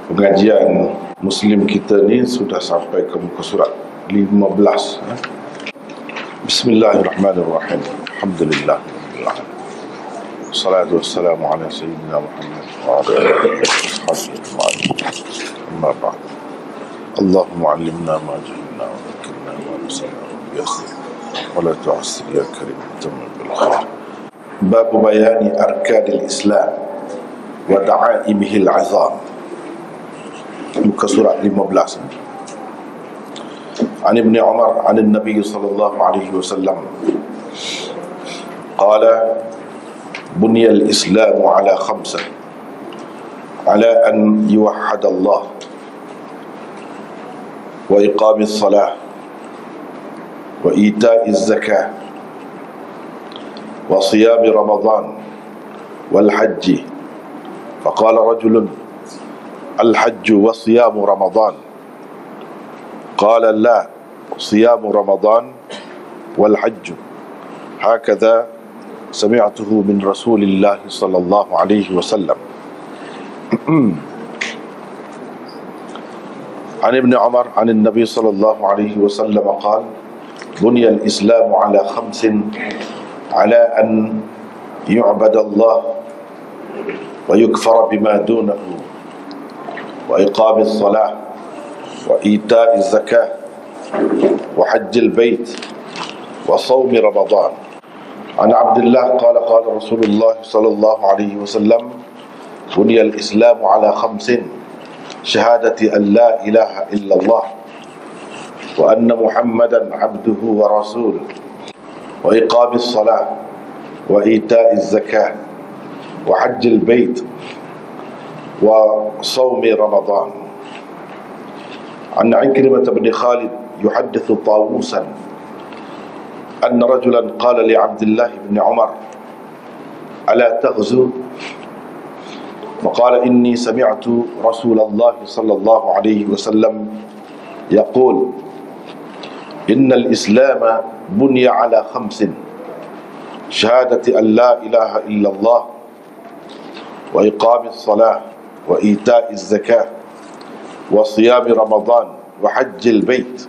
Pengajian Muslim kita ni sudah sampai ke muka surat 15. Bismillahirrahmanirrahim. Alhamdulillah. Salatu wassalamu ala sayyidina Muhammad wa ala alihi wa sahbihi amma ba'd. Allahumma 'allimna ma jahilna wa dhakkirna ma nasina wa yassir wa la tu'assir ya karim tamam bil khair. Bab bayani arkanil Islam wa da'aimihil 'azam. Muka surat 15. An Ibn Umar an Nabi sallallahu alaihi wasallam qala bunya al-Islam ala khamsah ala an yuwahhad Allah wa iqam as-salah wa ita'i az-zakah wa siyam Ramadan wal hajj. Faqala rajulun الحج وصيام رمضان قال لا صيام رمضان والحج هكذا سمعته من رسول الله صلى الله عليه وسلم. عن ابن عمر عن النبي صلى الله عليه وسلم قال بني الإسلام على خمس على أن يعبد الله ويكفر بما دونه وإقام الصلاة وإيتاء الزكاة وحج البيت وصوم رمضان. عن عبد الله قال قال رسول الله صلى الله عليه وسلم بني الإسلام على خمس شهادة أن لا إله إلا الله وأن محمدا عبده ورسوله وإقام الصلاة وإيتاء الزكاة وحج البيت وصوم رمضان. عن عكرمة بن خالد يحدث طاووسا أن رجلا قال لعبد الله بن عمر ألا تغزو؟ وقال إني سمعت رسول الله صلى الله عليه وسلم يقول إن الإسلام بني على خمس شهادة أن لا إله إلا الله وإقام الصلاة وإيتاء الزكاة وصيام رمضان وحج البيت.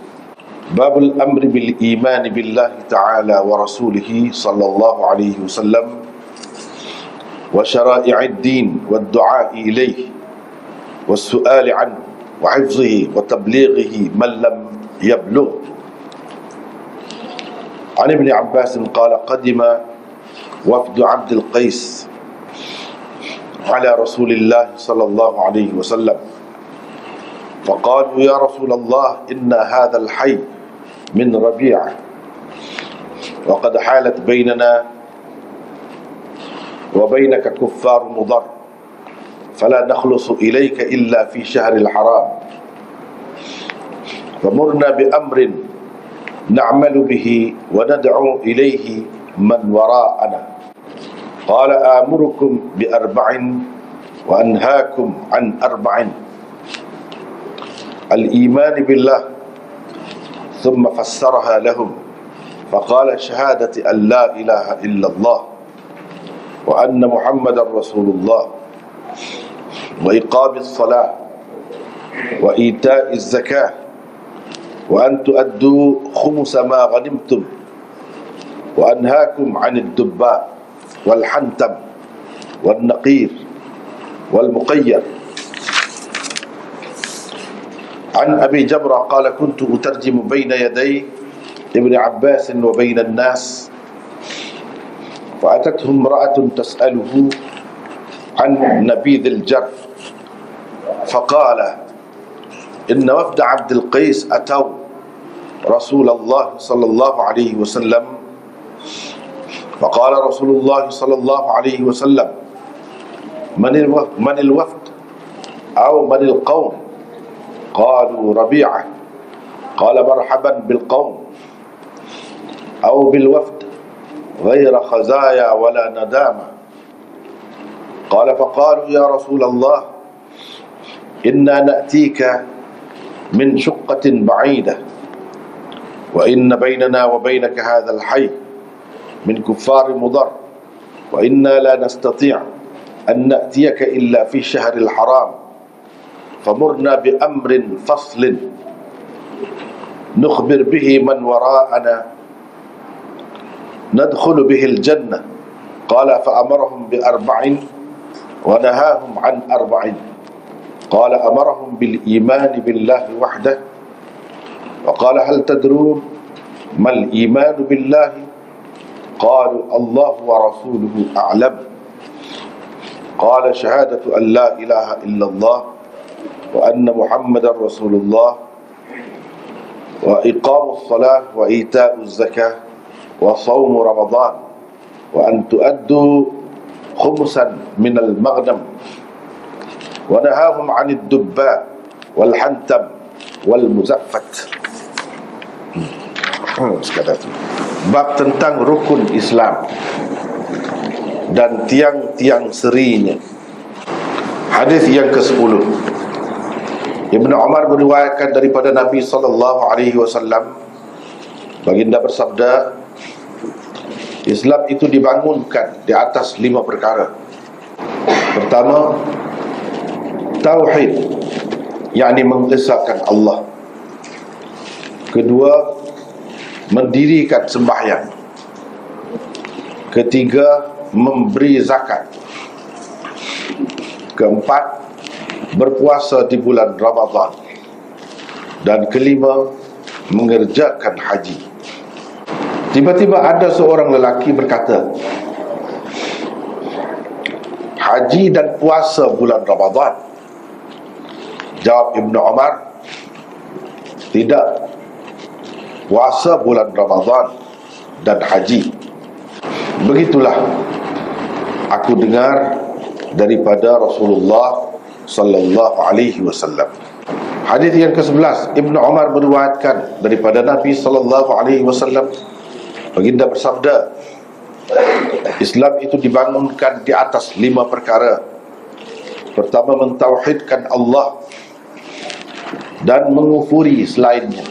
باب الأمر بالإيمان بالله تعالى ورسوله صلى الله عليه وسلم وشرائع الدين والدعاء إليه والسؤال عنه وحفظه وتبليغه من لم يبلغ. عن ابن عباس قال قدم وفد عبد القيس على رسول الله صلى الله عليه وسلم فقالوا يا رسول الله إن هذا الحي من ربيعة وقد حالت بيننا وبينك كفار مضر فلا نخلص إليك إلا في شهر الحرام فمرنا بأمر نعمل به وندعو إليه من وراءنا. قال آمركم بأربع وأنهاكم عن أربع الإيمان بالله ثم فسرها لهم فقال شهادة أن لا إله إلا الله وأن محمد رسول الله وإقام الصلاة وإيتاء الزكاة وأن تؤدوا خمس ما غنمتم وأنهاكم عن الدباء والحنتم والنقير والمقير. عن أبي جبرة قال كنت أترجم بين يدي ابن عباس وبين الناس فأتته امرأة تسأله عن نبيذ الجرف فقال إن وفد عبد القيس أتوا رسول الله صلى الله عليه وسلم فقال رسول الله صلى الله عليه وسلم من الوفد أو من القوم؟ قالوا ربيعة. قال مرحبا بالقوم أو بالوفد غير خزايا ولا ندامة. قال فقالوا يا رسول الله إنا نأتيك من شقة بعيدة وإن بيننا وبينك هذا الحي من كفار مضر وإنا لا نستطيع أن نأتيك إلا في الشهر الحرام famurna bi amrin faslin nukhbir bihi man wara'ana nadkhulu bihi al-jannah. Qala fa'amarahum bi arba'in wa nahahum an arba'in. Qala amarahum bil iman billahi wahdah wa qala hal tadrun mal iman billahi? Qalu Allah wa rasuluhu a'lam. Qala syahadatu an la ilaha illallah wa anna Muhammadar Rasulullah wa iqamus salah wa ita'uz zakah wa shaumu Ramadan wa an tu'addu khumsan minal maghnam wa nahahum 'anid dubba wal hantam wal muzaffat. Sekadar itu bab tentang rukun Islam dan tiang-tiang serinya. Hadis yang ke-10. Ibnu Umar meriwayatkan daripada Nabi SAW, baginda bersabda, Islam itu dibangunkan di atas 5 perkara. Pertama, tauhid, yakni mengesahkan Allah. Kedua, mendirikan sembahyang. Ketiga, memberi zakat. Keempat, berpuasa di bulan Ramadan. Dan kelima, mengerjakan haji. Tiba-tiba ada seorang lelaki berkata, haji dan puasa bulan Ramadan? Jawab Ibnu Umar, tidak, puasa bulan Ramadan dan haji. Begitulah aku dengar daripada Rasulullah sallallahu alaihi wasallam. Hadis yang ke-11, Ibnu Umar meriwayatkan daripada Nabi sallallahu alaihi wasallam, baginda bersabda, Islam itu dibangunkan di atas 5 perkara. Pertama, mentauhidkan Allah dan mengufuri selainnya.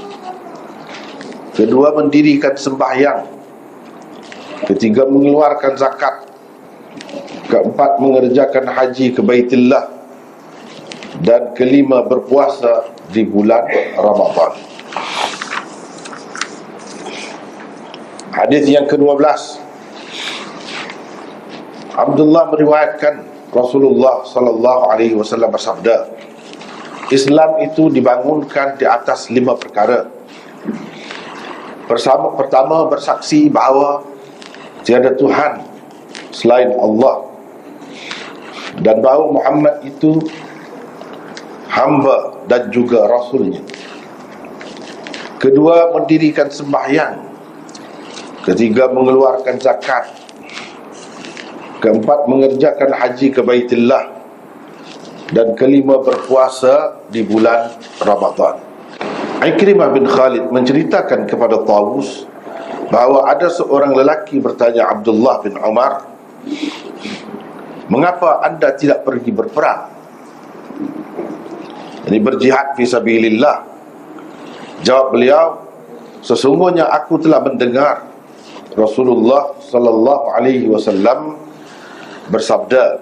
Kedua, mendirikan sembahyang. Ketiga, mengeluarkan zakat. Keempat, mengerjakan haji ke Baitullah. Dan kelima, berpuasa di bulan Ramadan. Hadis yang ke-12, Abdullah meriwayatkan Rasulullah sallallahu alaihi wasallam bersabda, Islam itu dibangunkan di atas 5 perkara. Pertama, bersaksi bahawa tiada Tuhan selain Allah dan bahawa Muhammad itu hamba dan juga Rasulnya. Kedua, mendirikan sembahyang. Ketiga, mengeluarkan zakat. Keempat, mengerjakan haji ke Baitullah. Dan kelima, berpuasa di bulan Ramadan. Ikrimah bin Khalid menceritakan kepada Tawus bahawa ada seorang lelaki bertanya Abdullah bin Umar, mengapa anda tidak pergi berperang? Ini berjihad fi sabilillah. Jawab beliau, sesungguhnya aku telah mendengar Rasulullah sallallahu alaihi wasallam bersabda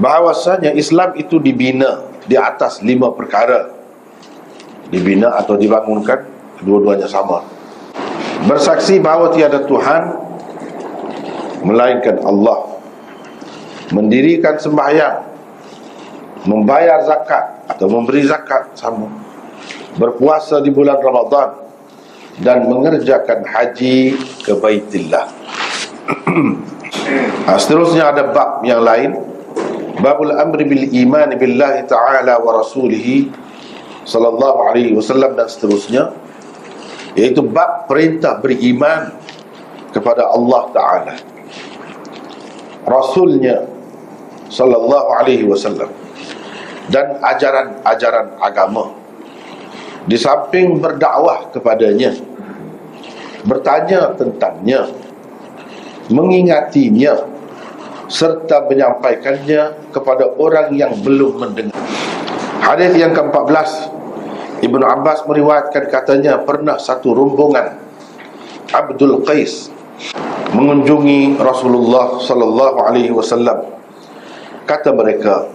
bahawasanya Islam itu dibina di atas 5 perkara. Dibina atau dibangunkan, dua-duanya sama. Bersaksi bahawa tiada Tuhan melainkan Allah, mendirikan sembahyang, membayar zakat atau memberi zakat sama, berpuasa di bulan Ramadan, dan mengerjakan haji ke Baitullah. Seterusnya ada bab yang lain, babul amri bil iman billahi ta'ala wa rasulihi sallallahu alaihi wasallam, dan seterusnya, iaitu bab perintah beriman kepada Allah Ta'ala, Rasulnya sallallahu alaihi wasallam, dan ajaran-ajaran agama. Di samping berdakwah kepadanya, bertanya tentangnya, mengingatinya, serta menyampaikannya kepada orang yang belum mendengar. Hadis yang ke-14, Ibnu Abbas meriwayatkan katanya, pernah satu rombongan Abdul Qais mengunjungi Rasulullah sallallahu alaihi wasallam. Kata mereka,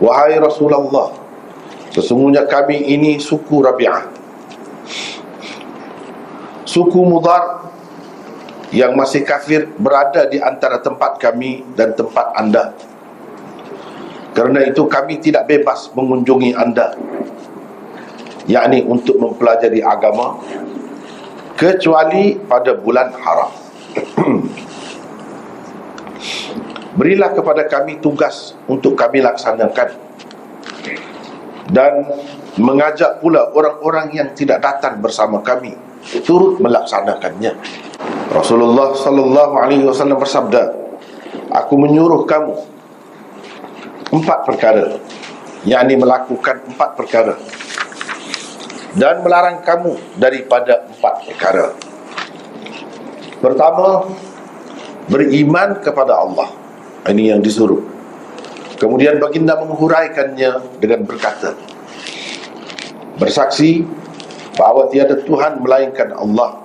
wahai Rasulullah, sesungguhnya kami ini suku Rabi'ah, suku Mudar yang masih kafir, berada di antara tempat kami dan tempat anda. Kerana itu kami tidak bebas mengunjungi anda, yakni untuk mempelajari agama, kecuali pada bulan haram. Berilah kepada kami tugas untuk kami laksanakan, dan mengajak pula orang-orang yang tidak datang bersama kami turut melaksanakannya. Rasulullah sallallahu alaihi wasallam bersabda, aku menyuruh kamu 4 perkara, yakni melakukan 4 perkara, dan melarang kamu daripada 4 perkara. Pertama, beriman kepada Allah. Ini yang disuruh. Kemudian baginda menghuraikannya dengan berkata, bersaksi bahawa tiada Tuhan melainkan Allah,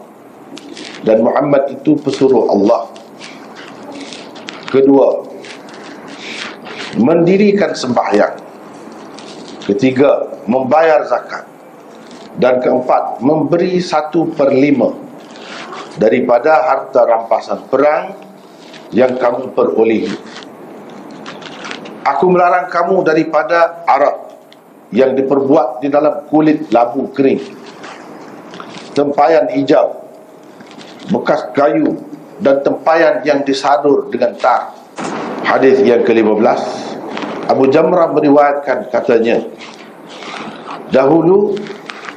dan Muhammad itu pesuruh Allah. Kedua, mendirikan sembahyang. Ketiga, membayar zakat. Dan keempat, memberi 1/5 daripada harta rampasan perang yang kamu perolehi. Aku melarang kamu daripada arak yang diperbuat di dalam kulit labu kering, tempayan hijau, bekas kayu, dan tempayan yang disadur dengan tar. Hadis yang ke-15, Abu Jamrah meriwayatkan, katanya, dahulu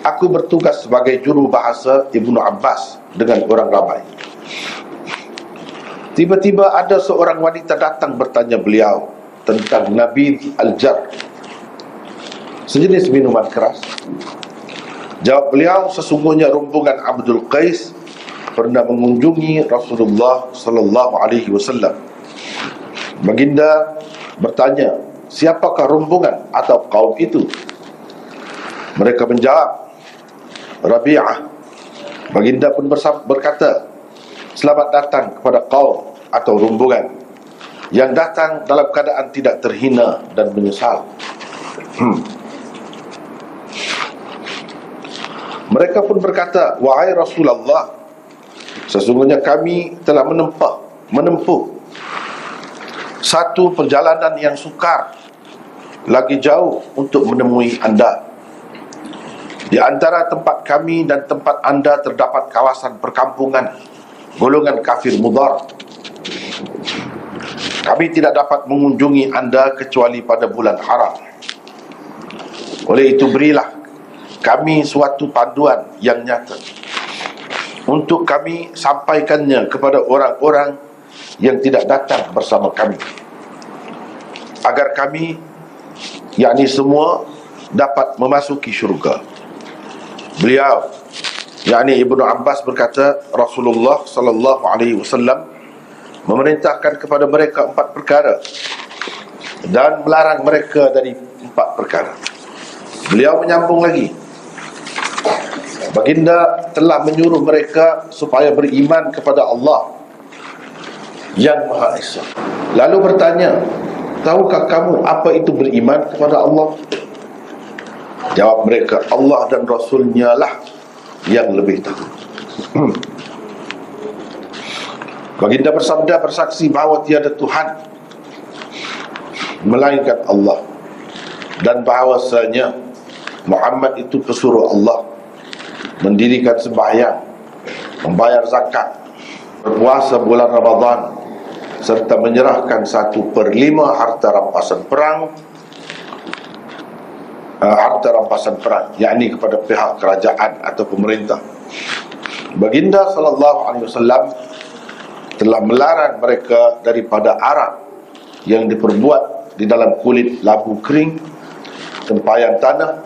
aku bertugas sebagai juru bahasa Ibnu Abbas dengan orang ramai. Tiba-tiba ada seorang wanita datang bertanya beliau tentang Nabidh al-Jar, sejenis minuman keras. Jawab beliau, sesungguhnya rombongan Abdul Qais pernah mengunjungi Rasulullah sallallahu alaihi wasallam. Baginda bertanya, siapakah rombongan atau kaum itu? Mereka menjawab, Rabi'ah. Baginda pun berkata, selamat datang kepada kaum atau rombongan yang datang dalam keadaan tidak terhina dan menyesal. Mereka pun berkata, wahai Rasulullah, sesungguhnya kami telah menempuh satu perjalanan yang sukar, lagi jauh untuk menemui anda. Di antara tempat kami dan tempat anda terdapat kawasan perkampungan golongan kafir Mudar. Kami tidak dapat mengunjungi anda kecuali pada bulan haram. Oleh itu berilah kami suatu panduan yang nyata untuk kami sampaikannya kepada orang-orang yang tidak datang bersama kami, agar kami, yakni semua, dapat memasuki syurga. Beliau, yakni Ibnu Abbas berkata, Rasulullah sallallahu alaihi wasallam memerintahkan kepada mereka 4 perkara dan melarang mereka dari 4 perkara. Beliau menyambung lagi, baginda telah menyuruh mereka supaya beriman kepada Allah yang Maha Esa. Lalu bertanya, tahukah kamu apa itu beriman kepada Allah? Jawab mereka, Allah dan Rasulnya lah yang lebih tahu. Baginda bersabda, bersaksi bahawa tiada Tuhan melainkan Allah, dan bahawasanya Muhammad itu pesuruh Allah, mendirikan sembahyang, membayar zakat, berpuasa bulan Ramadan, serta menyerahkan 1/5 harta rampasan perang, yakni kepada pihak kerajaan atau pemerintah. Baginda sallallahu alaihi wasallam telah melarang mereka daripada arak yang diperbuat di dalam kulit labu kering, tempayan tanah,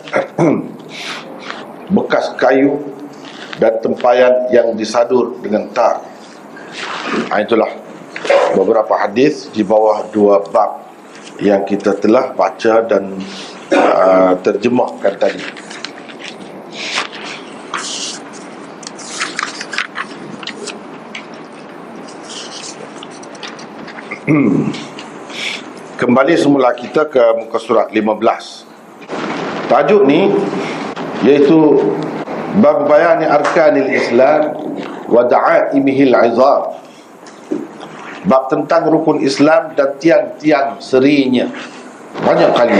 bekas kayu, dan tempayan yang disadur dengan tar. Itulah beberapa hadis di bawah 2 bab yang kita telah baca dan terjemahkan tadi. Kembali semula kita ke muka surat 15. Tajuk ni iaitu Bab Bayani Arkanil Islam wa Da'aimihil Izam. Bab tentang rukun Islam dan tiang-tiang serinya. Banyak kali,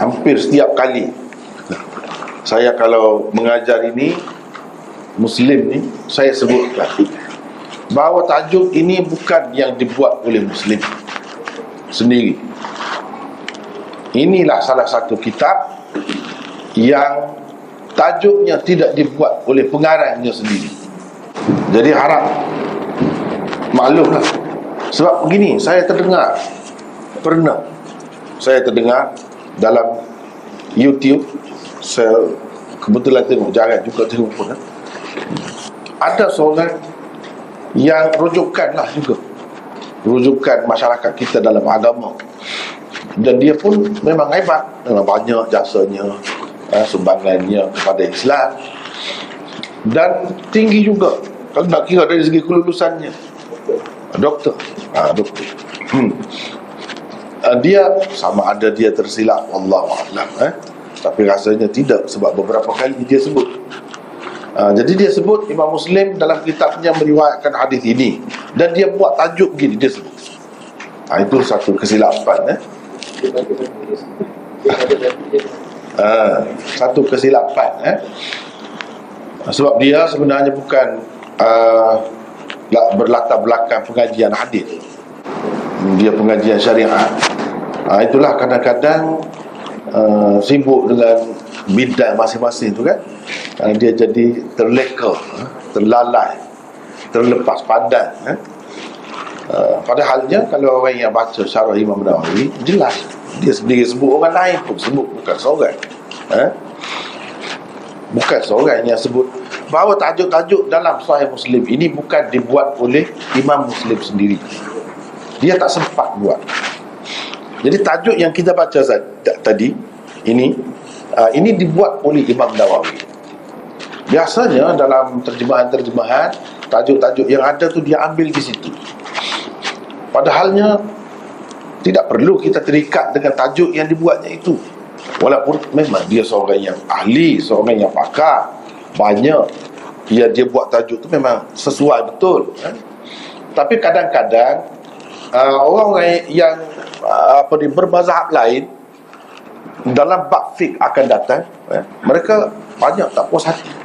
hampir setiap kali saya kalau mengajar ini Muslim ni, saya sebutkan bahawa tajuk ini bukan yang dibuat oleh Muslim sendiri. Inilah salah satu kitab yang tajuknya tidak dibuat oleh pengarangnya sendiri. Jadi harap maklumlah. Sebab begini, saya terdengar dalam YouTube, saya kebetulan tengok, jangan juga tengok pun, ada seorang yang rujukan masyarakat kita dalam agama, dan dia pun memang hebat, memang banyak jasanya, sumbangannya kepada Islam, dan tinggi juga kalau nak kira dari segi kelulusannya. Doktor. Dia sama ada dia tersilap, Wallahualam, tapi rasanya tidak, sebab beberapa kali dia sebut. Jadi dia sebut Imam Muslim dalam kitabnya meriwayatkan hadis ini, dan dia buat tajuk begini, dia sebut. Itu satu kesilapan. Satu kesilapan. Sebab dia sebenarnya bukan berlatar belakang pengajian hadis, dia pengajian syariat. Itulah kadang-kadang sibuk dengan bidang masing-masing tu kan, dia jadi terleka, terlalai, terlepas pandang. Padahalnya kalau orang yang baca syarah Imam Nawawi, jelas dia sendiri sebut, orang lain pun sebut, bukan seorang. Bukan seorang yang sebut bahawa tajuk-tajuk dalam Sahih Muslim ini bukan dibuat oleh Imam Muslim sendiri. Dia tak sempat buat. Jadi tajuk yang kita baca tadi ini dibuat oleh Imam Nawawi. Biasanya dalam terjemahan-terjemahan, tajuk-tajuk yang ada tu dia ambil di situ. Padahalnya tidak perlu kita terikat dengan tajuk yang dibuatnya itu. Walaupun memang dia seorang yang ahli, seorang yang pakar, banyak dia buat tajuk tu memang sesuai betul. Tapi kadang-kadang orang-orang yang bermazhab lain dalam bab fiqh akan datang, mereka banyak tak puas hati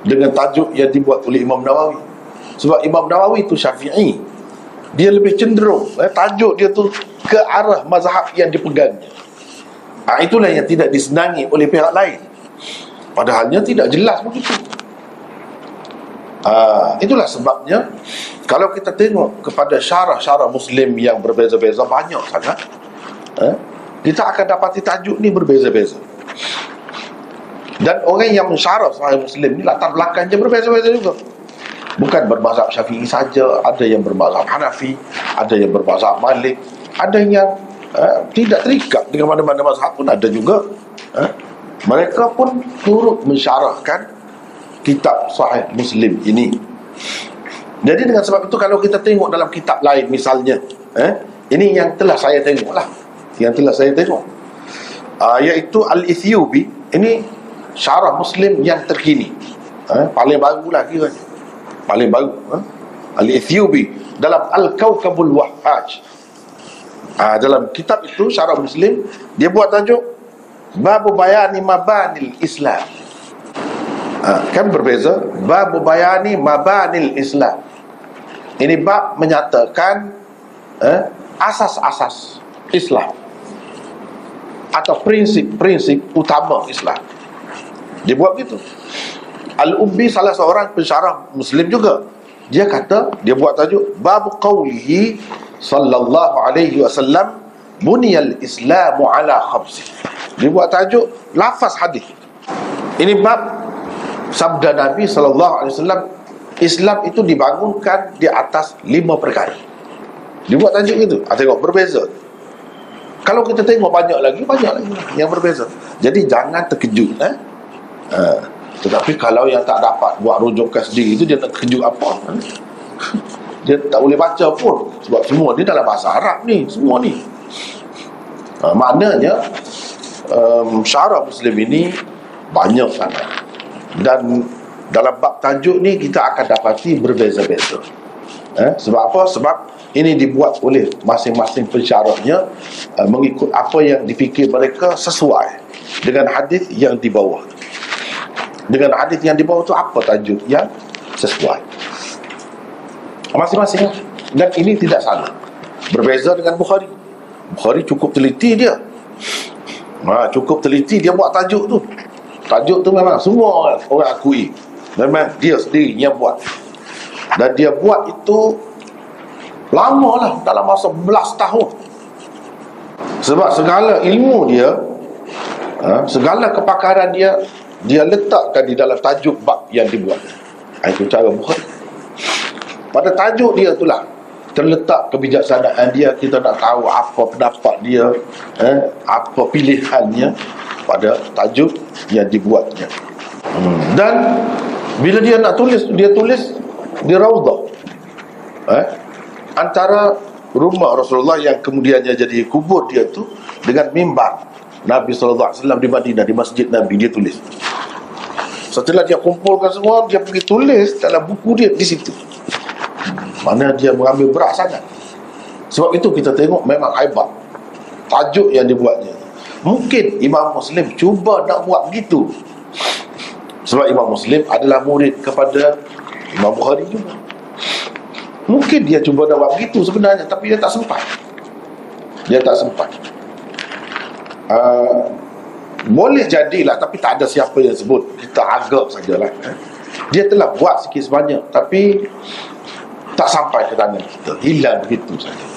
dengan tajuk yang dibuat oleh Imam Nawawi. Sebab Imam Nawawi tu Syafi'i, dia lebih cenderung tajuk dia tu ke arah mazhab yang dipegangnya. Itulah yang tidak disenangi oleh pihak lain. Padahalnya tidak jelas begitu. Itulah sebabnya kalau kita tengok kepada syarah-syarah Muslim yang berbeza-beza, banyak sangat, kita akan dapati tajuk ni berbeza-beza. Dan orang yang mensyarah Sahih Muslim ni latar belakangnya berbeza-beza juga. Bukan bermazhab Syafi'i saja, ada yang bermazhab Hanafi, ada yang bermazhab Malik, ada yang tidak terikat dengan mana-mana mazhab pun ada juga. Mereka pun turut mensyarahkan kitab Sahih Muslim ini. Jadi dengan sebab itu, kalau kita tengok dalam kitab lain misalnya, ini yang telah saya tengok lah, iaitu Al-Ethiopi. Ini syarah Muslim yang terkini, paling baru lah kiranya, paling baru. Al-Ethiopi dalam Al-Kawkabul Wahhaj. Dalam kitab itu, syarah Muslim, dia buat tajuk Babu Bayani Mabanil Islam. Kan berbeza, Babu Bayani Mabanil Islam. Ini bab menyatakan asas-asas Islam atau prinsip-prinsip utama Islam. Dia buat begitu. Al-Ubbi salah seorang pensyarah Muslim juga, dia kata, dia buat tajuk Babu Qawlihi sallallahu alaihi wasallam buniyal Islamu ala khamsi. Dia buat tajuk lafaz hadis. Ini bab sabda Nabi sallallahu alaihi wasallam, Islam itu dibangunkan di atas 5 perkara. Dia buat tajuk itu. Tengok, berbeza. Kalau kita tengok banyak lagi yang berbeza. Jadi jangan terkejut. Tetapi kalau yang tak dapat buat rujukan sendiri itu, dia nak terkejut apa? dia tak boleh baca pun, sebab semua ni dalam bahasa Arab ni, semua ni. Maknanya syarah Muslim ini banyak sangat, dan dalam bab tajuk ni kita akan dapati berbeza-beza. Sebab apa? Sebab ini dibuat oleh masing-masing pensyarahnya mengikut apa yang dipikir mereka sesuai dengan hadis yang di bawah. Dengan hadis yang di bawah tu apa tajuk yang sesuai masing-masing. Dan ini tidak salah. Berbeza dengan Bukhari. Bukhari cukup teliti dia. Cukup teliti dia buat tajuk tu. Tajuk tu memang semua orang akui, memang dia sendiri yang buat. Dan dia buat itu lama lah, dalam masa belas tahun. Sebab segala ilmu dia, segala kepakaran dia, dia letakkan di dalam tajuk bab yang dibuat. Itu cara Bukhari. Pada tajuk dia itulah terletak kebijaksanaan dia. Kita nak tahu apa pendapat dia, apa pilihannya pada tajuk yang dibuatnya. Dan bila dia nak tulis, dia tulis di Raudhah, antara rumah Rasulullah yang kemudiannya jadi kubur dia tu dengan mimbar Nabi SAW di Madinah, di masjid Nabi, dia tulis. Setelah dia kumpulkan semua, dia pergi tulis dalam buku dia di situ. Mana dia mengambil berat sangat. Sebab itu kita tengok memang hebat tajuk yang dibuatnya. Mungkin Imam Muslim cuba nak buat begitu, sebab Imam Muslim adalah murid kepada Imam Bukhari juga. Mungkin dia cuba nak buat begitu sebenarnya, tapi dia tak sempat. Dia tak sempat. Boleh jadilah, tapi tak ada siapa yang sebut. Kita agak sajalah. Dia telah buat sikit sebanyak, tapi tak sampai ke tangan kita, hilang begitu saja.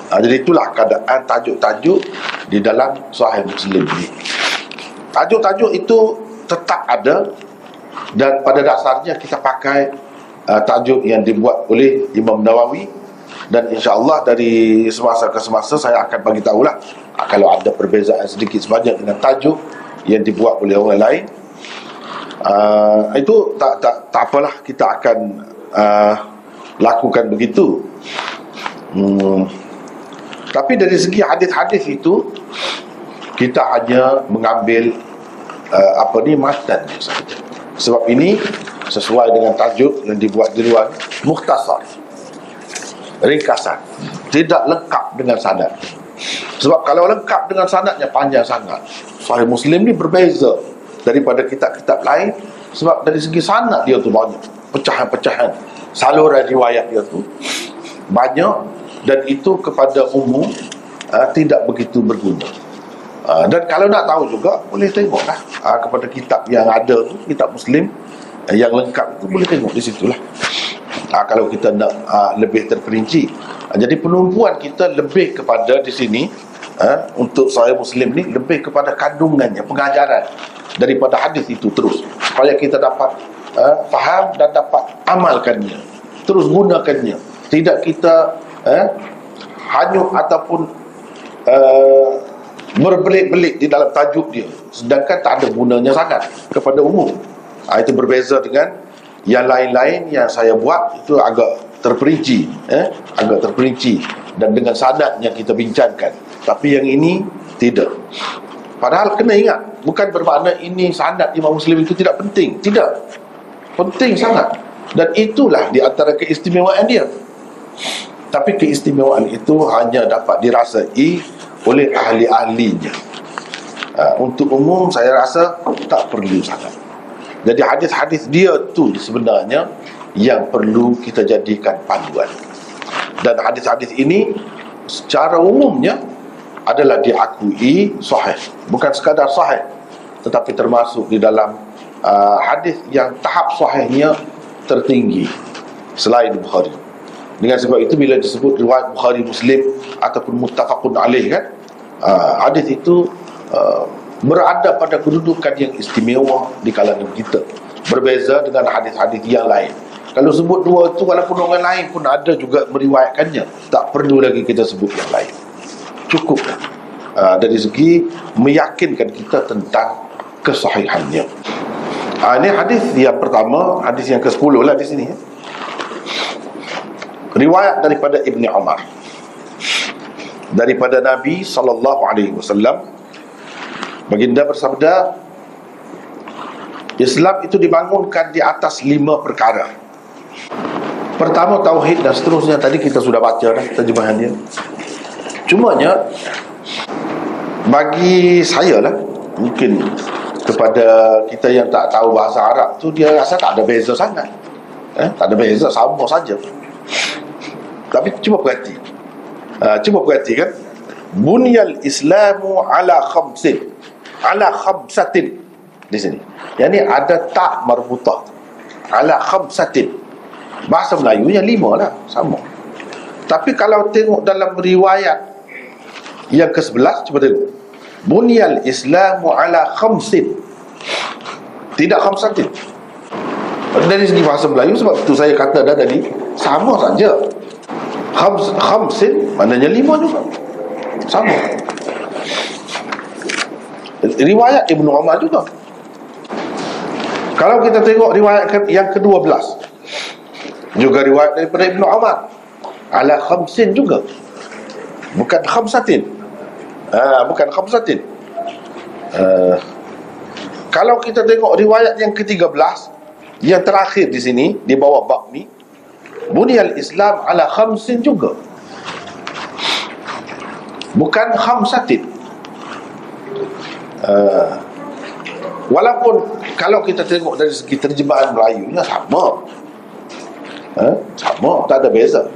Jadi itulah keadaan tajuk-tajuk di dalam Sahih Muslim ini. Tajuk-tajuk itu tetap ada, dan pada dasarnya kita pakai tajuk yang dibuat oleh Imam Nawawi. Dan insya-Allah dari semasa ke semasa saya akan bagi tahulah kalau ada perbezaan sedikit sebanyak dengan tajuk yang dibuat oleh orang lain. Itu tak apalah, kita akan lakukan begitu. Tapi dari segi hadis-hadis itu, kita hanya mengambil matannya saja. Sebab ini sesuai dengan tajuk yang dibuat di luar, mukhtasar, ringkasan, tidak lengkap dengan sanad. Sebab kalau lengkap dengan sanadnya panjang sangat. Sahih Muslim ni berbeza daripada kitab-kitab lain, sebab dari segi sanad dia tu banyak pecahan-pecahan, saluran riwayat dia tu banyak, dan itu kepada umum tidak begitu berguna. Dan kalau nak tahu juga, boleh tengoklah kepada kitab yang ada tu, kitab Muslim yang lengkap tu, boleh tengok di situlah. Kalau kita nak lebih terperinci. Jadi penumpuan kita lebih kepada di sini, untuk Sahih Muslim ni lebih kepada kandungannya, pengajaran daripada hadis itu terus, supaya kita dapat faham dan dapat amalkannya, terus gunakannya. Tidak kita hanyut ataupun berbelit-belit di dalam tajuk dia, sedangkan tak ada gunanya sangat kepada umum. Itu berbeza dengan yang lain-lain yang saya buat, itu agak terperinci, agak terperinci, dan dengan sanadnya kita bincangkan. Tapi yang ini tidak. Padahal kena ingat, bukan bermakna ini sanad Imam Muslim itu tidak penting. Tidak, penting sangat. Dan itulah di antara keistimewaan dia. Tapi keistimewaan itu hanya dapat dirasai oleh ahli-ahlinya. Untuk umum saya rasa tak perlu sangat. Jadi hadis-hadis dia tu sebenarnya yang perlu kita jadikan panduan. Dan hadis-hadis ini secara umumnya adalah diakui sahih. Bukan sekadar sahih, tetapi termasuk di dalam hadis yang tahap sahihnya tertinggi selain Bukhari. Dengan sebab itu bila disebut riwayat Bukhari Muslim ataupun muttafaqun alaih, kan, hadis itu berada pada kedudukan yang istimewa di kalangan kita, berbeza dengan hadis-hadis yang lain. Kalau sebut dua itu, walaupun orang lain pun ada juga meriwayatkannya, tak perlu lagi kita sebut yang lain. Cukup dari segi meyakinkan kita tentang kesahihannya. Ini hadis yang pertama, hadis yang ke-10 lah di sini. Riwayat daripada Ibni Umar, daripada Nabi SAW, baginda bersabda, Islam itu dibangunkan di atas 5 perkara. Pertama, tauhid, dan seterusnya. Tadi kita sudah baca dah terjemahan dia. Cumanya bagi saya lah, mungkin kepada kita yang tak tahu bahasa Arab tu, dia rasa tak ada beza sangat. Tak ada beza, sama saja. Tapi cuba perhati, cuba perhatikan, bunyal Islamu ala khamsin, ala khamsatin di sini. Yang ni ada tak marbutah, ala khamsatin. Bahasa Melayunya 5 lah, sama. Tapi kalau tengok dalam riwayat yang ke-11, cuba tengok, bunyal Islamu ala khamsin, tidak khamsatin. Dari segi bahasa Melayu, sebab itu saya kata dah tadi, sama saja. Khamsin maknanya 5 juga, sama. Riwayat Ibnu Umar juga. Kalau kita tengok riwayat yang ke-12, juga riwayat daripada Ibnu Umar, ala khamsin juga, bukan khamsatin. Bukan khamsatin. Kalau kita tengok riwayat yang ke-13, yang terakhir di sini, di bawah bab ni, bunyal Islam ala khamsin juga, bukan khamsatin. Walaupun kalau kita tengok dari segi terjemahan Melayunya sama, sama, tak ada beza.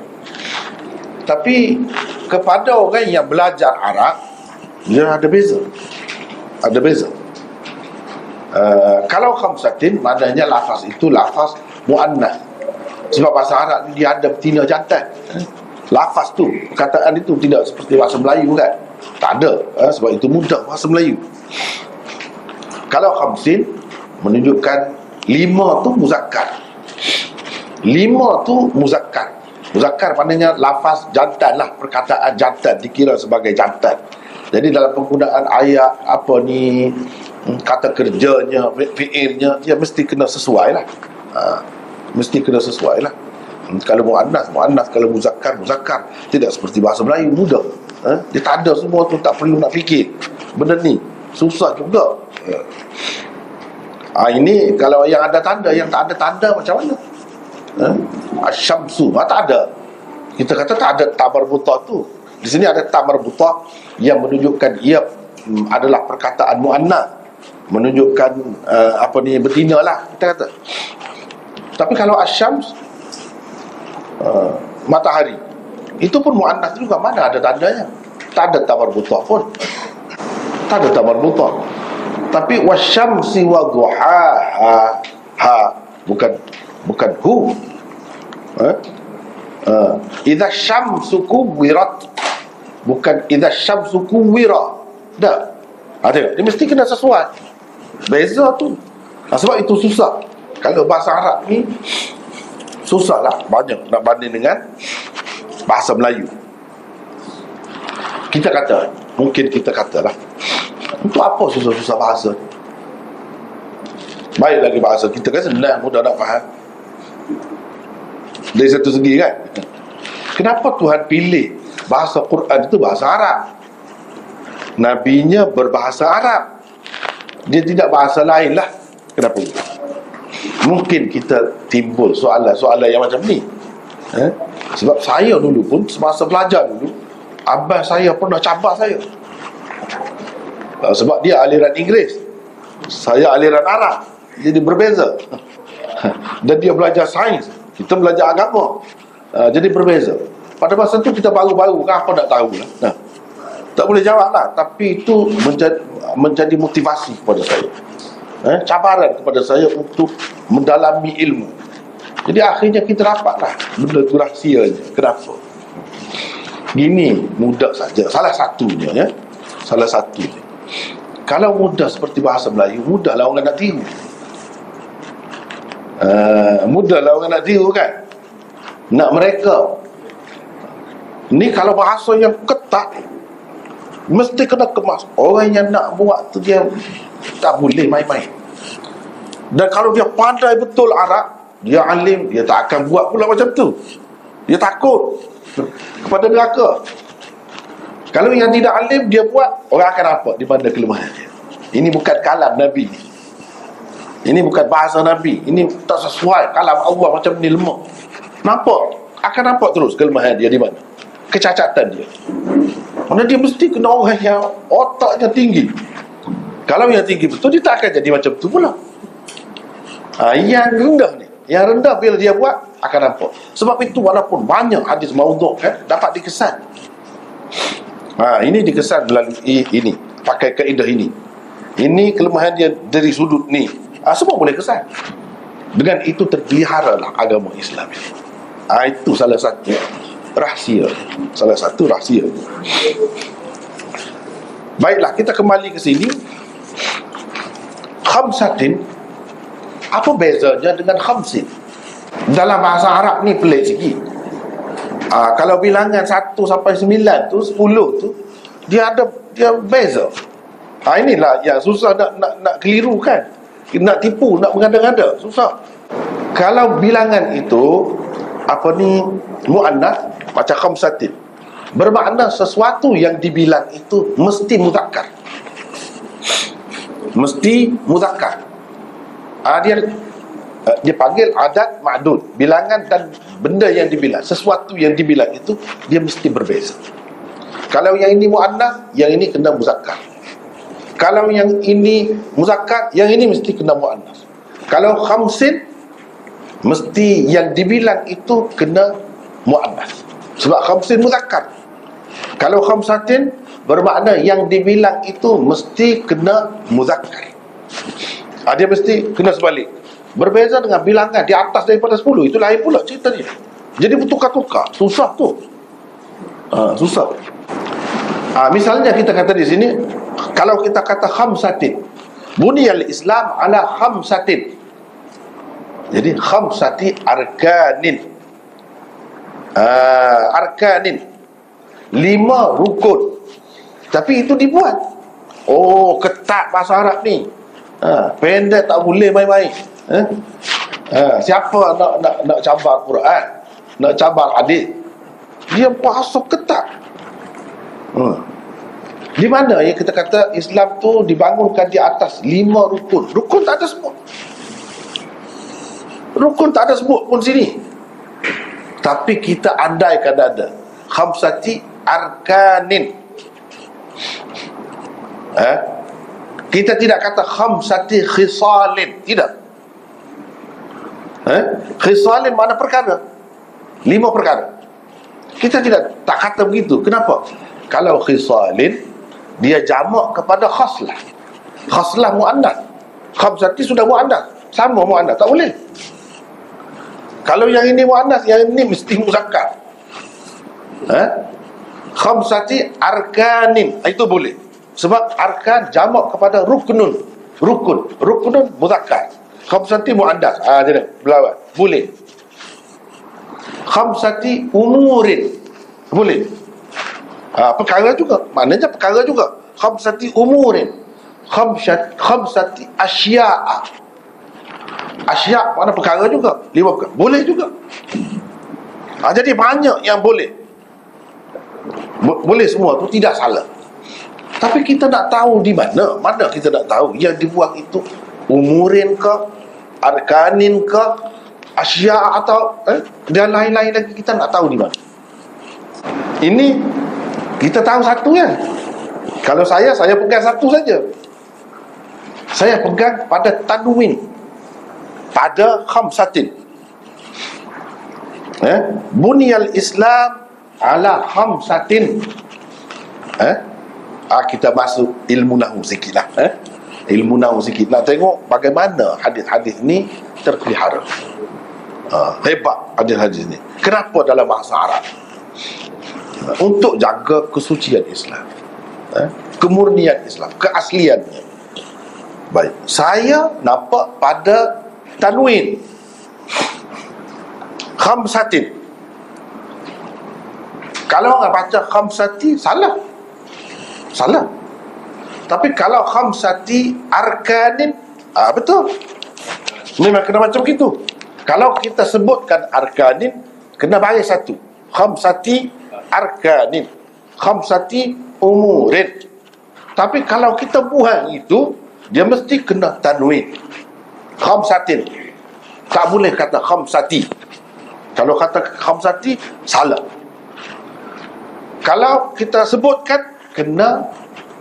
Tapi kepada orang yang belajar Arab, dia ada beza, ada beza. Kalau khamsatin, maknanya lafaz itu lafaz muannas. Sebab bahasa Arab ni dia ada betina jantan. Lafaz tu, perkataan itu tidak seperti bahasa Melayu kan, tak ada. Sebab itu mudah bahasa Melayu. Kalau khamsin menunjukkan 5 tu muzakkar, 5 tu muzakkar. Muzakkar maknanya lafaz jantan lah, perkataan jantan dikira sebagai jantan. Jadi dalam penggunaan ayat apa ni, kata kerjanya, fi'ilnya, dia mesti kena sesuai lah. Mesti kena sesuai lah. Kalau muannas, muannas. Kalau muzakkar, muzakkar. Tidak seperti bahasa Melayu, mudah. Dia tak ada semua tu, tak perlu nak fikir. Benda ni susah juga. Ini kalau yang ada tanda, yang tak ada tanda macam mana? Asyamsu, tak ada. Kita kata tak ada tamar buta tu. Di sini ada tamar buta yang menunjukkan ia adalah perkataan muannas, menunjukkan apa ni, betina lah kita kata. Tapi kalau asyams, matahari, itu pun muannas juga, mana ada tandanya? Tak ada tamar buta pun, tak ada tamar buta. Tapi wasyamsi wa duhaha, bukan hu. Idza syamsu kuwirat, bukan idza syamsu kuwira. Tak. Ada. Dia mesti kena sesuai. Beza tu. Sebab itu susah. Kalau bahasa Arab ni susahlah, banyak nak banding dengan bahasa Melayu. Kita kata, mungkin kita katalah, untuk apa susah-susah bahasa? Baik lagi bahasa kita kan senang, mudah nak faham. Dari satu segi kan, kenapa Tuhan pilih bahasa Quran itu bahasa Arab? Nabinya berbahasa Arab, dia tidak bahasa lain lah. Kenapa? Mungkin kita timbul soalan-soalan yang macam ni. Sebab saya dulu pun, semasa belajar dulu, abang saya pernah cabar saya. Sebab dia aliran Inggeris, saya aliran Arab, jadi berbeza. Dan dia belajar sains, kita belajar agama, jadi berbeza. Pada masa tu kita baru-baru kan, apa tak tahu lah. Tak boleh jawab lah. Tapi itu menjadi motivasi kepada saya, cabaran kepada saya untuk mendalami ilmu. Jadi akhirnya kita dapatlah benda tu rahsianya. Kenapa? Gini, mudah saja. Salah satunya, ya, salah satunya, kalau mudah seperti bahasa Melayu, mudahlah orang nak tiru. Mudahlah orang nak tiru kan. Nak mereka ni kalau bahasa yang ketat, mesti kena kemas. Orang yang nak buat tu dia tak boleh main-main. Dan kalau dia pandai betul Arab, dia alim, dia tak akan buat pula macam tu. Dia takut kepada neraka. Kalau yang tidak alim dia buat, orang akan nampak di mana kelemahan dia. Ini bukan kalam Nabi ni. Ini bukan bahasa Nabi. Ini tak sesuai. Kalam Allah macam ni lemah. Nampak, akan nampak terus kelemahan dia di mana, kecacatan dia. Mana dia mesti kena orang yang otaknya tinggi. Kalau yang tinggi betul, dia tak akan jadi macam tu pula. Yang rendah ni, yang rendah bila dia buat akan nampak. Sebab itu walaupun banyak hadis maudhu' dapat dikesan. Ini dikesan melalui ini, pakai kaedah ini. Ini kelemahan dia dari sudut ni. Semua boleh kesan. Dengan itu terpeliharalah agama Islam ini. Itu salah satu rahsia. Salah satu rahsia. Baiklah, kita kembali ke sini. Khamsatin, apa bezanya dengan khamsin? Dalam bahasa Arab ni pelik sikit. Kalau bilangan 1 sampai 9 tu, 10 tu, dia beza. Inilah yang susah nak keliru kan. Nak tipu, nak mengada-ngada, susah. Kalau bilangan itu muannas, macam khamsatin, bermakna sesuatu yang dibilang itu mesti muzakkar. Mesti muzakkar. Dia panggil adat ma'dud, bilangan dan benda yang dibilang, sesuatu yang dibilang itu dia mesti berbeza. Kalau yang ini muannas, yang ini kena muzakkar. Kalau yang ini muzakkar, yang ini mesti kena muannas. Kalau khamsin, mesti yang dibilang itu kena muannas, sebab khamsin muzakkar. Kalau khamsatin, bermakna yang dibilang itu mesti kena muzakkar. Dia mesti kena sebalik. Berbeza dengan bilangan di atas daripada 10, itu lain pula ceritanya. Jadi bertukar-tukar, susah tu. Susah. Misalnya kita kata di sini, kalau kita kata khamsatin, buniyal Islam ala khamsatin. Jadi khamsati arkanin. Arkanin, 5 rukun. Tapi itu dibuat. Ketat bahasa Arab ni. Pendek, tak boleh main-main. Siapa nak cabar Quran, nak cabar hadis, dia bahasa ketat. Di mana yang kita kata Islam tu dibangunkan di atas 5 rukun. Rukun tak ada sebut. Rukun tak ada sebut pun sini. Tapi kita andaikan ada khamsati arkanin. Kita tidak kata khamsati khisalin. Tidak. Khisalin mana perkara? 5 perkara. Kita tak kata begitu. Kenapa? Kalau khisalin, dia jamak kepada khaslah. Khaslah muannas. Khamsati sudah muannas, sama muannas, tak boleh. Kalau yang ini muannas, yang ini mesti muzakkar. Khamsati arkanin, itu boleh. Sebab arkan jamak kepada ruknun. Ruknun muzakkar. Khamsati muannas, jadi berlawan, boleh. Khamsati umurin, boleh. Perkara juga, maknanya perkara juga. Khamsati umurin, khamsati asya'a. Asya' mana perkara juga, 5 perkara, boleh juga. Jadi banyak yang boleh. Boleh semua tu, tidak salah. Tapi kita nak tahu di mana kita nak tahu yang dibuang itu umurin ke, arkanin ke, asya' atau dan lain-lain lagi, kita nak tahu di mana. Ini kita tahu satu kan. Kalau saya pegang satu saja. Saya pegang pada tanwin, pada khamsatin. Buniyal Islam ala khamsatin. Kita masuk ilmu nahwu sikit lah. Ilmu nahwu sikit. Nak tengok bagaimana hadis-hadis ni terpelihara. Hebat hadis-hadis ni. Kenapa dalam bahasa Arab? Untuk jaga kesucian Islam, kemurnian Islam, keasliannya. Baik, saya nampak pada tanwin khamsatin. Kalau orang baca khamsati, salah. Tapi kalau khamsati arkanin, betul. Memang kena macam gitu. Kalau kita sebutkan arkanin, kena baris satu. Khamsati arkanin, khamsati umurin. Tapi kalau kita buang itu, dia mesti kena tanwin. Khamsatin. Tak boleh kata khamsati. Kalau kata khamsati, salah. Kalau kita sebutkan, kena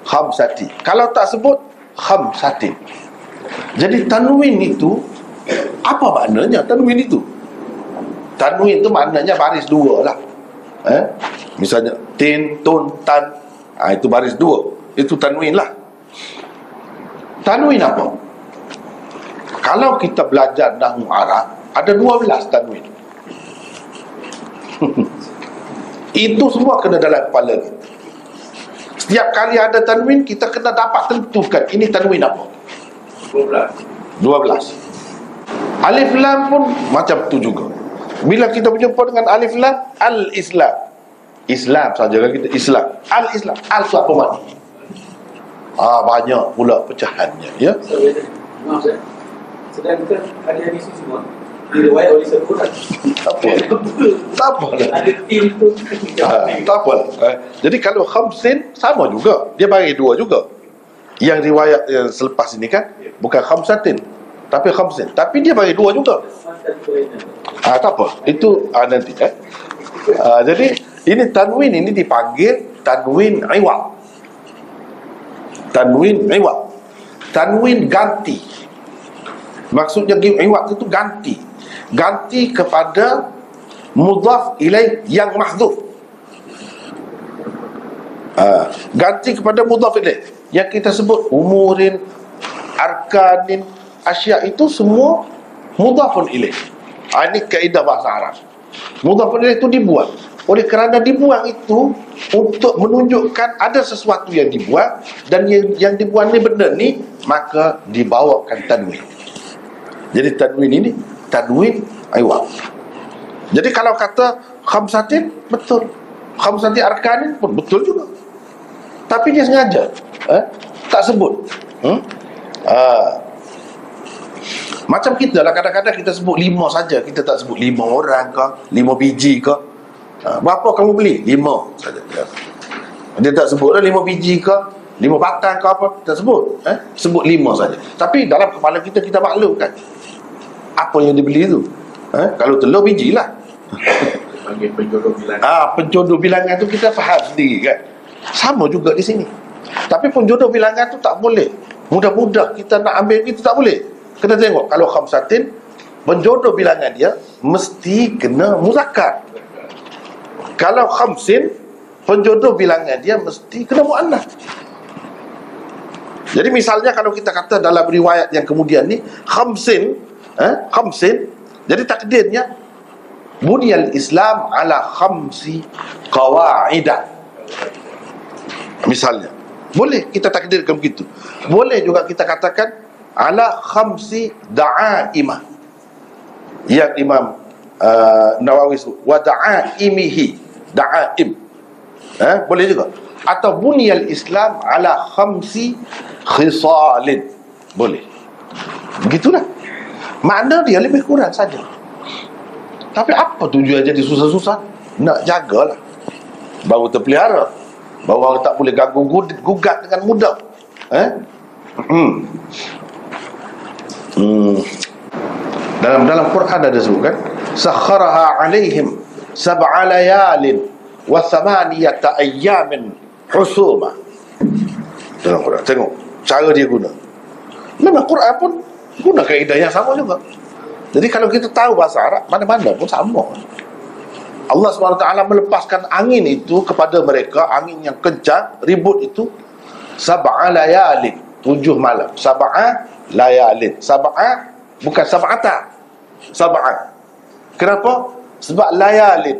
khamsati. Kalau tak sebut, khamsatin. Jadi tanwin itu, apa maknanya tanwin itu? Tanwin itu maknanya baris dua lah. Misalnya tin, tun, tan, itu baris dua. Itu tanwin lah. Tanwin apa? Kalau kita belajar nahwu Arab, ada 12 tanwin. Itu semua kena dalam kepala kita. Setiap kali ada tanwin, kita kena dapat tentukan ini tanwin apa. 12. Alif lam pun macam tu juga. Bila kita berjumpa dengan alif lam, al-Islam. Islam saja kan kita, Islam. Al-Islam. Al tu apa makna? Banyak pula pecahannya, ya. Maaf saya. Sedangkan ada hadis semua diriwayat oleh Al-Quran. Tak apa lah. Ada tim tu. Tak apa lah. Jadi kalau khamsin sama juga, dia bagi dua juga. Yang riwayat yang selepas ini kan bukan khamsatin, tapi khamsin, tapi dia bagi dua juga. Tak apa, itu nanti jadi ini tanwin ini dipanggil tanwin iwad. Tanwin iwad, tanwin ganti. Maksudnya iwad itu ganti. Ganti kepada mudhaf ilaih yang mahdhuf. Ganti kepada mudhaf ilaih yang kita sebut umurin, arkanin, asya, itu semua mudhafun ilaih. Ini kaedah bahasa Arab. Mudhafun ilaih itu dibuang. Oleh kerana dibuang itu untuk menunjukkan ada sesuatu yang dibuang, dan yang dibuang ni benda ni, maka dibawakan tanwin. Jadi tanwin ini tanwin iwad. Jadi kalau kata khamsatin, betul. Khamsati arkanin pun betul juga. Tapi dia sengaja tak sebut. Macam kita lah, kadang-kadang kita sebut 5 saja, kita tak sebut 5 orang ke, 5 biji ke. Berapa kamu beli? 5 saja. Dia tak sebut lah 5 biji ke, 5 batang ke apa, tak sebut. Sebut 5 saja. Tapi dalam kepala kita, kita maklum kan apa yang dibeli tu. Kalau telur, biji lah. Panggil penjodoh bilangan. Penjodoh bilangan tu kita faham sendiri kan. Sama juga di sini. Tapi penjodoh bilangan tu tak boleh mudah-mudah kita nak ambil itu, tak boleh. Kena tengok, kalau khamsatin, penjodoh bilangan dia mesti kena muzakkar. Kalau khamsin, penjodoh bilangan dia mesti kena muannas. Jadi misalnya kalau kita kata dalam riwayat yang kemudian ni khamsin, khamsin, jadi takdirnya buniyal Islam ala khamsi qawaidah. Misalnya, boleh kita takdirkan begitu. Boleh juga kita katakan ala khamsi da'aimah. Yang Imam Nawawi sebut wa da'aimihi, da'aim. Boleh juga. Atau buniyal Islam ala khamsi khisalin. Boleh. Begitulah. Makna dia lebih kurang saja. Tapi apa tujuan jadi susah-susah? Nak jagalah, baru terpelihara, baru orang tak boleh ganggu gugat dengan mudah. Dalam Quran ada sebutkan sakharaha alaihim sab'a layalin wa thamaniyata ayyamin husuma. Dalam Quran, tengok cara dia guna. Memang Quran pun guna kaedah yang sama juga. Jadi kalau kita tahu bahasa Arab, mana-mana pun sama. Allah SWT melepaskan angin itu kepada mereka, angin yang kencang, ribut itu, sab'a layalin, 7 malam. Sab'a layalin. Sab'a bukan sab'ata. Sab'a. Kenapa? Sebab layalin.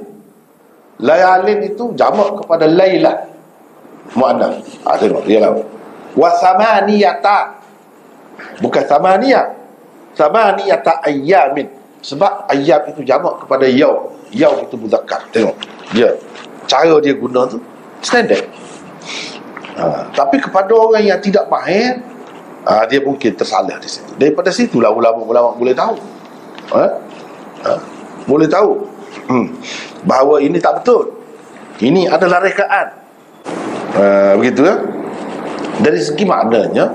Layalin itu jamak kepada laylah, muannas. Tengok dia lah. Wa samaniyata, bukan samaniyah. Samaniyata ayyamin. Sebab ayyam itu jamak kepada yaum. Yaum itu muzakkar. Tengok dia, cara dia guna tu standard. Tapi kepada orang yang tidak mahir, dia mungkin tersalah di situ. Daripada situlah ulama-ulama boleh tahu. Boleh tahu bahawa ini tak betul, ini adalah rekaan. Begitu ya. Dari segi maknanya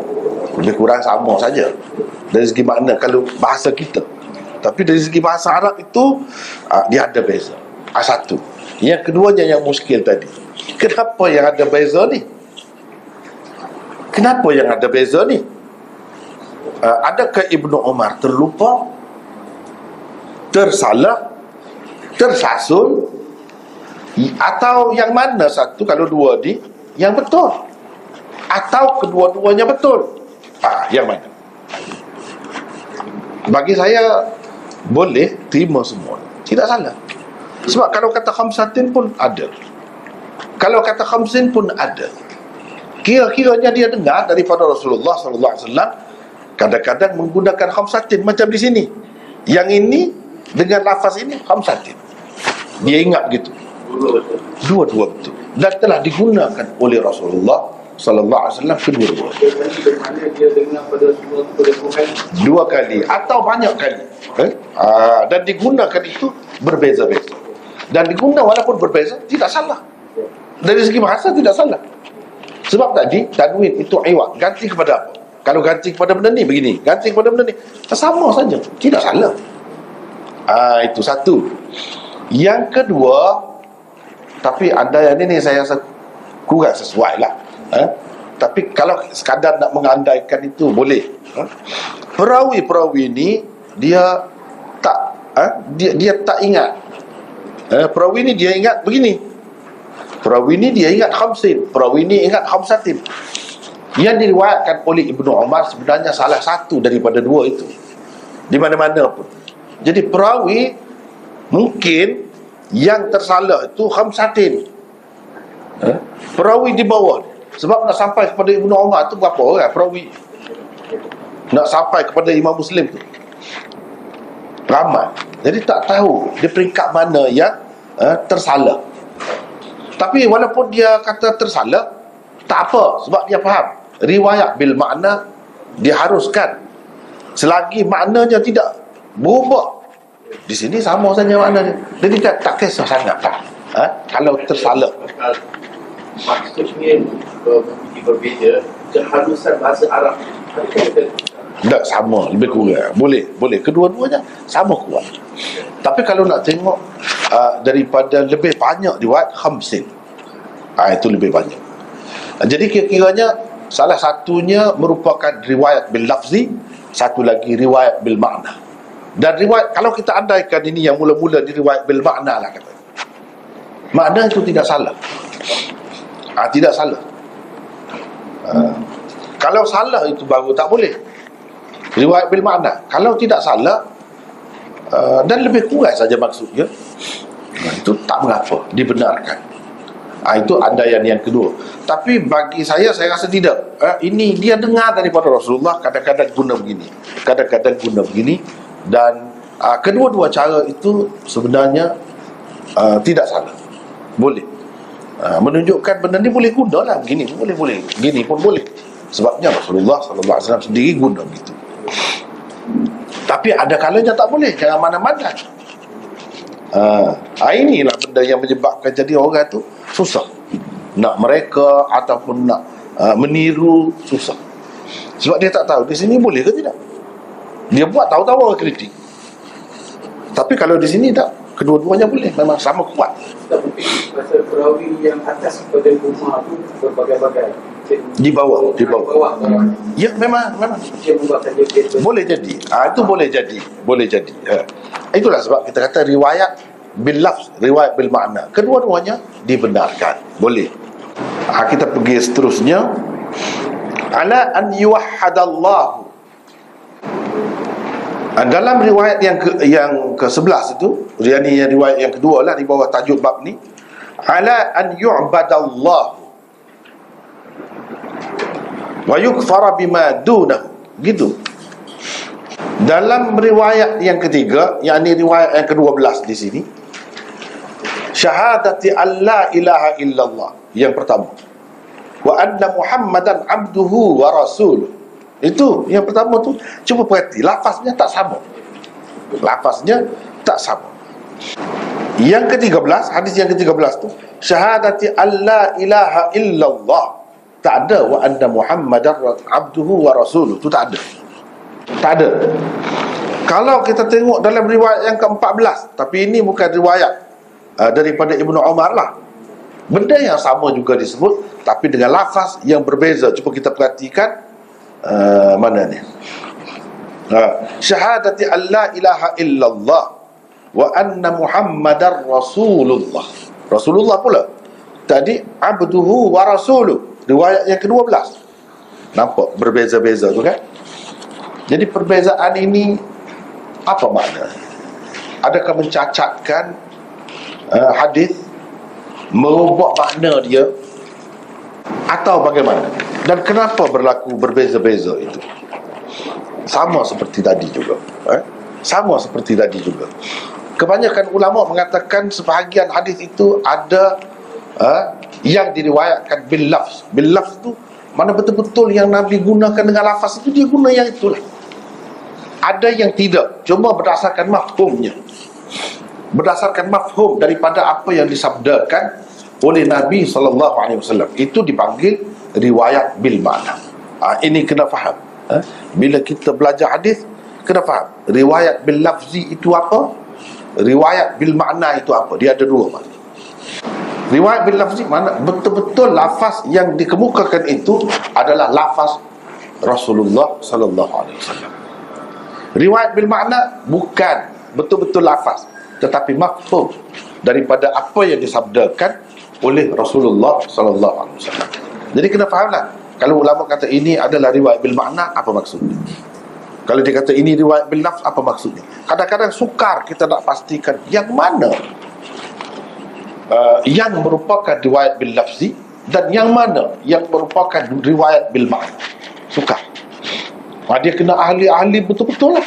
lebih kurang sama saja dari segi makna kalau bahasa kita. Tapi dari segi bahasa Arab itu dia ada beza. Satu. Yang keduanya yang muskil tadi, kenapa yang ada beza ni? Kenapa yang ada beza ni? Adakah Ibnu Umar terlupa, tersalah, tersasul, atau yang mana satu? Kalau dua ni yang betul, atau kedua-duanya betul? Yang mana? Bagi saya boleh terima semua, tidak salah. Sebab kalau kata khamsatin pun ada, kalau kata khamsin pun ada. Kira-kiranya dia dengar daripada Rasulullah sallallahu alaihi wasallam kadang-kadang menggunakan khamsatin macam di sini. Yang ini dengan lafaz ini khamsatin. Dia ingat begitu. Dua-dua betul. Dan telah digunakan oleh Rasulullah sallallahu alaihi wasallam kedua-dua. Dia dengar pada dua kali atau banyak kali. Dan digunakan itu berbeza-beza. Dan digunakan walaupun berbeza tidak salah. Dari segi bahasa tidak salah. Sebab tadi tanwin itu iwad, ganti kepada apa? Kalau ganti kepada benda ni begini, ganti kepada benda ni sama saja, tidak salah. Itu satu. Yang kedua, tapi ada yang ini saya rasa kurang sesuai lah. Tapi kalau sekadar nak mengandaikan itu boleh. Perawi-perawi ini dia tak dia tak ingat. Perawi ini dia ingat begini. Perawi ini dia ingat khamsin, perawi ini ingat khamsatin. Yang diriwayatkan oleh Ibnu Umar sebenarnya salah satu daripada dua itu, di mana-mana pun. Jadi perawi mungkin yang tersalah itu khamsatin, perawi di bawah. Sebab nak sampai kepada Ibnu Umar itu berapa orang perawi? Nak sampai kepada Imam Muslim tu ramai. Jadi tak tahu di peringkat mana yang tersalah. Tapi walaupun dia kata tersalah, tak apa, sebab dia faham riwayat bil makna diharuskan selagi maknanya tidak berubah. Di sini sama saja maknanya. Jadi tak kisah sangat kalau tersalah. Maksudnya berbeza kehalusan bahasa Arab. Tak sama, lebih kurang. Boleh kedua-duanya sama kuat. Tapi kalau nak tengok daripada lebih banyak riwayat khamsin, itu lebih banyak. Jadi kira-kiranya salah satunya merupakan riwayat bil lafzi, satu lagi riwayat bil makna. Dan riwayat, kalau kita andaikan ini yang mula-mula di riwayat bil makna lah kata, makna itu tidak salah. Tidak salah. Kalau salah itu baru tak boleh riwayat bil makna. Kalau tidak salah dan lebih kurang saja maksudnya, itu tak mengapa, dibenarkan. Itu andaian yang kedua. Tapi bagi saya rasa tidak. Ini dia dengar daripada Rasulullah, kadang-kadang guna begini, kadang-kadang guna begini. Dan kedua-dua cara itu sebenarnya tidak salah, boleh. Menunjukkan benda ni boleh guna lah, begini pun boleh, begini pun boleh. Sebabnya Rasulullah sallallahu alaihi wasallam sendiri guna begitu. Tapi ada kalanya tak boleh, jangan mana-mana. Inilah benda yang menyebabkan jadi orang tu susah nak mereka ataupun nak meniru, susah. Sebab dia tak tahu di sini boleh ke tidak. Dia buat tahu-tahu orang kritik. Tapi kalau di sini tak, kedua-duanya boleh, memang sama kuat. Tapi pasal perawi yang atas pada rumah tu berbagai-bagai. Di bawah. Ya, memang Dia membuatkan dia beza. boleh jadi. Itu boleh jadi. Itulah sebab kita kata riwayat bil lafz, riwayat bil makna, kedua-duanya dibenarkan, boleh. Kita pergi seterusnya, ala an yuwahhadallahu. Dalam riwayat yang ke-11 itu, yang riwayat yang kedua lah di bawah tajuk bab ni, ala an yu'badallahu wa yukfara bima dunahu, gitu. Dalam riwayat yang ketiga, yakni riwayat yang ke-12 di sini, syahadati an la ilaha illallah, yang pertama, wa anna muhammadan abduhu wa rasuluh. Itu yang pertama tu. Cuba perhati, lafaznya tak sama. Yang ke-13, hadis yang ke-13 tu, syahadati alla ilaha illallah. Tak ada wa anna Muhammadar abduhu wa rasuluh. Tu tak ada. Tak ada. Kalau kita tengok dalam riwayat yang ke-14, tapi ini bukan riwayat daripada Ibnu Umar lah. Benda yang sama juga disebut, tapi dengan lafaz yang berbeza. Cuba kita perhatikan mana ni. Syahadati alla ilaha illallah wa anna Muhammadar Rasulullah. Rasulullah pula. Tadi abduhu wa rasuluh. Riwayat yang ke-12. Nampak berbeza-beza tu kan? Jadi perbezaan ini apa makna? Adakah mencacatkan hadis, merubah makna dia, atau bagaimana? Dan kenapa berlaku berbeza-beza itu? Sama seperti tadi juga. Sama seperti tadi juga. Kebanyakan ulama mengatakan sebahagian hadis itu ada yang diriwayatkan bil lafz. Bil lafz tu mana betul-betul yang Nabi gunakan dengan lafaz itu, dia guna yang itulah. Ada yang tidak, cuma berdasarkan mafhumnya, berdasarkan mafhum daripada apa yang disabdakan oleh Nabi SAW. Itu dipanggil riwayat bil makna. Ini kena faham. Bila kita belajar hadis, kena faham riwayat bil lafzi itu apa, riwayat bil makna itu apa. Dia ada dua makna. Riwayat bil lafzi mana betul-betul lafaz yang dikemukakan itu adalah lafaz Rasulullah SAW. Riwayat bil makna bukan betul-betul lafaz, tetapi mafhum daripada apa yang disabdakan oleh Rasulullah SAW. Jadi kena fahamlah. Kalau ulama kata ini adalah riwayat bil makna, apa maksudnya? Kalau dia kata ini riwayat bil lafz, apa maksudnya? Kadang-kadang sukar kita nak pastikan yang mana yang merupakan riwayat bil lafzi dan yang mana yang merupakan riwayat bil makna. Sukar. Dia kena ahli-ahli betul-betul lah.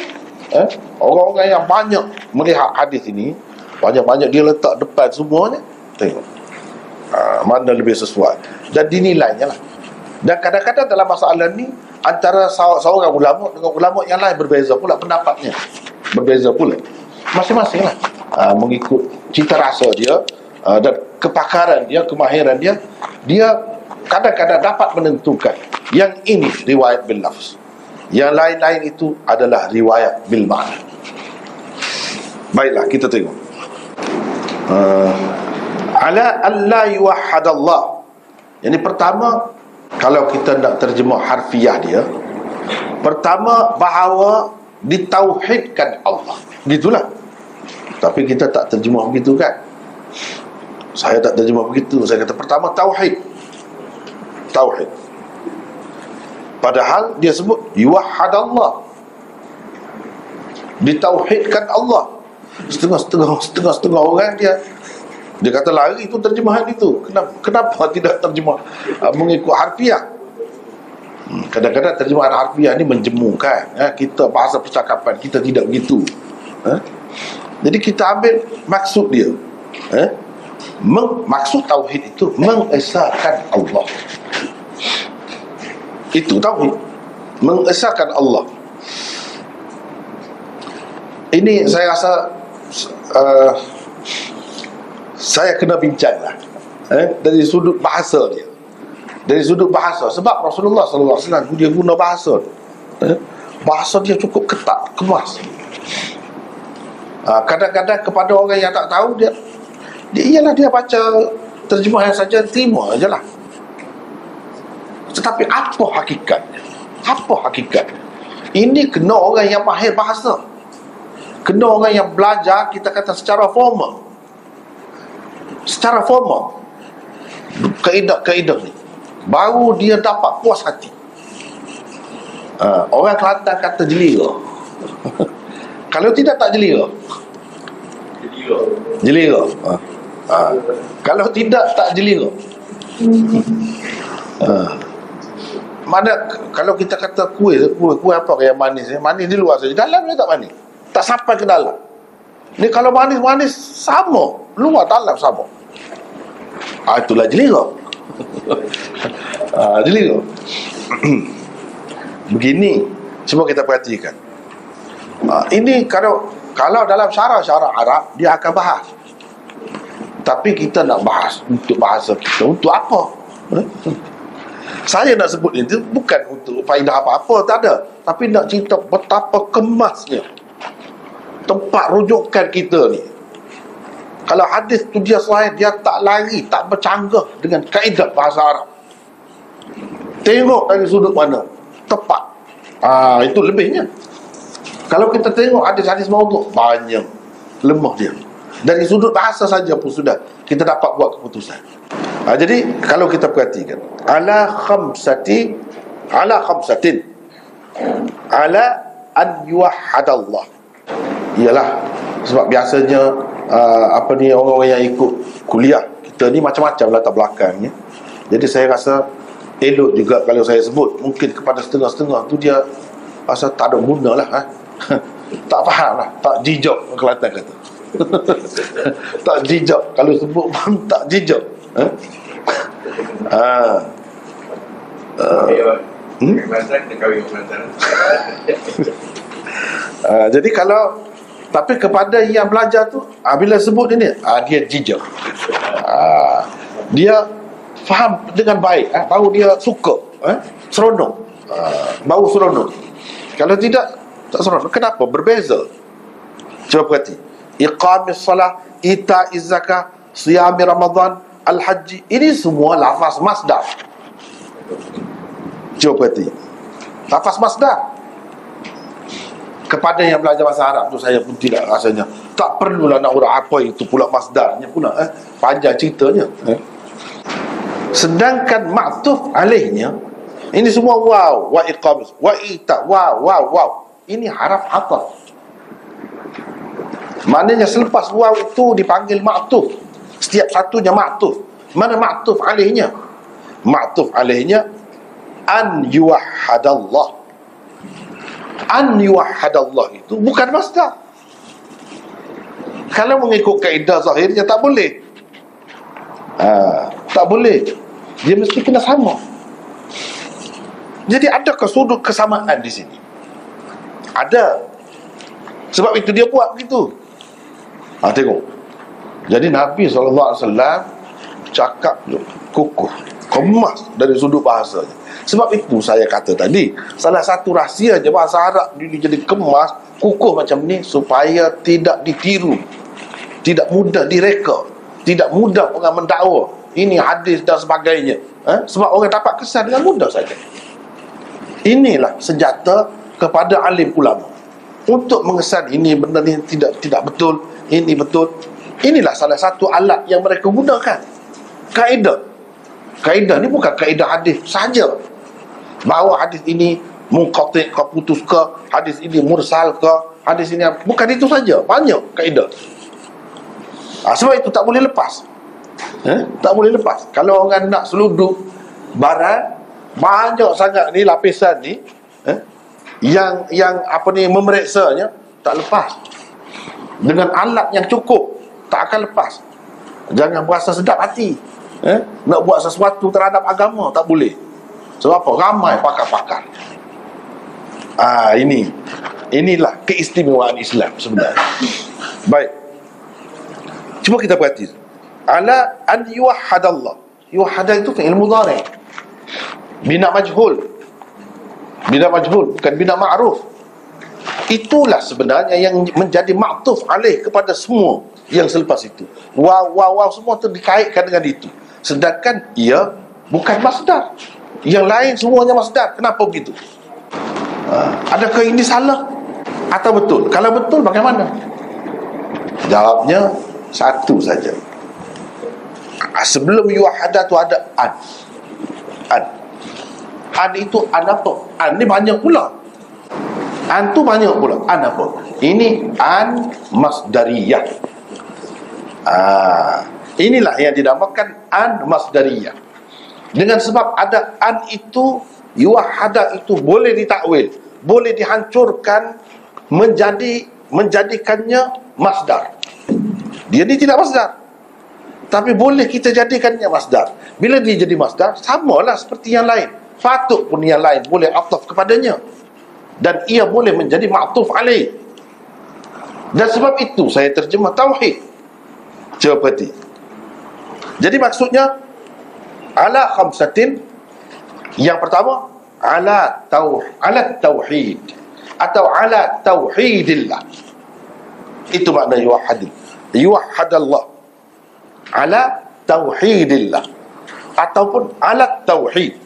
Orang-orang yang banyak melihat hadis ini, banyak-banyak dia letak depan semuanya, tengok mana lebih sesuai dan dinilainya lah. Dan kadang-kadang dalam masalah ni antara seorang ulama dengan ulama yang lain berbeza pula pendapatnya, berbeza pula masing-masing lah, mengikut cita rasa dia dan kepakaran dia, kemahiran dia. Dia kadang-kadang dapat menentukan yang ini riwayat bil lafz, yang lain-lain itu adalah riwayat bil ma'na. Baiklah, kita tengok ala alla yuwahhadallah. Yang pertama, kalau kita nak terjemah harfiah dia, pertama bahawa ditauhidkan Allah, gitulah. Tapi kita tak terjemah begitu kan. Saya tak terjemah begitu. Saya kata pertama tauhid. Tauhid. Padahal dia sebut yuwahhadallah, ditauhidkan Allah. Setengah orang dia kata lari itu terjemahan itu. Kenapa tidak terjemah mengikut harfiah? Kadang-kadang terjemahan harfiah ni menjemukan. Kita bahasa percakapan kita tidak begitu. Jadi kita ambil maksud dia. Maksud tauhid itu mengesahkan Allah. Itu tauhid, mengesahkan Allah. Ini saya rasa saya kena bincanglah dari sudut bahasa dia. Dari sudut bahasa, sebab Rasulullah SAW dia guna bahasa, bahasa dia cukup ketat, kemas. Kadang-kadang kepada orang yang tak tahu, dia ialah dia baca terjemahan saja, terima ajalah. Tetapi apa hakikatnya? Apa hakikatnya? Ini kena orang yang mahir bahasa, kena orang yang belajar, kita kata secara formal. Secara formal, kaedah-kaedah ni baru dia dapat puas hati. Orang Kelantan kata jelira. Kalau tidak tak jelira. Jelira. Kalau tidak tak jelira. Mana kalau kita kata kuih apa yang manis? Manis di luar saja, dalam dia tak manis. Tak sampai ke dalam. Ni kalau manis-manis sama, luar dalam sama. Itulah jelira. Jelira. Begini, cuba kita perhatikan. Ini kalau dalam syarah Arab dia akan bahas Tapi kita nak bahas untuk bahasa kita, untuk apa? Saya nak sebut ini bukan untuk faedah apa-apa, tak ada. Tapi nak cerita betapa kemasnya tempat rujukan kita ni. Kalau hadis tu dia sahih, dia tak lari, tak bercanggah dengan kaedah bahasa Arab. Tengok dari sudut mana tepat. Itu lebihnya. Kalau kita tengok hadis-hadis maudhu', banyak lemah dia. Dari sudut bahasa saja pun sudah kita dapat buat keputusan. Jadi kalau kita perhatikan, ala khamsatin ala an yuwahhadallah. Iyalah, sebab biasanya orang-orang yang ikut kuliah kita ni macam-macam latar belakangnya. Jadi saya rasa elok juga kalau saya sebut. Mungkin kepada setengah-setengah tu dia rasa tak ada guna lah, tak faham lah, tak jijak Kelantan kata. Tak jijak, kalau sebut pun tak jijak. Jadi kalau, tapi kepada yang belajar tu, bila sebut ini, dia jijak, dia faham dengan baik, baru dia suka, seronok, baru seronok. Kalau tidak, tak seronok. Kenapa? Berbeza. Cuba perhati, iqamis salah, ita'iz zakah, siyami Ramadan, al-haji, ini semua lafaz masdar. Cuba perhati, lafaz masdar. Kepada yang belajar bahasa Arab tu, saya pun tidak rasanya, tak perlulah nak urut apa itu pula masdarnya pula, panjang ceritanya. Sedangkan ma'tuf alaihnya, ini semua waw, wa iqamis, wa ita, waw, ini haraf ataf. Maknanya selepas waw itu dipanggil ma'tuf. Setiap satunya ma'tuf. Mana ma'tuf alaihnya? Ma'tuf alaihnya an yuwahhadallah. An yuwahhadallah itu bukan masdar. Kalau mengikut kaedah zahirnya tak boleh. Tak boleh. Dia mesti kena sama. Jadi adakah sudut kesamaan di sini? Ada. Sebab itu dia buat begitu. Tengok. Jadi Nabi SAW cakap kukuh, kemas dari sudut bahasanya. Sebab itu saya kata tadi, salah satu rahsia je bahasa Arab ini jadi kemas, kukuh macam ni, supaya tidak ditiru, tidak mudah direka, tidak mudah orang mendakwa ini hadis dan sebagainya. Sebab orang dapat kesan dengan mudah saja. Inilah senjata kepada alim ulama untuk mengesan ini benda ni tidak betul, ini betul. Inilah salah satu alat yang mereka gunakan. Kaedah ni bukan kaedah hadis saja. Bahawa hadis ini munqati' ke, putus ke, hadis ini mursal ke, hadis ini, bukan itu saja, banyak kaedah. Sebab itu tak boleh lepas. Tak boleh lepas. Kalau orang nak seluduk barang, banyak sangat ni lapisan ni, yang apa ni memeriksanya, tak lepas. Dengan alat yang cukup, tak akan lepas. Jangan berasa sedap hati, nak buat sesuatu terhadap agama, tak boleh. Sebab apa? Ramai pakar-pakar. Inilah keistimewaan Islam sebenarnya. Baik, cuba kita perhati. Ala an yuwahhadallah. Yuwahhada itu fi'il mudhari', bina majhul. Bina majhul, bukan bina ma'ruf. Itulah sebenarnya yang menjadi ma'tuf alaih kepada semua yang selepas itu. Waw semua itu dikaitkan dengan itu. Sedangkan ia bukan masdar. Yang lain semuanya masdar. Kenapa begitu? Adakah ini salah atau betul? Kalau betul bagaimana? Jawabnya satu saja. Sebelum yuwahhada tu ada an. An itu an apa? An ni banyak pula. An tu banyak pula. An apa? Ini an masdariyah. Inilah yang dinamakan an masdariyah. Dengan sebab ada an itu, yuwahhada itu boleh ditakwil, boleh dihancurkan menjadikannya masdar. Dia ni tidak masdar, tapi boleh kita jadikannya masdar. Bila dia jadi masdar, samalah seperti yang lain. Patut pun yang lain boleh ataf kepadanya, dan ia boleh menjadi ma'tuf alaih. Dan sebab itu saya terjemah tauhid. Coba perhati, Jadi maksudnya ala khamsatin, yang pertama ala tauhid atau ala tauhidillah. Itu makna yuwahhadallah, ala tauhidillah ataupun ala tauhid.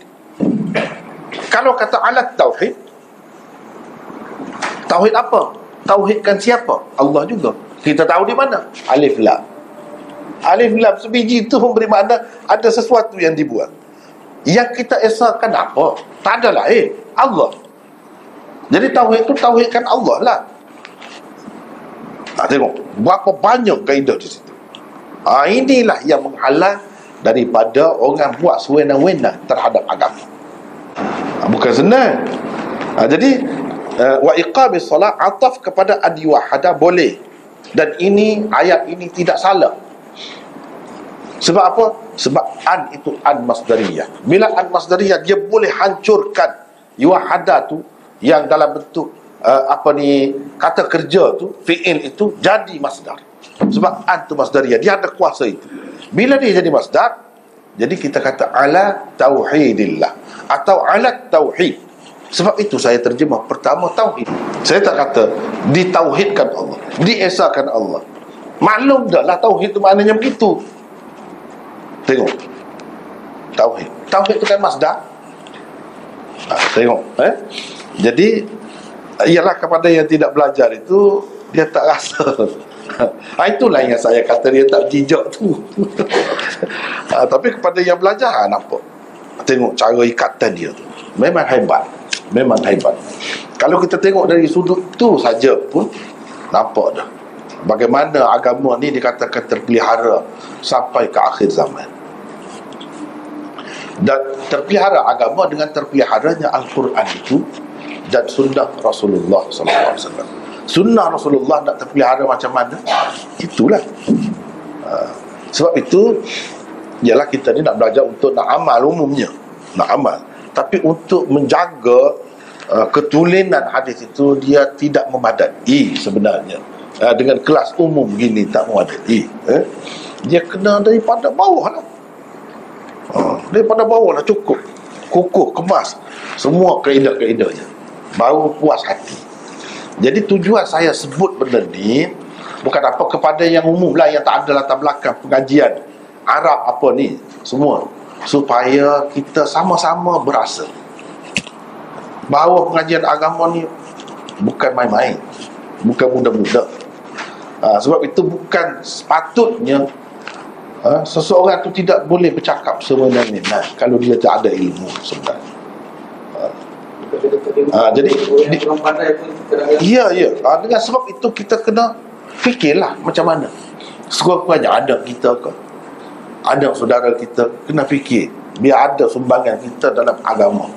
Kalau kata ala tauhid, tauhid apa? Tauhidkan siapa? Allah juga. Kita tahu di mana? Alif lam. Alif lam sebiji itu memberi makna ada sesuatu yang dibuat. Yang kita esakan apa? Tak ada lain, Allah. Jadi tauhid itu tauhidkan Allah lah. Tengok berapa banyak kaedah di situ. Inilah yang menghalang daripada orang buat sewenang-wenang terhadap agama. Bukan senang. Jadi wa iqamis solat ataf kepada an yuwahhada boleh. Dan ini, ayat ini tidak salah. Sebab apa? Sebab an itu an masdariyah. Bila an masdariyah, dia boleh hancurkan yuwahhada tu yang dalam bentuk kata kerja tu, fi'il itu jadi masdar. Sebab an tu masdariyah, dia ada kuasa itu. Bila dia jadi masdar, jadi kita kata ala tauhidillah atau ala tauhid. Sebab itu saya terjemah pertama tauhid. Saya tak kata ditauhidkan Allah, diesakan Allah. Maklum dah lah tauhid itu maknanya begitu. Tengok tauhid, tauhid itu kan masdar. Tengok jadi ialah kepada yang tidak belajar itu, dia tak rasa. Itulah yang saya kata dia tak jijak tu. Tapi kepada yang belajar, nampak, tengok cara ikatan dia tu memang hebat. Memang hebat. Kalau kita tengok dari sudut tu saja pun nampak dah bagaimana agama ni dikatakan terpelihara sampai ke akhir zaman. Dan terpelihara agama dengan terpeliharanya Al-Quran itu dan sunnah Rasulullah SAW. Sunnah Rasulullah nak terpelihara macam mana? Itulah. Sebab itu ialah kita ni nak belajar untuk nak amal umumnya, nak amal. Tapi untuk menjaga ketulinan hadis itu, dia tidak memadai sebenarnya. Dengan kelas umum begini tak memadai. Dia kena daripada bawah lah. Daripada bawah lah cukup. Kukuh, kemas semua kaedah-kaedahnya, baru puas hati. Jadi tujuan saya sebut benda ni bukan apa kepada yang umum lah, yang tak ada latar belakang pengajian Arab apa ni semua, supaya kita sama-sama berasa bahawa pengajian agama ni bukan main-main, bukan mudah-mudah. Sebab itu bukan sepatutnya seseorang tu tidak boleh bercakap semena-mena kalau dia tak ada ilmu sebenarnya. Jadi ya. Dengan sebab itu kita kena fikirlah macam mana sekurang-kurangnya anak kita ke, anak saudara kita, kena fikir biar ada sumbangan kita dalam agama.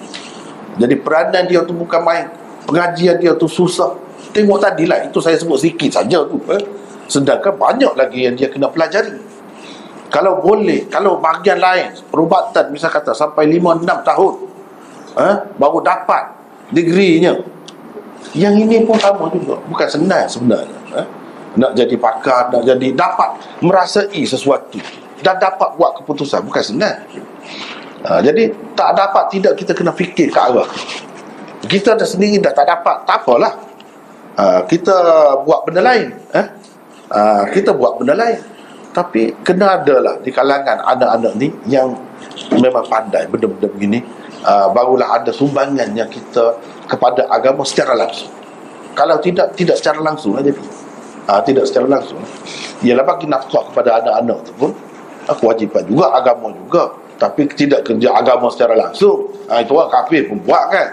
Jadi peranan dia tu bukan main, pengajian dia tu susah. Tengok tadilah, itu saya sebut sikit saja tu, sedangkan banyak lagi yang dia kena pelajari. Kalau boleh, kalau bahagian lain perubatan misal kata sampai 5-6 tahun baru dapat degrinya, yang ini pun sama juga. Bukan senang sebenarnya. Nak jadi pakar, nak jadi dapat merasai sesuatu dan dapat buat keputusan, bukan senang. Jadi tak dapat tidak, kita kena fikir ke arah kita dah sendiri dah tak dapat, tak apalah, kita buat benda lain. Kita buat benda lain. Tapi kena adalah di kalangan anak-anak ni yang memang pandai benda-benda begini, barulah ada sumbangannya kita kepada agama secara langsung. Kalau tidak secara langsung lah jadi. Tidak secara langsung, ialah bagi nafkah kepada anak-anak tu pun kewajipan juga, agama juga. Tapi tidak kerja agama secara langsung, itu orang kafir pun buat kan,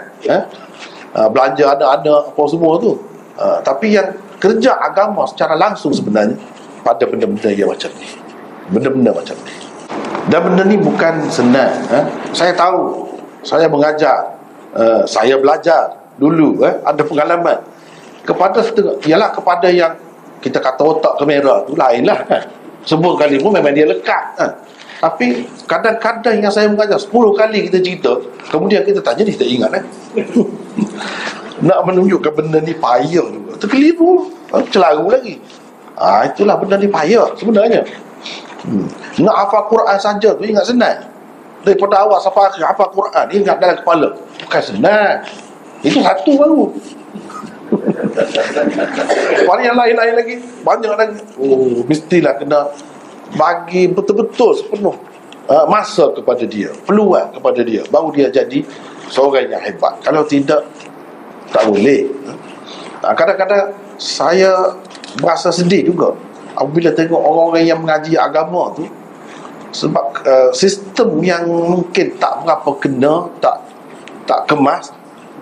belanja anak-anak apa semua tu. Tapi yang kerja agama secara langsung sebenarnya pada benda-benda yang macam ni, benda-benda macam ni. Dan benda ni bukan senang. Saya tahu, saya mengajar, saya belajar dulu, ada pengalaman. Kepada setengah, ialah kepada yang kita kata otak kamera tu lain lah kan. 10 kali pun memang dia lekat Tapi kadang-kadang yang saya mengajar 10 kali kita cerita, kemudian kita tak jadi, tak ingat nak menunjukkan benda ni payah juga, terkeliru, celaru lagi. Itulah benda ni payah sebenarnya. Nak hafal Quran saja tu ingat senang. Daripada awal sampai akhir hafal Quran, ingat dalam kepala. Bukan senang. Itu satu baru. Orang yang lain-lain lagi, banyak lagi. Oh, mestilah kena bagi betul-betul sepenuh masa kepada dia, peluang kepada dia, baru dia jadi seorang yang hebat. Kalau tidak, tak boleh. Kadang-kadang saya berasa sedih juga apabila tengok orang-orang yang mengaji agama tu, sebab sistem yang mungkin tak berapa kena, tak kemas,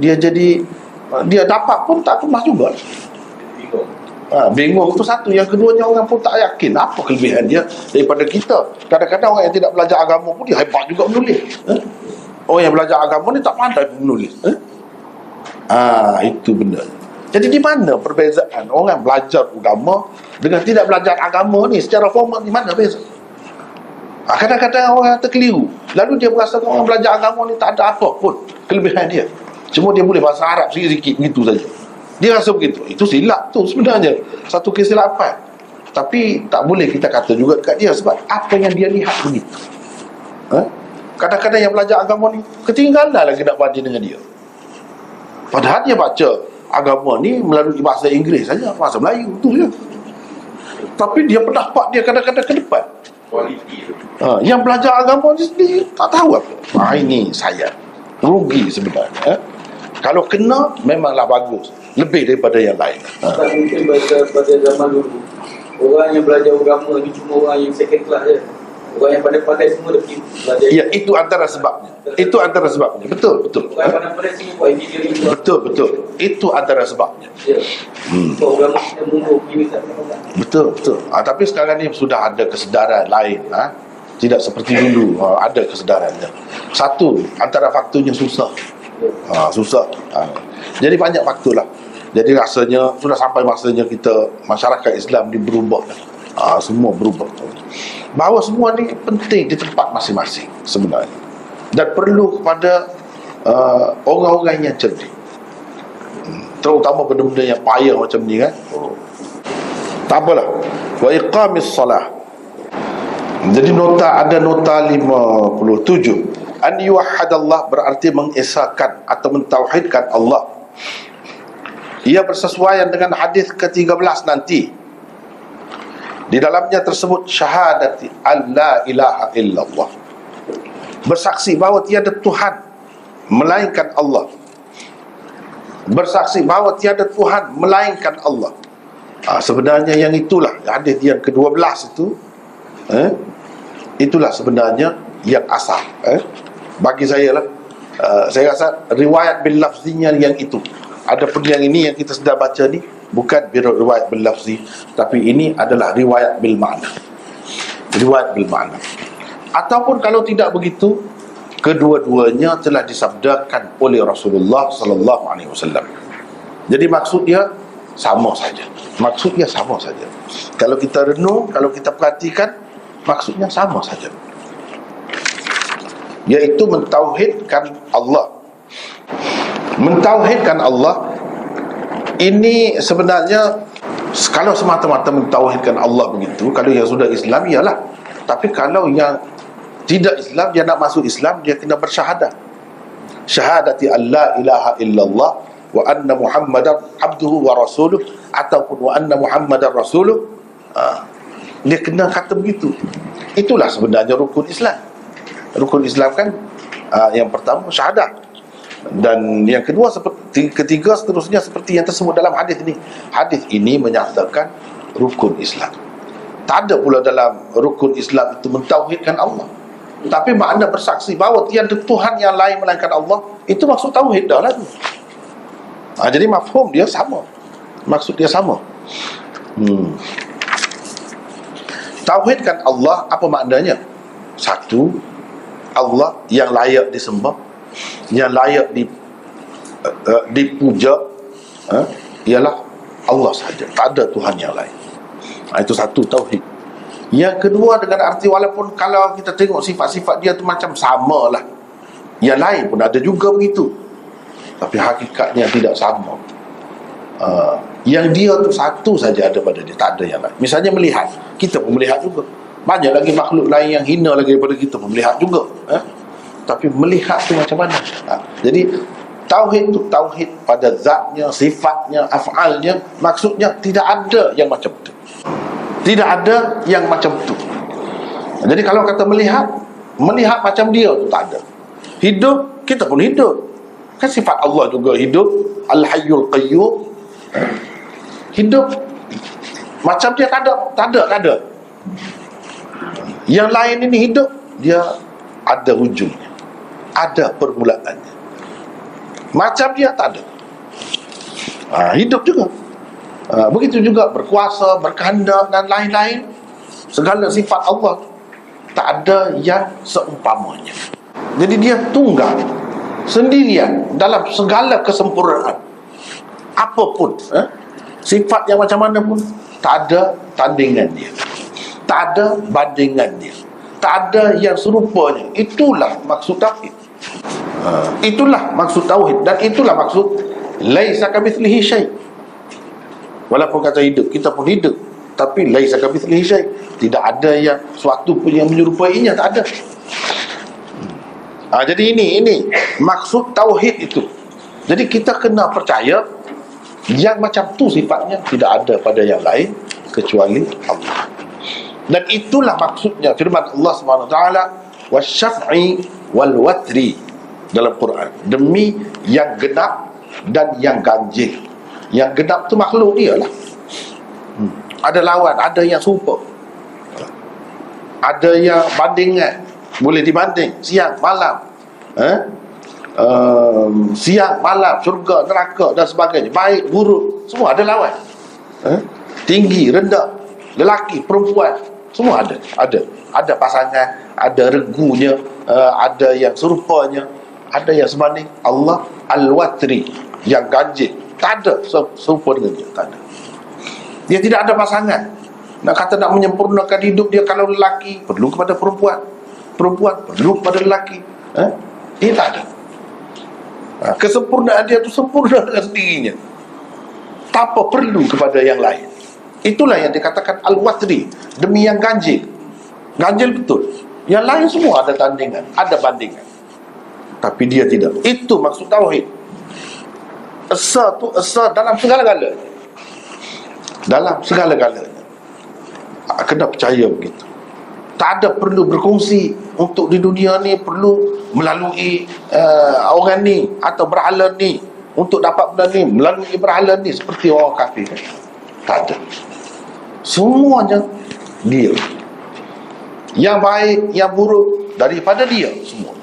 dia jadi dia dapat pun tak kemas juga. Bingung tu satu. Yang keduanya, orang pun tak yakin apa kelebihan dia daripada kita. Kadang-kadang orang yang tidak belajar agama pun dia hebat juga menulis. Orang yang belajar agama ni tak pandai pun menulis. Itu benda. Jadi di mana perbezaan orang belajar agama dengan tidak belajar agama ni secara formal, di mana beza? Kadang-kadang orang terkeliru. Lalu dia berasa orang belajar agama ni tak ada apa pun kelebihan dia. Cuma dia boleh bahasa Arab sikit-sikit begitu saja. Dia rasa begitu. Itu silap tu sebenarnya. Satu kesilapan. Tapi tak boleh kita kata juga dekat dia, sebab apa yang dia lihat begitu. Kadang-kadang yang belajar agama ni ketinggalan lagi nak banding dengan dia. Padahal dia baca agama ni melalui bahasa Inggeris saja, bahasa Melayu tu je. Tapi dia pendapat dia kadang-kadang ke depan. Kualiti tu. Yang belajar agama ni sendiri tak tahu apa. Ini saya rugi sebenarnya. Kalau kena, memanglah bagus, lebih daripada yang lain. Tak mungkin pada zaman dulu orang yang belajar agama ni cuma orang yang second class je. Orang yang pandai-pandai semua dah pergi belajar. Ya, itu antara sebabnya. Itu antara sebabnya. Betul. Orang yang pandai-pandai semua buat engineering tu. Betul. Itu antara sebabnya. Ya. So agama kita mundur begini tak. Betul. Tapi sekarang ni sudah ada kesedaran lain. Tidak seperti dulu. Ada kesedarannya. Satu, antara faktornya susah. Susah. Jadi banyak faktor lah. Jadi rasanya sudah sampai masanya kita, masyarakat Islam ni berubah. Semua berubah. Bahawa semua ni penting di tempat masing-masing sebenarnya, dan perlu kepada orang-orang yang cerdik, terutama benda-benda yang payah macam ni kan. Tak apalah. Wa iqamis salah. Jadi ada nota 57. An yuwahhadallah berarti mengesahkan atau mentauhidkan Allah. Ia bersesuaian dengan hadis ke-13 nanti. Di dalamnya tersebut syahadati alla ilaha illallah, bersaksi bahawa tiada Tuhan melainkan Allah. Bersaksi bahawa tiada Tuhan melainkan Allah. Sebenarnya yang itulah hadis yang ke-12 itu, itulah sebenarnya yang asal. Bagi saya lah, saya rasa riwayat bil lafzinya yang itu. Adapun yang ini yang kita sedang baca ni bukan riwayat bil lafzi, tapi ini adalah riwayat bil makna. Riwayat bil makna. Ataupun kalau tidak begitu, kedua-duanya telah disabdakan oleh Rasulullah sallallahu alaihi wasallam. Jadi maksud dia sama saja. Maksudnya sama saja. Kalau kita renung, kalau kita perhatikan, maksudnya sama saja. Iaitu mentauhidkan Allah. Mentauhidkan Allah ini sebenarnya, kalau semata-mata mentauhidkan Allah begitu, kalau yang sudah Islam ialah. Tapi kalau yang tidak Islam, dia nak masuk Islam, dia kena bersyahadah. Syahadati alla ilaha illallah wa anna Muhammadan abduhu wa rasuluh, ataupun wa anna Muhammadan rasuluh. Dia kena kata begitu. Itulah sebenarnya rukun Islam. Rukun Islam kan yang pertama syahadah, dan yang kedua ketiga seterusnya seperti yang tersebut dalam hadis ini. Hadis ini menyatakan rukun Islam. Tak ada pula dalam rukun Islam itu mentauhidkan Allah, tapi makna bersaksi bahawa tiada Tuhan yang lain melainkan Allah. Itu maksud tauhid dah lah tu. Jadi mafhum dia sama, maksud dia sama. Tauhidkan Allah apa maknanya? Satu, Allah yang layak disembah, yang layak dipuja, ialah Allah sahaja, tak ada Tuhan yang lain. Itu satu, tauhid. Yang kedua, dengan arti walaupun kalau kita tengok sifat-sifat dia tu macam sama lah, yang lain pun ada juga begitu, tapi hakikatnya tidak sama. Yang dia tu satu saja ada pada dia, tak ada yang lain. Misalnya melihat, kita pun melihat juga. Banyak lagi makhluk lain yang hina lagi daripada kita pun melihat juga. Tapi melihat tu macam mana? Jadi tauhid tu tauhid pada zatnya, sifatnya, af'alnya. Maksudnya tidak ada yang macam tu. Tidak ada yang macam tu. Jadi kalau kata melihat macam dia tu tak ada. Hidup, kita pun hidup. Kan sifat Allah juga hidup. Al-Hayyul Qayyum. Hidup macam dia tak ada. Yang lain ini hidup, dia ada hujungnya, ada permulaannya. Macam dia tak ada. Hidup juga. Begitu juga berkuasa, berkehendak dan lain-lain. Segala sifat Allah tak ada yang seumpamanya. Jadi dia tunggal, sendirian dalam segala kesempurnaan. Apapun sifat yang macam mana pun, tak ada tandingan dia, tak ada bandingan dia, tak ada yang serupanya. Itulah maksud tauhid. Itulah maksud tauhid. Dan itulah maksud laisa kamitslihi syai'. Walaupun kata hidup, kita pun hidup, tapi laisa kamitslihi syai', tidak ada yang suatu pun yang menyerupainya, tak ada. Jadi ini maksud tauhid itu. Jadi kita kena percaya yang macam tu sifatnya tidak ada pada yang lain kecuali Allah. Dan itulah maksudnya firman Allah SWT, wasyaf'i wal watri, dalam Quran, demi yang genap dan yang ganjil. Yang genap tu makhluk dia lah. Ada lawan, ada yang serupa, ada yang bandingan, boleh dibanding siang malam, siang malam, syurga neraka dan sebagainya, baik buruk, semua ada lawan. Tinggi rendah, lelaki perempuan, semua ada pasangan, ada regunya, ada yang serupanya, ada yang sebanding. Allah Al-Watri, yang ganjil, tak ada serupa dengan dia, tak ada. Dia tidak ada pasangan. Nak kata nak menyempurnakan hidup dia, kalau lelaki perlu kepada perempuan, perempuan perlu kepada lelaki. Dia tak ada. Kesempurnaan dia tu sempurna dengan sendirinya, tanpa perlu kepada yang lain. Itulah yang dikatakan Al-Watri, demi yang ganjil. Ganjil betul. Yang lain semua ada tandingan, ada bandingan, tapi dia tidak. Itu maksud tauhid. Esa tu esa dalam segala-galanya, dalam segala-galanya. Kena percaya begitu. Tak ada perlu berkongsi untuk di dunia ni perlu melalui orang ni atau berhala ni untuk dapat benda ni, melalui berhala ni seperti orang kafir. Tak ada. Semuanya dia. Yang baik, yang buruk daripada dia semua.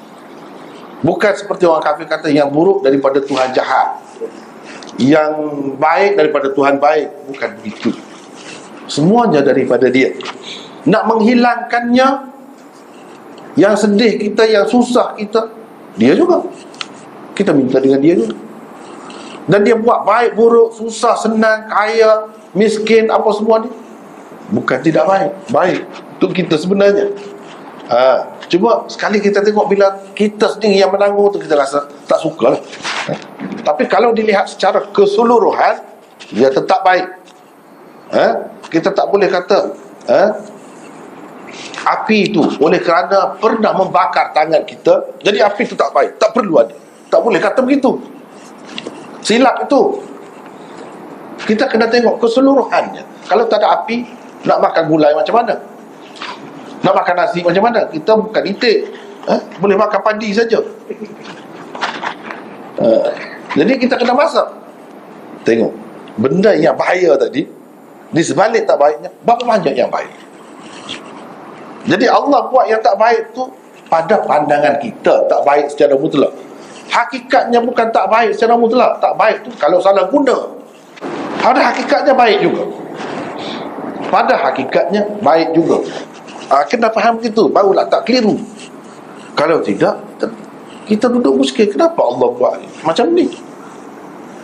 Bukan seperti orang kafir kata yang buruk daripada Tuhan jahat, yang baik daripada Tuhan baik. Bukan begitu. Semuanya daripada dia. Nak menghilangkannya, yang sedih kita, yang susah kita, dia juga. Kita minta dengan dia juga. Dan dia buat baik, buruk, susah, senang, kaya, miskin, apa semua ni, bukan tidak baik. Baik untuk kita sebenarnya. Cuma sekali kita tengok bila kita sendiri yang menanggung tu, kita rasa tak suka lah. Tapi kalau dilihat secara keseluruhan, dia tetap baik. Kita tak boleh kata api itu oleh kerana pernah membakar tangan kita, jadi api itu tak baik, tak perlu ada. Tak boleh kata begitu. Silap itu. Kita kena tengok keseluruhannya. Kalau tak ada api, nak makan gulai macam mana? Nak makan nasi macam mana? Kita bukan itik, boleh makan padi saja. Jadi kita kena masak. Tengok benda yang bahaya tadi, di sebalik tak baiknya, berapa banyak yang baik. Jadi Allah buat yang tak baik tu pada pandangan kita tak baik secara mutlak. Hakikatnya bukan tak baik secara mutlak. Tak baik tu kalau salah guna. Pada hakikatnya baik juga. Pada hakikatnya baik juga. Kena faham begitu, barulah tak keliru. Kalau tidak, kita duduk muskil. Kenapa Allah buat macam ni?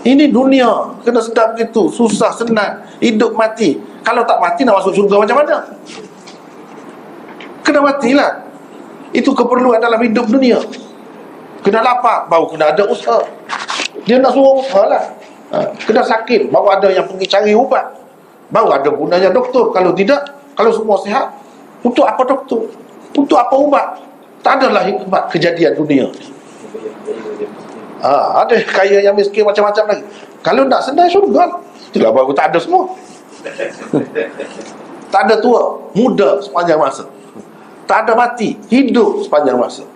Ini dunia, kena sedap begitu. Susah, senang, hidup mati. Kalau tak mati nak masuk syurga macam mana? Kena matilah. Itu keperluan dalam hidup dunia. Kena lapar, baru kena ada usaha. Dia nak suruh usaha lah. Kena sakit, baru ada yang pergi cari ubat, baru ada gunanya doktor. Kalau tidak, kalau semua sihat, Untuk apa doktor? Untuk apa ubat? Tak adalah hikmat kejadian dunia. Ada kaya yang miskin macam-macam lagi. Kalau nak sedar syurga, itulah baru tak ada semua. Tak ada tua, muda sepanjang masa. Tak ada mati, hidup sepanjang masa.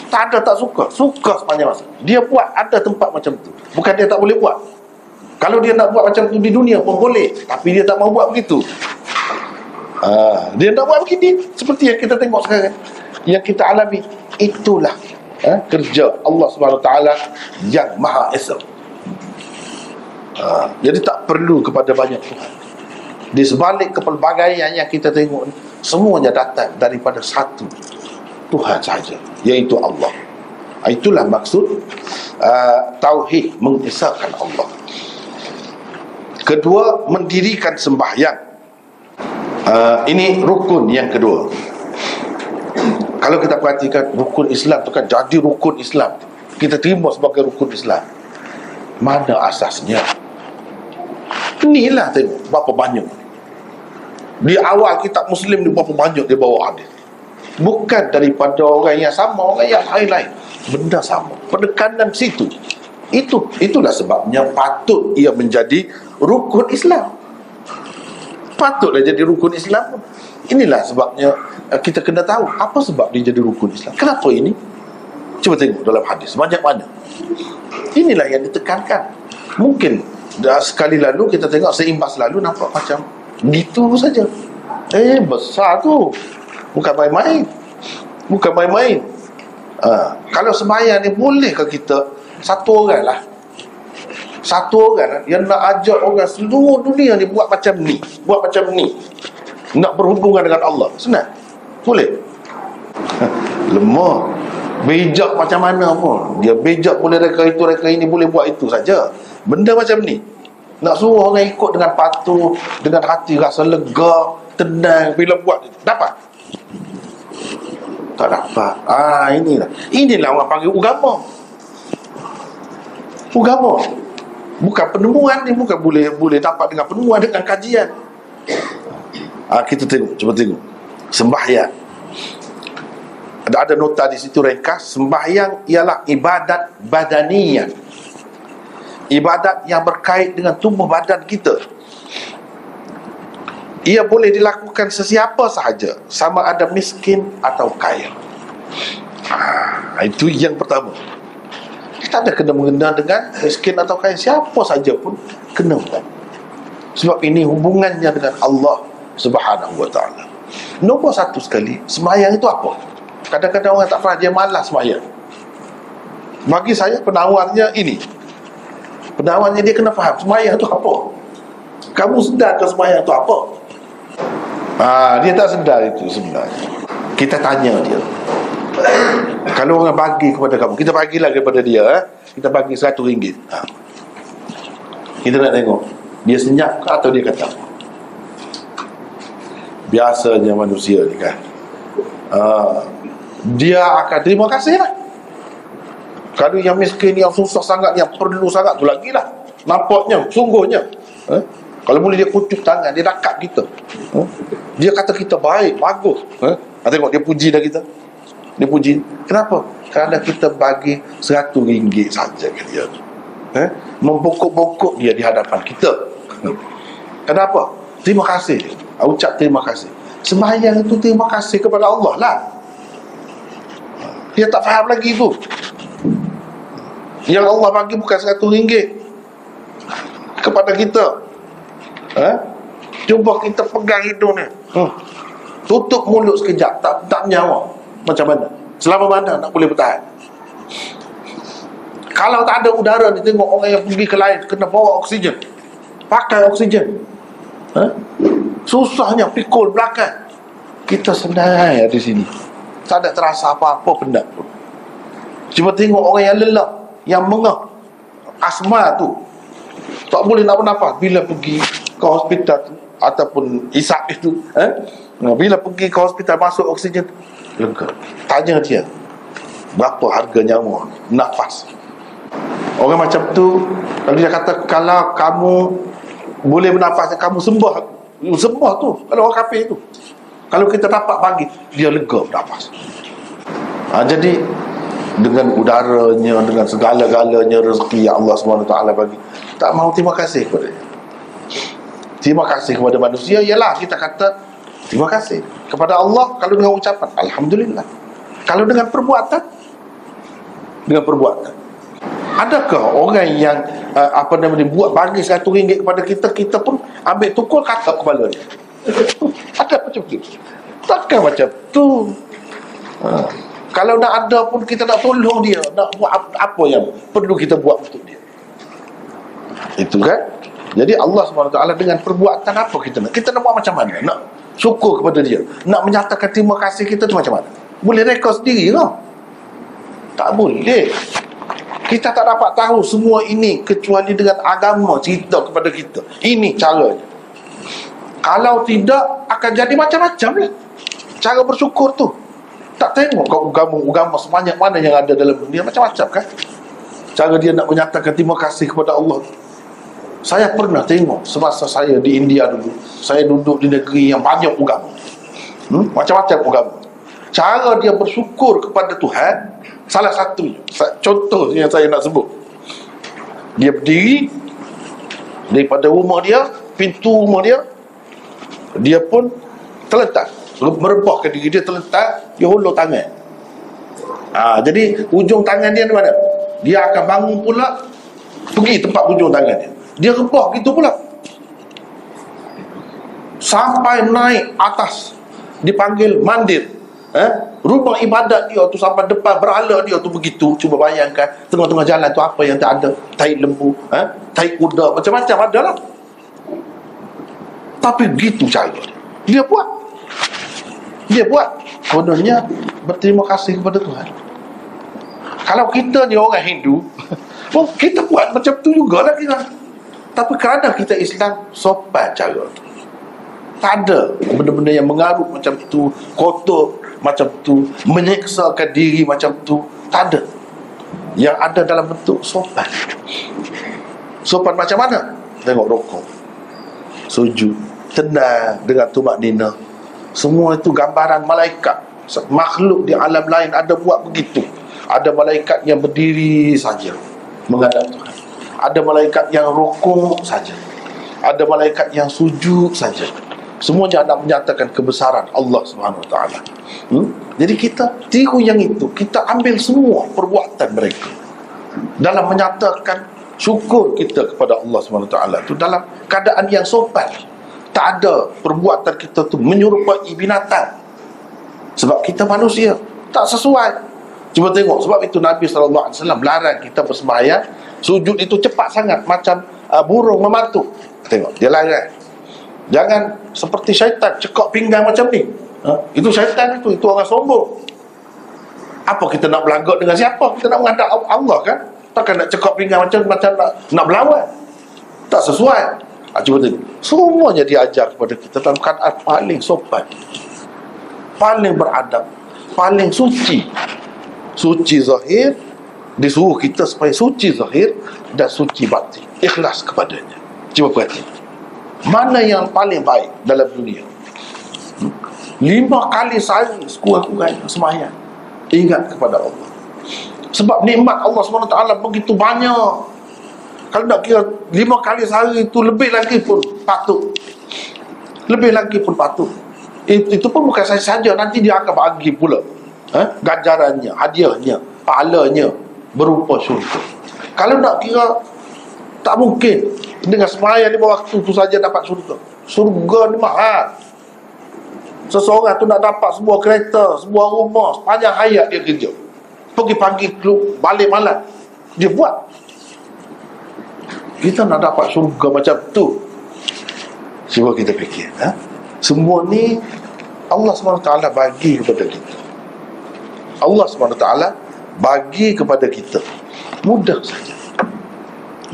Tak ada tak suka, suka sepanjang masa. Dia buat ada tempat macam tu. Bukan dia tak boleh buat. Kalau dia nak buat macam tu di dunia pun boleh, tapi dia tak mau buat begitu. Dia nak buat begini. Seperti yang kita tengok sekarang, yang kita alami. Itulah kerja Allah SWT yang Maha Esa. Jadi tak perlu kepada banyak Tuhan. Di sebalik kepelbagaian yang kita tengok ni, semuanya datang daripada satu Tuhan sahaja, iaitu Allah. Itulah maksud tauhid, mengesahkan Allah. Kedua, mendirikan sembahyang. Ini rukun yang kedua. Kalau kita perhatikan, rukun Islam tu kan jadi rukun Islam, kita terima sebagai rukun Islam. Mana asasnya? Inilah tengok berapa banyak. Di awal kitab Muslim ni berapa banyak dia bawa hadis. Bukan daripada orang yang sama, orang yang lain-lain. Benda sama, penekanan situ. Itulah sebabnya patut ia menjadi rukun Islam. Patutlah jadi rukun Islam. Inilah sebabnya kita kena tahu apa sebab dia jadi rukun Islam. Kenapa ini? Cuba tengok dalam hadis banyak mana. Inilah yang ditekankan. Mungkin sekali lalu kita tengok, seimbas lalu nampak macam gitu saja. Besar tu. Bukan main-main. Bukan main-main. Kalau sembahyang ni, bolehkah kita satu orang lah yang nak ajak orang seluruh dunia ni buat macam ni, buat macam ni, nak berhubungan dengan Allah? Senang? Boleh? Lemah. Bejak macam mana pun, dia bejak boleh reka itu, reka ini, boleh buat itu saja. Benda macam ni nak suruh orang ikut dengan patuh, dengan hati rasa lega, tenang, bila buat dapat? Tak dapat. Inilah orang panggil agama. Agama bukan penemuan ni, bukan boleh dapat dengan penemuan, dengan kajian. Kita tengok, cuba tengok sembahyang. Ada nota di situ ringkas. Sembahyang ialah ibadat badaniyah, ibadat yang berkait dengan tubuh badan kita. Ia boleh dilakukan sesiapa sahaja, sama ada miskin atau kaya. Itu yang pertama. Kita ada kena-mengena dengan miskin atau kaya, siapa saja pun kena buat. Sebab ini hubungannya dengan Allah Subhanahu wa ta'ala. Nombor satu sekali, sembahyang itu apa? Kadang-kadang orang tak faham, dia malas sembahyang. Bagi saya penawarnya ini. Penawarnya dia kena faham sembahyang itu apa. Kamu sedar ke sembahyang itu apa? Dia tak sedar itu sebenarnya. Kita tanya dia. Kalau orang bagi kepada kamu, kita bagilah kepada dia, kita bagi RM100. Kita nak tengok dia senyap ke atau dia kata. Biasanya manusia ni kan, dia akan terima kasih lah. Kalau yang miskin, yang susah sangat, yang perlu sangat tu lagi lah, nampaknya, sungguhnya kalau boleh dia kucuk tangan, dia dekat kita, dia kata kita baik, bagus. Tengok dia puji dah kita. Dia puji. Kenapa? Kerana kita bagi RM100 saja ke dia. Membokok-bokok dia di hadapan kita. Kenapa? Terima kasih. Ucap terima kasih. Sembahyang itu terima kasih kepada Allah lah. Dia tak faham lagi tu. Yang Allah bagi bukan RM100 kepada kita. Cuba kita pegang hidung ni, tutup mulut sekejap, tak nyawa. Macam mana? Selama mana nak boleh bertahan? Kalau tak ada udara ni, tengok orang yang pergi ke lain kena bawa oksigen, pakai oksigen. Susahnya pikul belakang. Kita sendiri di sini, tak ada terasa apa-apa benda pun. Cuba tengok orang yang lelah, yang mengah, asma tu, tak boleh nak bernafas. Bila pergi ke hospital tu, ataupun isap itu, bila pergi ke hospital, masuk oksigen, lega. Tanya dia, berapa harga nyawa, nafas. Orang macam tu, kalau dia kata, kalau kamu boleh bernafas, kamu sembah aku. Sembah tu, kalau orang kafir tu. Kalau kita dapat pagi, dia lega bernafas. Jadi dengan udaranya, dengan segala-galanya rezeki yang Allah SWT bagi, tak mau terima kasih kepada dia. Terima kasih kepada manusia ialah kita kata terima kasih kepada Allah. Kalau dengan ucapan alhamdulillah, kalau dengan perbuatan, adakah orang yang buat bagi RM1 kepada kita, kita pun ambil tukul katak kepala dia? Ada macam tu? Takkan macam tu. Kalau nak ada pun kita nak tolong dia, nak buat apa yang perlu kita buat untuk dia. Itu kan. Jadi Allah SWT dengan perbuatan apa kita nak? Kita nak buat macam mana? Nak syukur kepada dia, nak menyatakan terima kasih kita tu macam mana? Boleh rekod sendiri ke? Tak boleh. Kita tak dapat tahu semua ini kecuali dengan agama cerita kepada kita. Ini caranya. Kalau tidak, akan jadi macam-macam lah cara bersyukur tu. Tak tengok kau agama sebanyak mana yang ada dalam dunia, macam-macam kan cara dia nak menyatakan terima kasih kepada Allah. Saya pernah tengok semasa saya di India dulu. Saya duduk di negeri yang banyak agama, macam-macam agama. Cara dia bersyukur kepada Tuhan, salah satu contoh yang saya nak sebut, dia berdiri daripada rumah dia, pintu rumah dia, dia pun terletak, merebahkan diri dia, terletak, dia hulur tangan. Jadi ujung tangan dia di mana? Dia akan bangun pula, pergi tempat ujung tangan dia, dia rebah gitu pula sampai naik atas, dipanggil mandir. Rumah ibadat dia tu sampai depan berhala dia tu begitu. Cuba bayangkan tengah-tengah jalan tu apa yang tak ada? Tai lembu, tai kuda, macam-macam ada lah. Tapi begitu cara dia buat. Kononnya berterima kasih kepada Tuhan. Kalau kita ni orang Hindu, kita buat macam tu jugalah kita. Tapi kerana kita Islam, sopan cara tu. Tak ada benda-benda yang mengarut macam tu, kotor macam tu, menyeksakan diri macam tu. Tak ada. Yang ada dalam bentuk sopan. Sopan macam mana? Tengok rokok, sujud, tenang dengan tumak nina. Semua itu gambaran malaikat. Makhluk di alam lain ada buat begitu. Ada malaikat yang berdiri saja menghadap Tuhan. Ada malaikat yang rukuk saja. Ada malaikat yang sujud saja. Semuanya nak menyatakan kebesaran Allah SWT. Jadi kita tiru yang itu. Kita ambil semua perbuatan mereka dalam menyatakan syukur kita kepada Allah SWT itu dalam keadaan yang sopan. Tak ada perbuatan kita tu menyerupai binatang. Sebab kita manusia, tak sesuai. Cuba tengok, sebab itu Nabi SAW larang kita bersembahyang, sujud itu cepat sangat macam burung mematuk. Tengok, dia larang. Jangan seperti syaitan cekak pinggang macam ni. Itu syaitan, itu orang sombong. Apa kita nak berlagak dengan siapa? Kita nak menghadap Allah kan? Takkan nak cekak pinggang macam nak berlawan. Tak sesuai. Cuba tengok, semuanya diajar kepada kita dalam keadaan paling sopan, paling beradab, paling suci. Suci zahir, disuruh kita supaya suci zahir dan suci batin, ikhlas kepadanya. Cuba perhati, mana yang paling baik dalam dunia? 5 kali sehari sekurang-kurangnya sembahyang, ingat kepada Allah. Sebab nikmat Allah SWT begitu banyak. Kalau nak kira 5 kali sehari itu lebih lagi pun patut. Lebih lagi pun patut. Itu pun bukan saya saja, nanti dia akan bagi pula ganjarannya, hadiahnya, pahalanya berupa syurga. Kalau nak kira, tak mungkin dengan sembahyang 5 waktu tu saja dapat syurga. Syurga ni mahal. Seseorang tu nak dapat sebuah kereta, sebuah rumah, sepanjang hayat dia kerja. Pergi pagi, balik malam, dia buat. Kita nak dapat syurga macam tu. Cuba kita fikir, semua ni Allah SWT bagi kepada kita. Allah SWT bagi kepada kita. Mudah saja.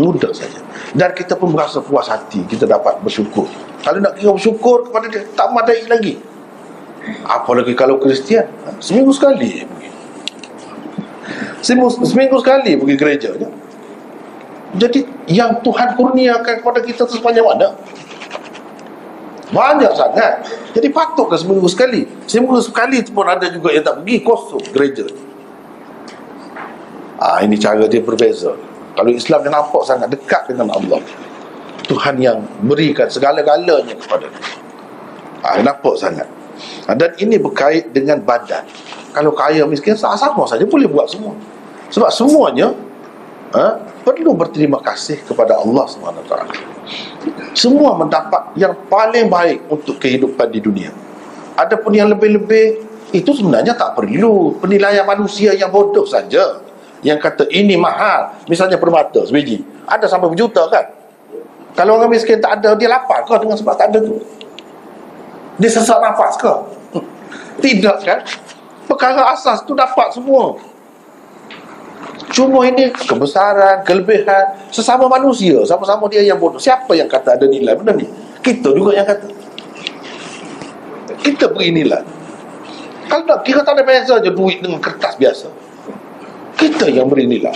Mudah saja. Dan kita pun merasa puas hati, kita dapat bersyukur. Kalau nak kira bersyukur kepada dia, tak madai lagi. Apalagi kalau Kristian, seminggu sekali pergi. Seminggu sekali pergi gereja je. Jadi yang Tuhan kurniakan kepada kita tu sepanjang mana? Banyak sangat. Jadi patut ke seminggu sekali? Seminggu sekali tu pun ada juga yang tak pergi, kosong gereja. Ini cara dia berbeza. Kalau Islam dia nampak sangat dekat dengan Allah, Tuhan yang berikan segala-galanya kepada dia. Nampak sangat. Dan ini berkait dengan badan. Kalau kaya miskin sama saja boleh buat semua. Sebab semuanya perlu berterima kasih kepada Allah SWT. Semua mendapat yang paling baik untuk kehidupan di dunia. Adapun yang lebih-lebih itu sebenarnya tak perlu. Penilaian manusia yang bodoh saja yang kata ini mahal. Misalnya permata sebiji ada sampai berjuta kan. Kalau orang miskin tak ada, dia lapar ke dengan sebab tak ada tu? Dia sesak nafas ke? Tidak kan? Perkara asas tu dapat semua. Cuma ini kebesaran, kelebihan sesama manusia, sama-sama dia yang bodoh. Siapa yang kata ada nilai benda ni? Kita juga yang kata. Kita beri nilai. Kalau nak kira tak ada beza je duit dengan kertas biasa. Kita yang beri nilai.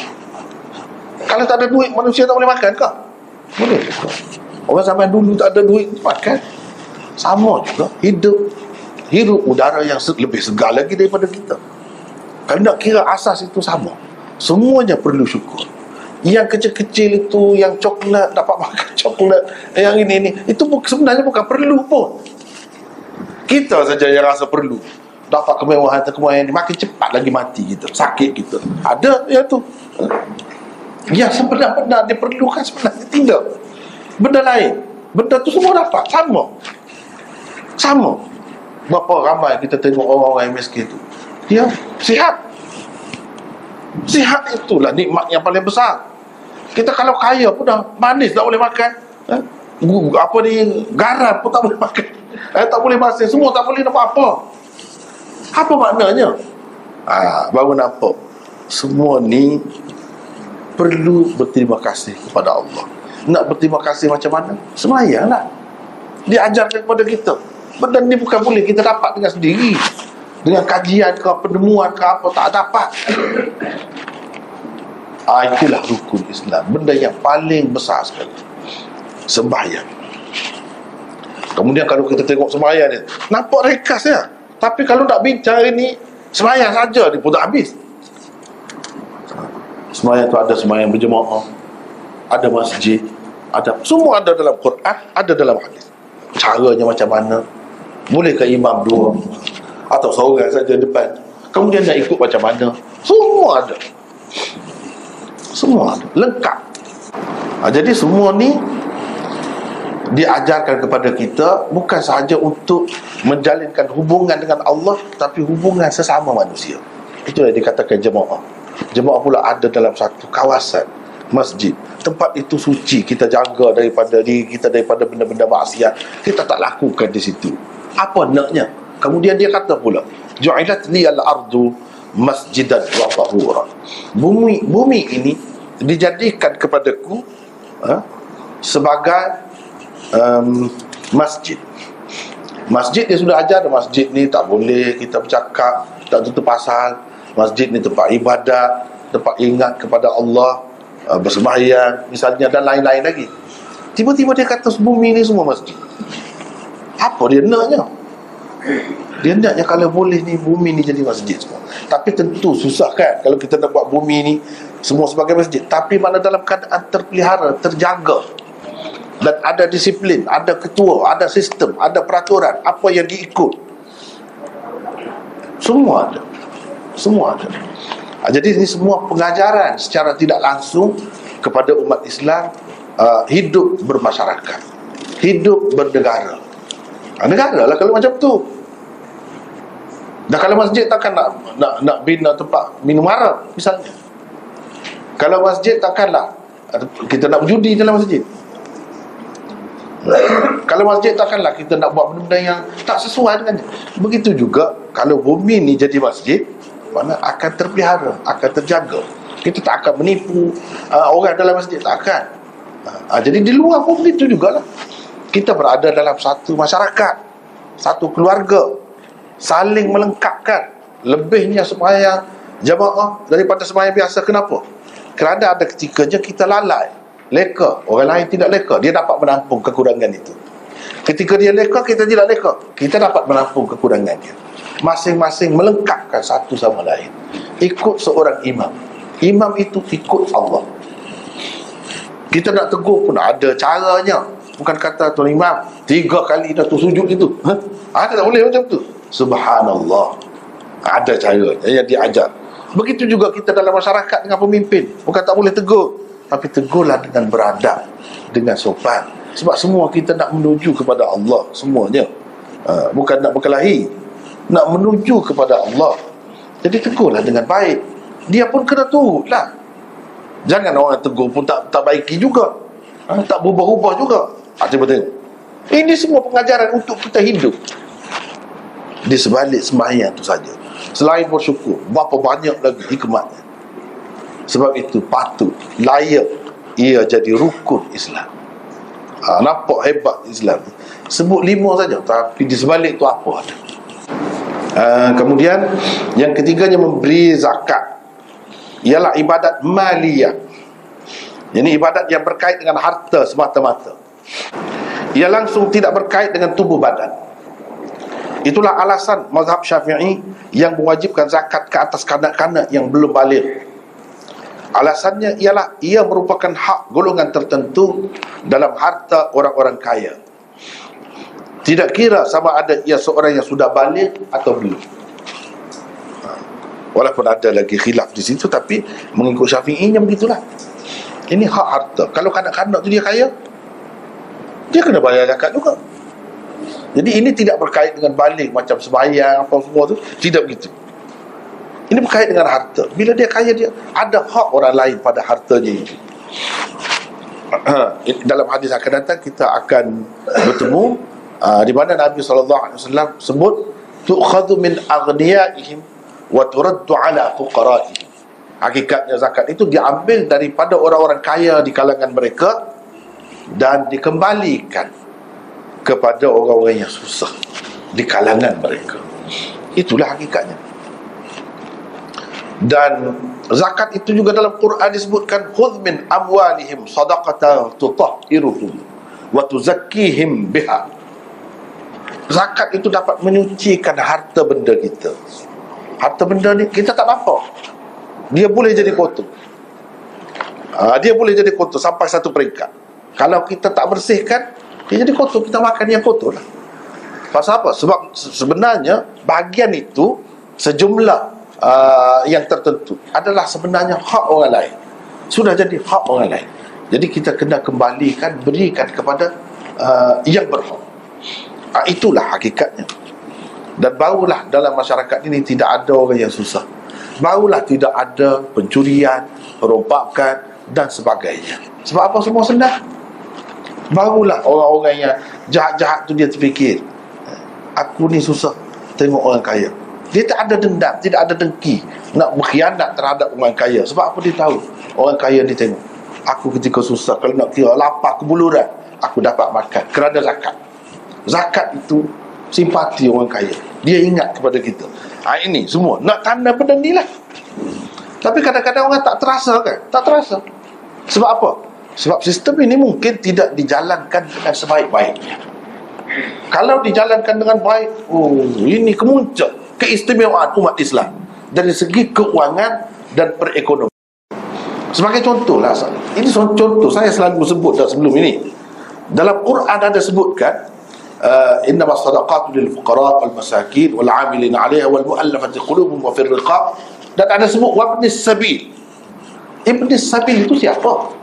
Kalau tak ada duit, manusia tak boleh makan ke? Boleh juga. Orang zaman dulu tak ada duit, makan. Sama juga hirup udara yang lebih segar lagi daripada kita. Kalau nak kira asas itu sama, semuanya perlu syukur. Yang kecil-kecil itu, yang coklat, dapat makan coklat, yang ini itu sebenarnya bukan perlu pun. Kita saja yang rasa perlu. Dapat kemewahan ini, makin cepat lagi mati kita, sakit kita. Ada yang tu. Yang sebenar-benar diperlukan sebenarnya tidak. Benda lain, benda tu semua dapat sama. Berapa ramai kita tengok orang-orang yang miskin tu, dia sihat itulah nikmat yang paling besar. Kita kalau kaya pun dah manis tak boleh makan, garam pun tak boleh makan, tak boleh masak, semua tak boleh dapat apa maknanya? Baru nampak semua ni perlu berterima kasih kepada Allah. Nak berterima kasih macam mana? Semayanglah. Diajarkan kepada kita. Benda ni bukan boleh kita dapat dengan sendiri, dengan kajian ke, penemuan ke apa, tak dapat. Itulah rukun Islam, benda yang paling besar sekali, sembahyang. Kemudian kalau kita tengok sembahyang ni, nampak rekas ya. Tapi kalau nak bincang ini, sembahyang saja dia pun tak habis. Sembahyang tu ada sembahyang berjemaah, ada masjid, ada semua, ada dalam Quran, ada dalam hadis. Caranya macam mana? Bolehkah imam dua atau seorang saja depan? Kemudian nak ikut macam mana? Semua ada. Semua ada, lengkap. Jadi semua ni diajarkan kepada kita bukan sahaja untuk menjalinkan hubungan dengan Allah, tapi hubungan sesama manusia. Itulah yang dikatakan jemaah. Jemaah pula ada dalam satu kawasan masjid. Tempat itu suci, kita jaga daripada diri kita, daripada benda-benda maksiat. Kita tak lakukan di situ. Apa naknya? Kemudian dia kata pula, ju'ilat liyal ardu masjidan wa tahura. Bumi ini dijadikan kepadaku sebagai masjid. Masjid dia sudah ajar, masjid ni tak boleh kita bercakap, tak tutup pasal. Masjid ni tempat ibadat, tempat ingat kepada Allah, bersembahyang misalnya, dan lain-lain lagi. Tiba-tiba dia kata bumi ni semua masjid. Apa dia naknya? Dia naknya kalau boleh ni bumi ni jadi masjid semua. Tapi tentu susah kan kalau kita nak buat bumi ni semua sebagai masjid. Tapi mana dalam keadaan terpelihara, terjaga, dan ada disiplin, ada ketua, ada sistem, ada peraturan, apa yang diikut, semua ada. Semua ada. Jadi ini semua pengajaran secara tidak langsung kepada umat Islam, hidup bermasyarakat, hidup bernegara. Negara lah kalau macam tu. Dan kalau masjid takkan nak bina tempat minum haram misalnya. Kalau masjid takkanlah kita nak berjudi dalam masjid. Kalau masjid takkanlah kita nak buat benda yang tak sesuai dengannya. Begitu juga kalau bumi ni jadi masjid, mana akan terpelihara, akan terjaga. Kita tak akan menipu orang dalam masjid, tak akan. Jadi di luar pun begitu jugalah. Kita berada dalam satu masyarakat, satu keluarga, saling melengkapkan. Lebihnya sembahyang jemaah daripada sembahyang biasa. Kenapa? Kerana ada ketikanya kita lalai, leka, orang lain tidak leka, dia dapat menampung kekurangan itu. Ketika dia leka, kita tidak leka. Kita dapat menampung kekurangannya. Masing-masing melengkapkan satu sama lain. Ikut seorang imam. Imam itu ikut Allah. Kita nak tegur pun ada caranya. Bukan kata Tuan Imam 3 kali dah tu sujud itu. Ada tak boleh macam tu? Subhanallah. Ada caranya yang diajar. Begitu juga kita dalam masyarakat dengan pemimpin. Bukan tak boleh tegur, tapi tegurlah dengan beradab, dengan sopan. Sebab semua kita nak menuju kepada Allah semuanya. Bukan nak berkelahi, nak menuju kepada Allah. Jadi tegurlah dengan baik. Dia pun kena turutlah. Jangan orang tegur pun tak baiki juga, tak berubah-ubah juga. Cuba tengok. Ini semua pengajaran untuk kita hidup. Di sebalik sembahyang tu saja, selain bersyukur, berapa banyak lagi hikmatnya. Sebab itu patut, layak ia jadi rukun Islam. Nampak hebat Islam. Sebut 5 saja, tapi di sebalik tu apa ada. Kemudian yang ketiganya, memberi zakat. Ialah ibadat maliyah. Ini ibadat yang berkait dengan harta semata-mata. Ia langsung tidak berkait dengan tubuh badan. Itulah alasan mazhab Syafi'i yang mewajibkan zakat ke atas kanak-kanak yang belum baligh. Alasannya ialah ia merupakan hak golongan tertentu dalam harta orang-orang kaya. Tidak kira sama ada ia seorang yang sudah baligh atau belum. Walaupun ada lagi khilaf di situ, tapi mengikut Syafi'inya begitulah. Ini hak harta. Kalau kanak-kanak tu dia kaya, dia kena bayar zakat juga. Jadi ini tidak berkait dengan baligh macam sembahyang apa semua tu. Tidak begitu. Ini berkait dengan harta. Bila dia kaya, dia ada hak orang lain pada hartanya itu. Dalam hadis akan datang kita akan bertemu di mana Nabi SAW sebut, tu'khadhu min aghniyaihim wa turaddu ala fuqaraihim. Hakikatnya zakat itu diambil daripada orang-orang kaya di kalangan mereka dan dikembalikan kepada orang-orang yang susah di kalangan mereka. Itulah hakikatnya. Dan zakat itu juga dalam Quran disebutkan, khudh min amwalihim sadaqatan tutahhiruhum wa tuzakkihim biha. Zakat itu dapat menyucikan harta benda kita. Harta benda ni kita tak nampak, dia boleh jadi kotor. Dia boleh jadi kotor sampai satu peringkat. Kalau kita tak bersihkan, dia jadi kotor. Kita makan yang kotor lah. Pasal apa? Sebab sebenarnya bahagian itu, sejumlah yang tertentu adalah sebenarnya hak orang lain. Sudah jadi hak orang lain. Jadi kita kena kembalikan, berikan kepada yang berhak. Itulah hakikatnya. Dan barulah dalam masyarakat ini tidak ada orang yang susah. Barulah tidak ada pencurian, perompakan dan sebagainya. Sebab apa? Semua senang. Barulah orang-orang yang jahat-jahat tu dia terfikir, aku ni susah, tengok orang kaya. Dia tak ada dendam, tidak ada dengki nak berkhianat terhadap orang kaya. Sebab apa? Dia tahu orang kaya dia tengok, aku ketika susah, kalau nak kira lapar kebuluran, aku dapat makan kerana zakat. Zakat itu simpati orang kaya, dia ingat kepada kita. Ini semua nak tanda benda ni lah. Tapi kadang-kadang orang tak terasa kan? Tak terasa. Sebab apa? Sebab sistem ini mungkin tidak dijalankan dengan sebaik-baiknya. Kalau dijalankan dengan baik, ini kemuncak keistimewaan umat Islam dari segi keuangan dan perekonomian. Sebagai contoh lah, ini contoh saya selalu sebut dah sebelum ini. Dalam Quran ada sebutkan, innamas sadaqatu lil fuqara wal masakin wal 'amilin 'alaiha wal mu'allafati qulubuhum wa fir riqab, dan ada sebut wabnis sabil. Ibnis sabil itu siapa?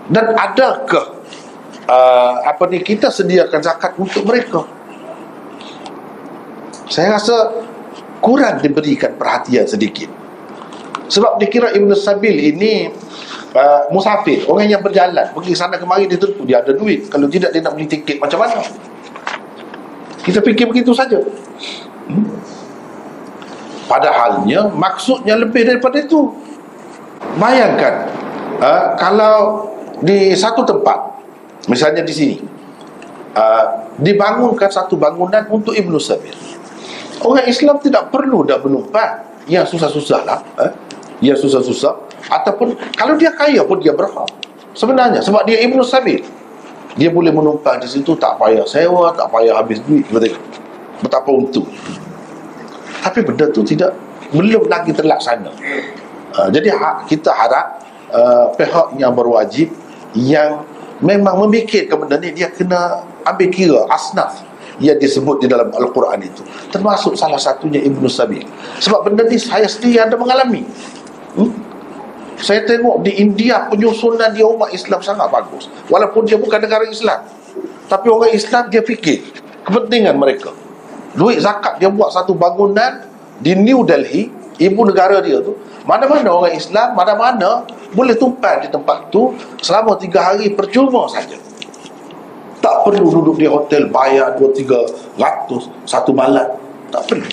Dan adakah kita sediakan zakat untuk mereka? Saya rasa kurang diberikan perhatian sedikit. Sebab dikira Ibn Sabil ini musafir, orang yang berjalan, pergi sana kemari, dia tentu dia ada duit. Kalau tidak, dia nak beli tiket macam mana? Kita fikir begitu saja. Padahalnya maksudnya lebih daripada itu. Bayangkan, kalau di satu tempat, misalnya di sini, dibangunkan satu bangunan untuk Ibn Sabil. Orang Islam tidak perlu dah menumpang yang susah-susah lah, yang susah-susah. Ataupun kalau dia kaya pun dia berhak sebenarnya, sebab dia Ibn Sabil. Dia boleh menumpang di situ, tak payah sewa, tak payah habis duit. Betul? Betapa untung. Tapi benda tu belum lagi terlaksana. Jadi kita harap pihak yang berwajib, yang memang memikirkan benda ni, dia kena ambil kira asnaf yang disebut di dalam Al-Quran itu, termasuk salah satunya Ibn Sabil. Sebab benda ni saya sendiri ada mengalami. Saya tengok di India penyusunan dia umat Islam sangat bagus, walaupun dia bukan negara Islam. Tapi orang Islam dia fikir kepentingan mereka. Duit zakat dia buat satu bangunan di New Delhi, ibu negara dia tu. Mana-mana orang Islam, mana-mana boleh tumpang di tempat tu selama 3 hari percuma saja. Tak perlu duduk di hotel bayar 2-3 ratus satu malam. Tak perlu.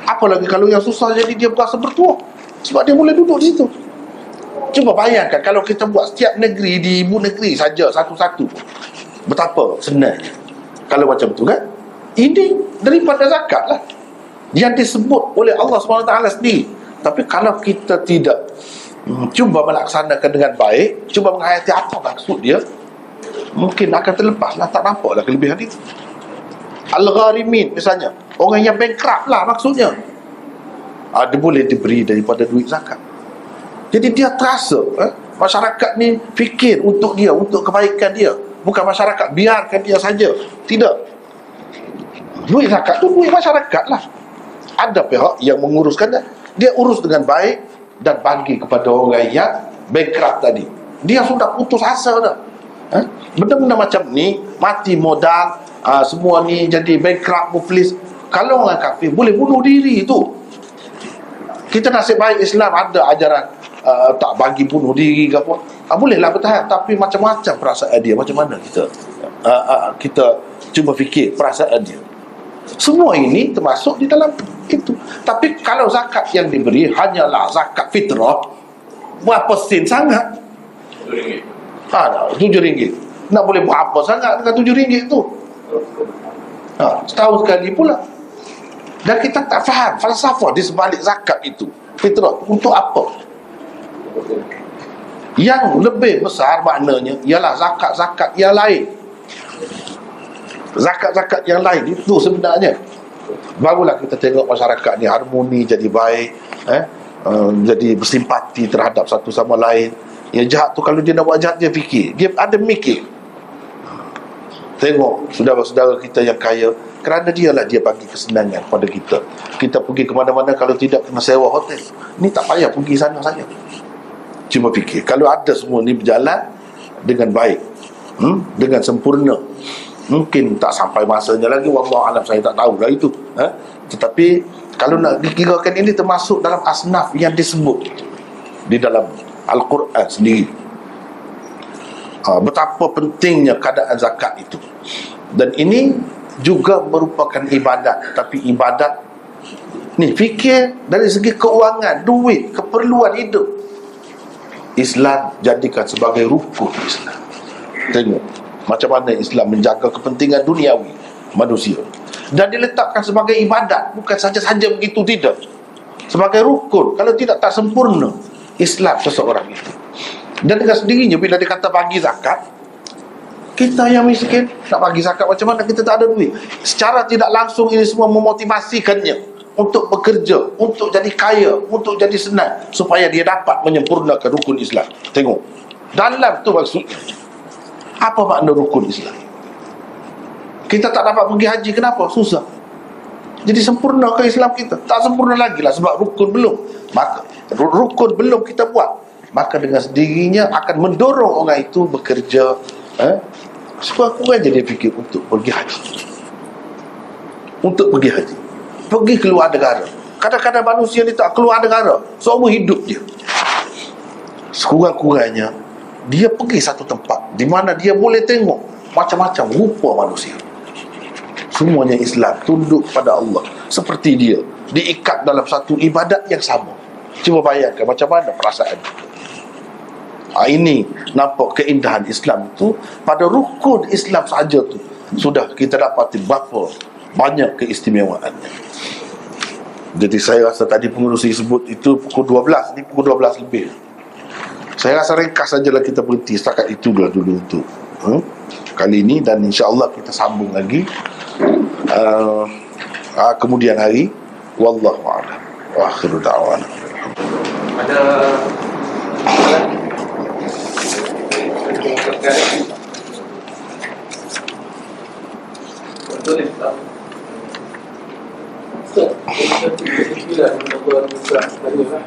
Apalagi kalau yang susah jadi dia berasa bertuah, sebab dia boleh duduk di situ. Cuba bayangkan kalau kita buat setiap negeri di ibu negeri saja satu-satu, betapa senangnya kalau macam tu kan. Ini daripada zakat lah yang disebut oleh Allah SWT sendiri. Tapi kalau kita tidak cuba melaksanakan dengan baik, cuba menghayati apa maksud dia, mungkin akan terlepas lah, tak nampak lah kelebihan itu. Al-Gharimin misalnya, orang yang bankrupt lah maksudnya, dia boleh diberi daripada duit zakat. Jadi dia terasa masyarakat ni fikir untuk dia, untuk kebaikan dia. Bukan masyarakat biarkan dia saja. Tidak. Duit zakat tu duit masyarakat lah. Ada pihak yang menguruskan dia urus dengan baik dan bagi kepada orang yang bankrupt tadi. Dia sudah putus asa dah. Benda-benda macam ni, mati modal, semua ni jadi bankrupt, muflis. Kalau orang kafir boleh bunuh diri tu. Kita nasib baik Islam ada ajaran tak bagi bunuh diri ke apa. Bolehlah bertahan, tapi macam-macam perasaan dia. Macam mana kita cuba fikir perasaan dia. Semua ini termasuk di dalam itu. Tapi kalau zakat yang diberi hanyalah zakat fitrah, berapa sen sangat? RM7. Nak boleh buat apa sangat dengan RM7 tu? Setahun sekali pula. Dan kita tak faham falsafah di sebalik zakat itu, fitrah, untuk apa? Yang lebih besar maknanya ialah zakat-zakat yang lain. Zakat-zakat yang lain itu sebenarnya barulah kita tengok masyarakat ni harmoni, jadi baik, jadi bersimpati terhadap satu sama lain. Yang jahat tu kalau dia nak buat jahat, dia fikir, dia ada mikir. Tengok saudara-saudara kita yang kaya, kerana dialah dia bagi kesenangan kepada kita. Kita pergi ke mana-mana, kalau tidak kena sewa hotel. Ni tak payah pergi sana saja. Cuma fikir, kalau ada semua ni berjalan dengan baik, dengan sempurna, mungkin tak sampai masanya lagi, wallahualam, saya tak tahulah itu. Tetapi kalau nak dikirakan, ini termasuk dalam asnaf yang disebut di dalam Al-Quran sendiri. Betapa pentingnya keadaan zakat itu. Dan ini juga merupakan ibadat. Tapi ibadat ni fikir dari segi keuangan, duit, keperluan hidup, Islam jadikan sebagai rukun Islam. Tengok macam mana Islam menjaga kepentingan duniawi manusia, dan diletakkan sebagai ibadat, bukan saja-saja begitu, tidak, sebagai rukun. Kalau tidak, tak sempurna Islam seseorang itu. Dan dengan sendirinya bila dia kata bagi zakat, kita yang miskin nak bagi zakat, macam mana kita tak ada duit? Secara tidak langsung ini semua memotivasikannya untuk bekerja, untuk jadi kaya, untuk jadi senang, supaya dia dapat menyempurnakan rukun Islam. Tengok dalam tu maksudnya. Apa makna rukun Islam? Kita tak dapat pergi haji, kenapa? Susah. Jadi sempurna ke Islam kita? Tak sempurna lagi lah, sebab rukun belum. Maka rukun belum kita buat, maka dengan sendirinya akan mendorong orang itu bekerja, sekurang-kurangnya dia fikir untuk pergi haji. Untuk pergi haji, pergi keluar negara. Kadang-kadang manusia ni tak keluar negara seumur hidup dia. Sekurang-kurangnya dia pergi satu tempat di mana dia boleh tengok macam-macam rupa manusia. Semuanya Islam, tunduk pada Allah, seperti dia, diikat dalam satu ibadat yang sama. Cuba bayangkan macam mana perasaan. Ini nampak keindahan Islam itu. Pada rukun Islam saja tu sudah kita dapati berapa banyak keistimewaannya. Jadi saya rasa tadi pengurusi sebut itu pukul 12, ni pukul 12 lebih. Saya rasa ringkas sajalah kita berhenti setakat itu dulu untuk kali ini, dan insya-Allah kita sambung lagi kemudian hari. Wallahu a'lam. Wa akhiru da'wana. Ada betul ni tak? So, kita nak buat tanya lah.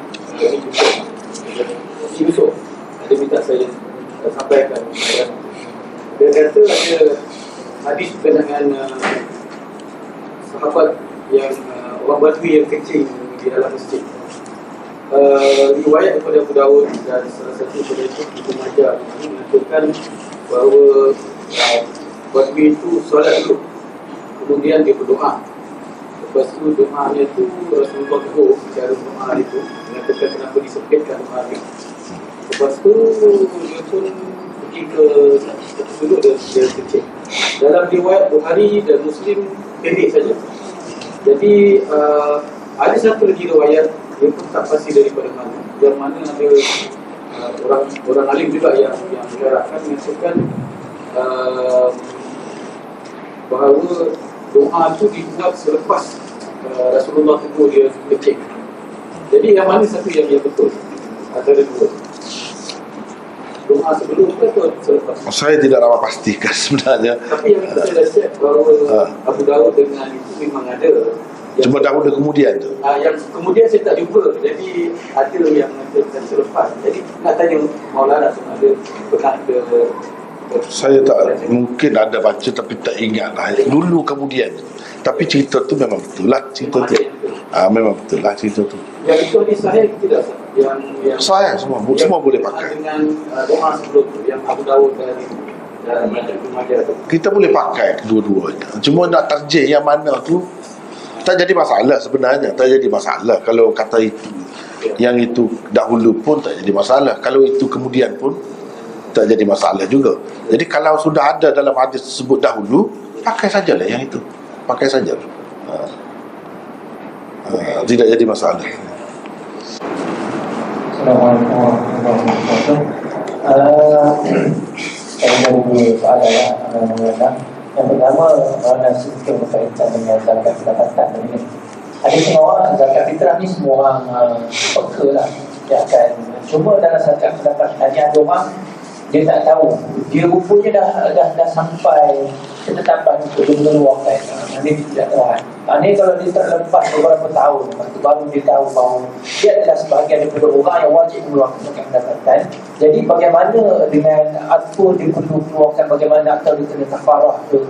Ini besok ada minta saya sampaikan. Dia kata ada hadis berkenaan sahabat yang orang Badui yang kencing di dalam masjid. Riwayat daripada Abu Dawud dan salah satu daripada Ibnu Majah mengatakan bahawa Badui itu solat dulu, kemudian dia berdoa. Lepas tu doanya tu Rasulullah tegur cara doa itu, mengatakan kenapa disempitkan doa itu. Lepas tu dia pun pergi ke sudut dia kecil. Dalam riwayat Bukhari dan Muslim pendek saja. Jadi ada satu lagi riwayat dia pun tak pasti daripada mana. Yang mana ada orang alim juga yang mengarahkan mengatakan bahawa doa tu dibuat selepas Rasulullah tegur dia kecil. Jadi yang mana satu yang betul antara dua? Doa sebelum ke atau selepas? Saya tidak dapat pastikan sebenarnya. Tapi yang saya dah siap bahawa Abu Dawud dengan itu memang ada. Cuma dahulu kemudian tu. Yang kemudian saya tak jumpa. Jadi ada yang mengatakan selepas. Jadi nak tanya Maulana sama ada pernah ada. Saya tak, mungkin ada baca tapi tak ingat lah. Dulu kemudian. Tapi cerita tu memang betul lah. Cerita tu memang betul lah cerita tu. Yang itu hadis sahih tidak? Yang Saya semua boleh pakai. dengan doa sebelum tu yang Abu Dawud dan Ibnu Majah tu. Kita boleh pakai kedua-duanya. Cuma nak tarjih yang mana tu tak jadi masalah sebenarnya. Tak jadi masalah kalau kata itu. Yang itu dahulu pun tak jadi masalah. Kalau itu kemudian pun tak jadi masalah juga. Jadi kalau sudah ada dalam hadis tersebut dahulu, pakai sajalah yang itu. Pakai saja. Tidak jadi masalah. Assalamualaikum warahmatullahi wabarakatuh. Saya ada dua soalan. Yang pertama, mana sistem berkaitan dengan zakat pendapatan ini. Ada semua orang, zakat fitrah ni semua orang peka lah. Dia akan, cuma dalam zakat pendapatan ni ada orang dia tak tahu, dia rupanya dah sampai ketetapan untuk dia mengeluarkan. Dia tidak tahu. Ini kalau dia terlepas beberapa tahun, baru dia tahu bahawa dia adalah sebahagian daripada orang yang wajib mengeluarkan zakat pendapatan. Jadi bagaimana dengan apa dia perlu keluarkan, bagaimana atau dia kena kafarah ke,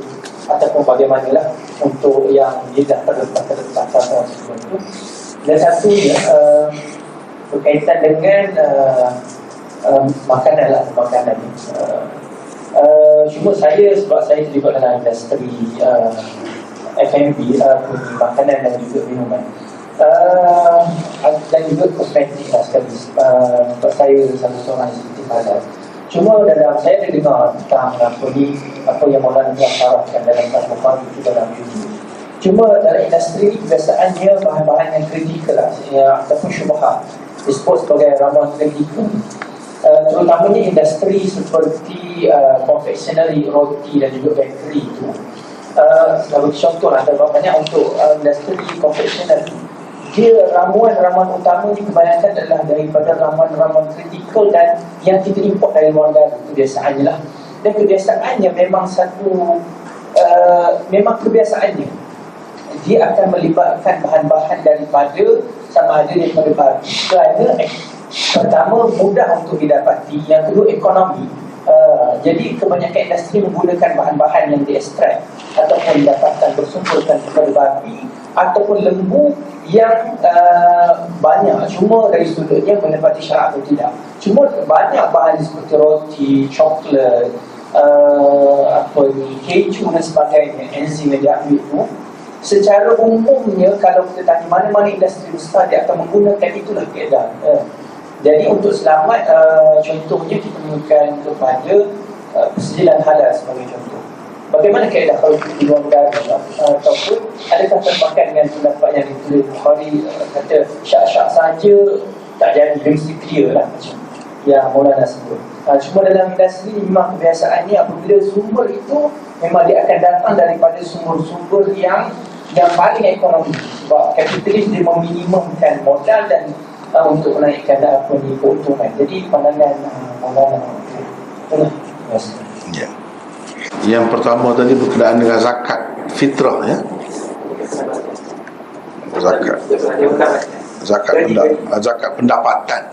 ataupun bagaimanalah untuk yang dia dah terlepas sebelum itu. Dan satunya berkaitan dengan makanan ni. Cuma saya sebab saya terlibat dalam industri F&B, makanan dan juga minuman, dan juga kosmetik lah sekali. Sebab saya satu seorang eksekutif halal. Cuma dalam saya ada dengar tentang apa yang Maulana telah syarahkan dalam Al-Quran itu dalam YouTube. Cuma dalam industri ini kebiasaannya bahan-bahan yang kritikal lah, ataupun syubhat disebut sebagai ramuan kritikal. Terutamanya industri seperti confectionery, roti dan juga bakery itu. Sebagai contoh lah, banyak untuk industri confectionery, dia ramuan-ramuan utama ni kebanyakan adalah daripada ramuan-ramuan kritikal dan yang kita import dari luar negara kebiasaannya lah. Dan kebiasaannya memang memang kebiasaannya dia akan melibatkan bahan-bahan daripada sama ada daripada babi, kerana pertama mudah untuk didapati, yang kedua ekonomi. Jadi kebanyakan industri menggunakan bahan-bahan yang diekstrak ataupun didapatkan bersumberkan daripada babi ataupun lembu yang banyak, cuma dari sudutnya menepati syarat atau tidak. Cuma banyak bahan seperti roti, coklat, keju dan sebagainya, enzim yang diambil itu, secara umumnya kalau kita tanya mana-mana industri besar, dia akan menggunakan itulah keadaan. Jadi untuk selamat, contohnya kita menggunakan kepada persediaan halal sebagai contoh. Bagaimana keadaan kalau kita di luar negara, ataupun adakah terpakai dengan pendapat yang ditulis Bukhari, kata syak-syak saja tak jadi, mesti clear lah macam. yang Maulana sebut. Cuma dalam industri memang kebiasaannya apabila sumber itu memang dia akan datang daripada sumber-sumber yang paling ekonomi. Sebab kapitalis dia meminimumkan modal dan untuk menaikkan keuntungan. Jadi pandangan Maulana itulah biasa. Ya. Yang pertama tadi berkenaan dengan zakat fitrah, ya. Zakat pendapatan.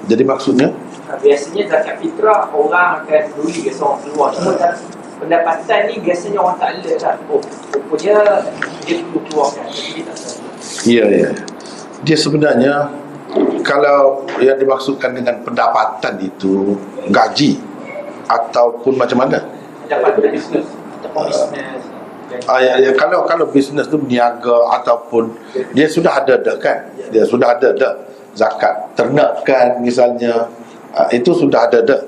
Jadi maksudnya biasanya zakat fitrah orang akan beri ke seorang keluar. Cuma pendapatan ni biasanya orang tak ada kan. Rupanya dia perlu keluarkan. Dia tak tahu. ya. Dia sebenarnya kalau yang dimaksudkan dengan pendapatan itu gaji ataupun macam mana? Pendapatan bisnes ataupun bisnes. Kalau bisnes tu berniaga ataupun dia sudah ada dah kan, dia sudah ada dah zakat ternakan misalnya, itu sudah ada dah.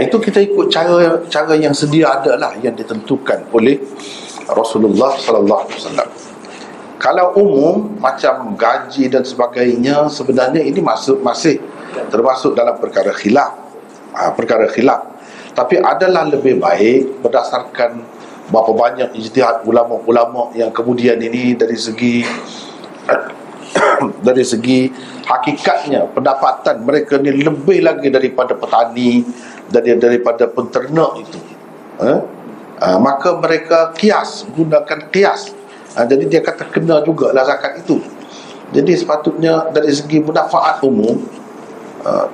Itu kita ikut cara yang sedia ada lah, yang ditentukan oleh Rasulullah sallallahu alaihi wasallam. Kalau umum macam gaji dan sebagainya, sebenarnya ini masih termasuk dalam perkara khilaf. Tapi adalah lebih baik berdasarkan berapa banyak ijtihad ulama-ulama yang kemudian ini dari segi hakikatnya pendapatan mereka ni lebih lagi daripada petani, daripada penternak itu. Maka mereka gunakan kias. Jadi dia kata kena jugalah zakat itu. Jadi sepatutnya dari segi manfaat umum,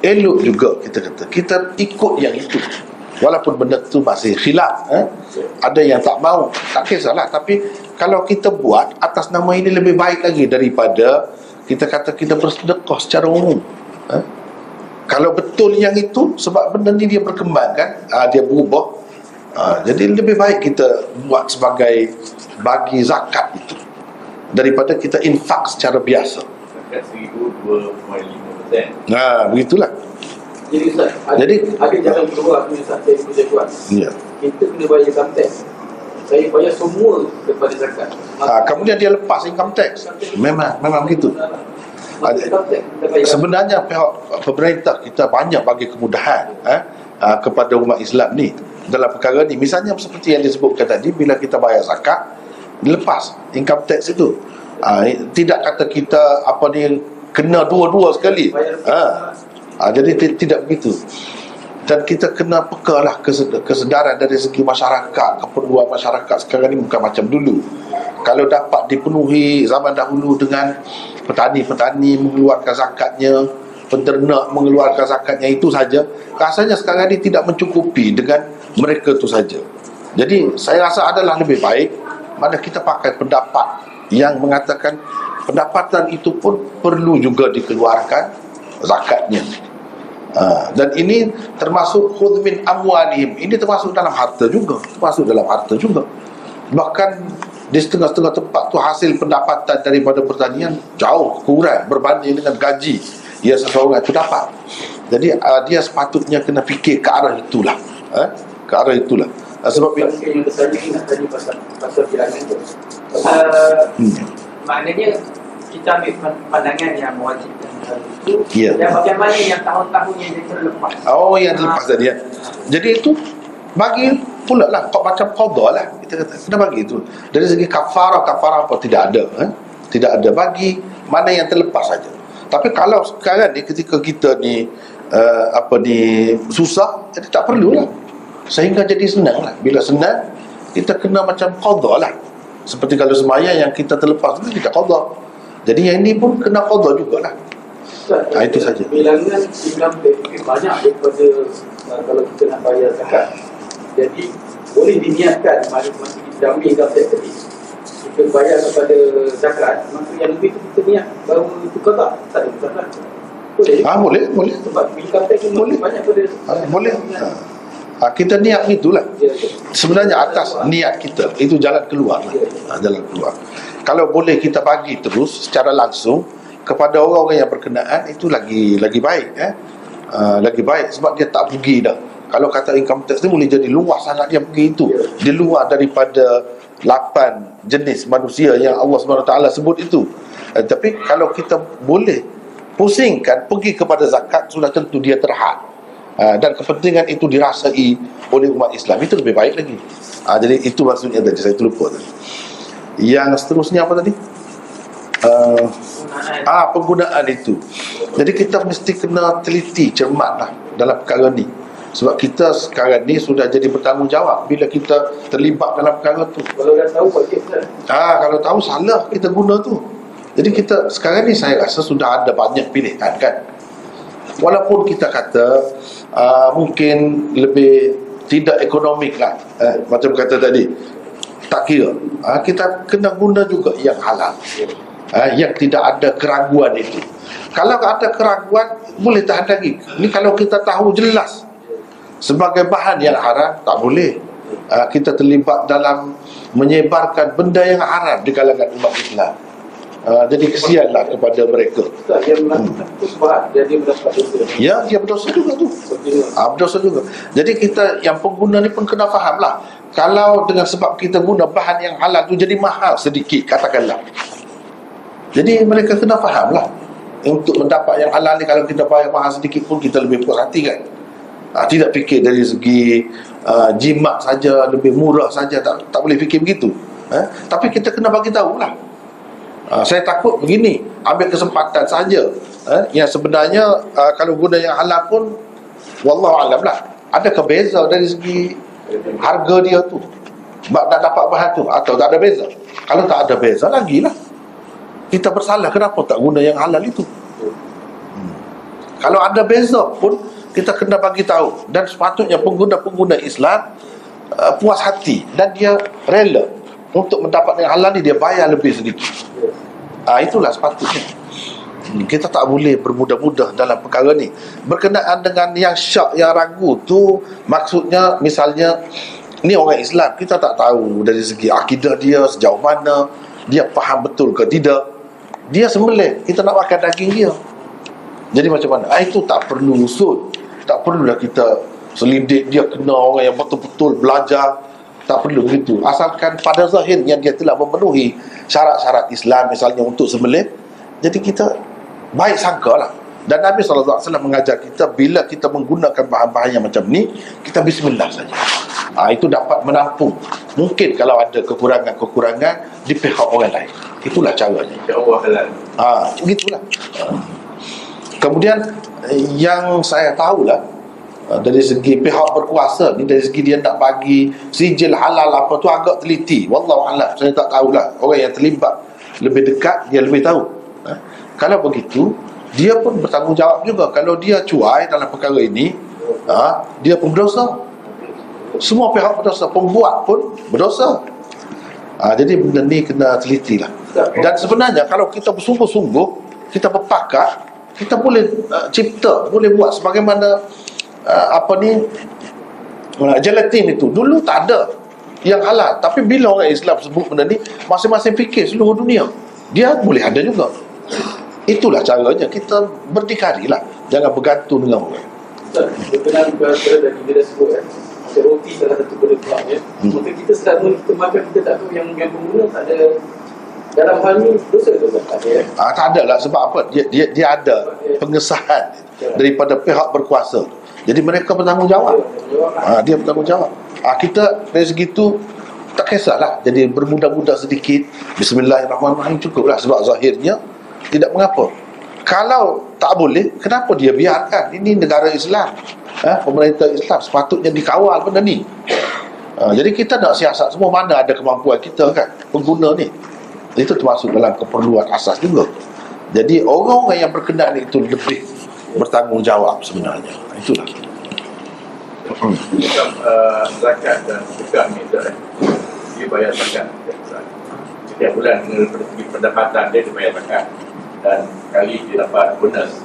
elok juga kita ikut yang itu. Walaupun benda tu masih khilaf, ada yang tak mau, tak kisahlah. Tapi kalau kita buat atas nama ini lebih baik lagi daripada kita kata kita bersedekah secara umum. Kalau betul yang itu, sebab benda ni dia berkembang kan, dia berubah. Jadi lebih baik kita buat sebagai bagi zakat itu daripada kita infak secara biasa. Zakat 1,2,5%. Begitulah. Jadi Ustaz, ada jalan keluar punya Ustaz saya boleh buat. Ya. Kita kena bayar income tax. Saya bayar semua daripada zakat. Kemudian dia lepas income tax. Memang begitu. Sebenarnya pihak pemerintah kita banyak bagi kemudahan kepada umat Islam ni dalam perkara ni. Misalnya seperti yang disebutkan tadi, bila kita bayar zakat, lepas income tax itu. Tidak kata kita kena dua-dua sekali. Jadi tidak begitu. Dan kita kena pekalah kesedaran dari segi masyarakat. Keperluan masyarakat sekarang ni bukan macam dulu. Kalau dapat dipenuhi zaman dahulu dengan petani mengeluarkan zakatnya, penternak mengeluarkan zakatnya, itu saja, rasanya sekarang ni tidak mencukupi dengan mereka itu saja. Jadi saya rasa adalah lebih baik mana kita pakai pendapat yang mengatakan pendapatan itu pun perlu juga dikeluarkan zakatnya. Dan ini termasuk khudh min amwalihim, ini termasuk dalam harta juga, bahkan di setengah-setengah tempat tu hasil pendapatan daripada pertanian jauh kurang berbanding dengan gaji yang seseorang itu dapat. Jadi dia sepatutnya kena fikir ke arah itulah, sebab yang saya ingat tadi pasal bilangan tu. Maknanya kita ambil pandangan yang mewajibkan itu, Ya. dan bagaimana yang tahun-tahun yang dia terlepas. yang terlepas tadi ya. Jadi itu bagi pula lah macam qada lah, kita kata kena bagi itu. Dari segi kafarah apa tidak ada, bagi mana yang terlepas saja. Tapi kalau sekarang ni ketika kita ni susah, jadi tak perlulah, sehingga jadi senang lah. Bila senang, kita kena macam qada lah. Seperti kalau sembahyang yang kita terlepas tu kita qada, jadi yang ini pun kena qada jugalah. Itu saja. Bilangan income tax banyak daripada kalau kita nak bayar zakat. Jadi boleh diniatkan masa kita ambil income tax tadi, kita bayar kepada zakat, masa yang lebih tu kita niat baru tukar tak ada masalah. Boleh. Boleh. Sebab income tax boleh banyak pada Boleh. Kita niat itulah. Sebenarnya atas niat kita itu jalan keluar lah. Jalan keluar. Kalau boleh kita bagi terus secara langsung kepada orang-orang yang berkenaan, itu lagi baik, lagi baik, sebab dia tak pergi dah. Kalau kata income tax ni boleh jadi luas sangat dia pergi itu. Dia luar daripada 8 jenis manusia yang Allah SWT sebut itu. Tapi kalau kita boleh pusingkan pergi kepada zakat, sudah tentu dia terhad, dan kepentingan itu dirasai oleh umat Islam, itu lebih baik lagi. Jadi itu maksudnya tadi, saya terlupa tadi. Yang seterusnya apa tadi? Penggunaan itu. Jadi kita mesti kena teliti, cermat lah dalam perkara ni. Sebab kita sekarang ni sudah jadi bertanggungjawab bila kita terlibat dalam perkara tu. Kalau dah tahu buat kita. Kalau tahu salah kita guna tu. Jadi kita sekarang ni saya rasa sudah ada banyak pilihan kan. Walaupun kita kata mungkin lebih tidak ekonomik lah, macam kata tadi, tak kira, kita kena guna juga yang halal, yang tidak ada keraguan itu. Kalau ada keraguan, boleh tahan lagi. Ini kalau kita tahu jelas sebagai bahan yang haram, tak boleh kita terlibat dalam menyebarkan benda yang haram di kalangan umat Islam. Jadi kesianlah kepada mereka. Yang melakukan itu sebab dia mendapat dosa. Ya, dia berdosa juga tu. Berdosa juga. Jadi kita yang pengguna ni pun kena faham lah, kalau dengan sebab kita guna bahan yang halal tu jadi mahal sedikit, katakanlah. Jadi mereka kena faham lah, untuk mendapat yang halal ni kalau kita bayar mahal sedikit pun kita lebih puas hati kan. Tidak fikir dari segi jimat saja, lebih murah saja, tak boleh fikir begitu. Tapi kita kena bagi tahu lah. Saya takut begini, ambil kesempatan saja, yang sebenarnya kalau guna yang halal pun wallahu alam lah, adakah beza dari segi harga dia tu nak dapat bahan tu, atau tak ada beza? Kalau tak ada beza, lagilah kita bersalah, kenapa tak guna yang halal itu. Kalau ada beza pun kita kena bagi tahu, dan sepatutnya pengguna-pengguna Islam puas hati dan dia rela untuk mendapat yang halal ni, dia bayar lebih sedikit. Itulah sepatutnya. Kita tak boleh bermudah-mudah dalam perkara ni. Berkenaan dengan yang syak, yang ragu tu, maksudnya misalnya ni orang Islam, kita tak tahu dari segi akidah dia sejauh mana, dia faham betul ke tidak, dia sembelih, kita nak makan daging dia. Jadi macam mana? Itu tak perlu usut, tak perlulah kita selidik dia kena orang yang betul-betul belajar. Tak perlu begitu. Asalkan pada zahirnya dia telah memenuhi syarat-syarat Islam, misalnya untuk sembelih, jadi kita baik sangka lah. Dan Nabi SAW mengajar kita, bila kita menggunakan bahan-bahan yang macam ni, kita bismillah saja. Itu dapat menampung mungkin kalau ada kekurangan-kekurangan di pihak orang lain. Itulah caranya. Begitulah. Kemudian yang saya tahulah, dari segi pihak berkuasa ni, dari segi dia nak bagi sijil halal apa tu, agak teliti. Wallahu a'lam, saya tak tahulah. Orang yang terlibat lebih dekat, dia lebih tahu. Kalau begitu, dia pun bertanggungjawab juga. Kalau dia cuai dalam perkara ini, dia pun berdosa. Semua pihak berdosa, pembuat pun berdosa. Jadi benda ni kena teliti lah. Dan sebenarnya kalau kita bersungguh-sungguh, kita berpakat, kita boleh cipta, boleh buat sebagaimana gelatin itu. Dulu tak ada yang halal, tapi bila orang Islam sebut benda ni, masing-masing fikir seluruh dunia, dia boleh ada juga. Itulah caranya, kita berdikari lah, jangan bergantung dengan orang. Berkenaan perkara dan kita dah sebut roti salah satu benda kuatnya. Maka kita selama kita makan, kita tak tahu yang pengguna tak ada dalam hal ni dosa tu tak ada. Tak ada lah. Sebab apa? Dia ada pengesahan daripada pihak berkuasa. Jadi mereka bertanggungjawab. Dia bertanggungjawab. Kita dari segitu tak kisahlah. Jadi bermudah-mudah sedikit, bismillahirrahmanirrahim, cukuplah. Sebab zahirnya tidak mengapa. Kalau tak boleh, kenapa dia biarkan? Ini negara Islam, pemerintah Islam, sepatutnya dikawal benda ni. Jadi kita nak siasat semua, mana ada kemampuan kita kan, pengguna ni. Itu termasuk dalam keperluan asas juga. Jadi orang-orang yang berkenaan itu lebih bertanggungjawab sebenarnya. Itulah. Zakat dan sedekah ni, dia bayar zakat setiap bulan dengan pendapatan dia bayar zakat, dan kali dia dapat bonus,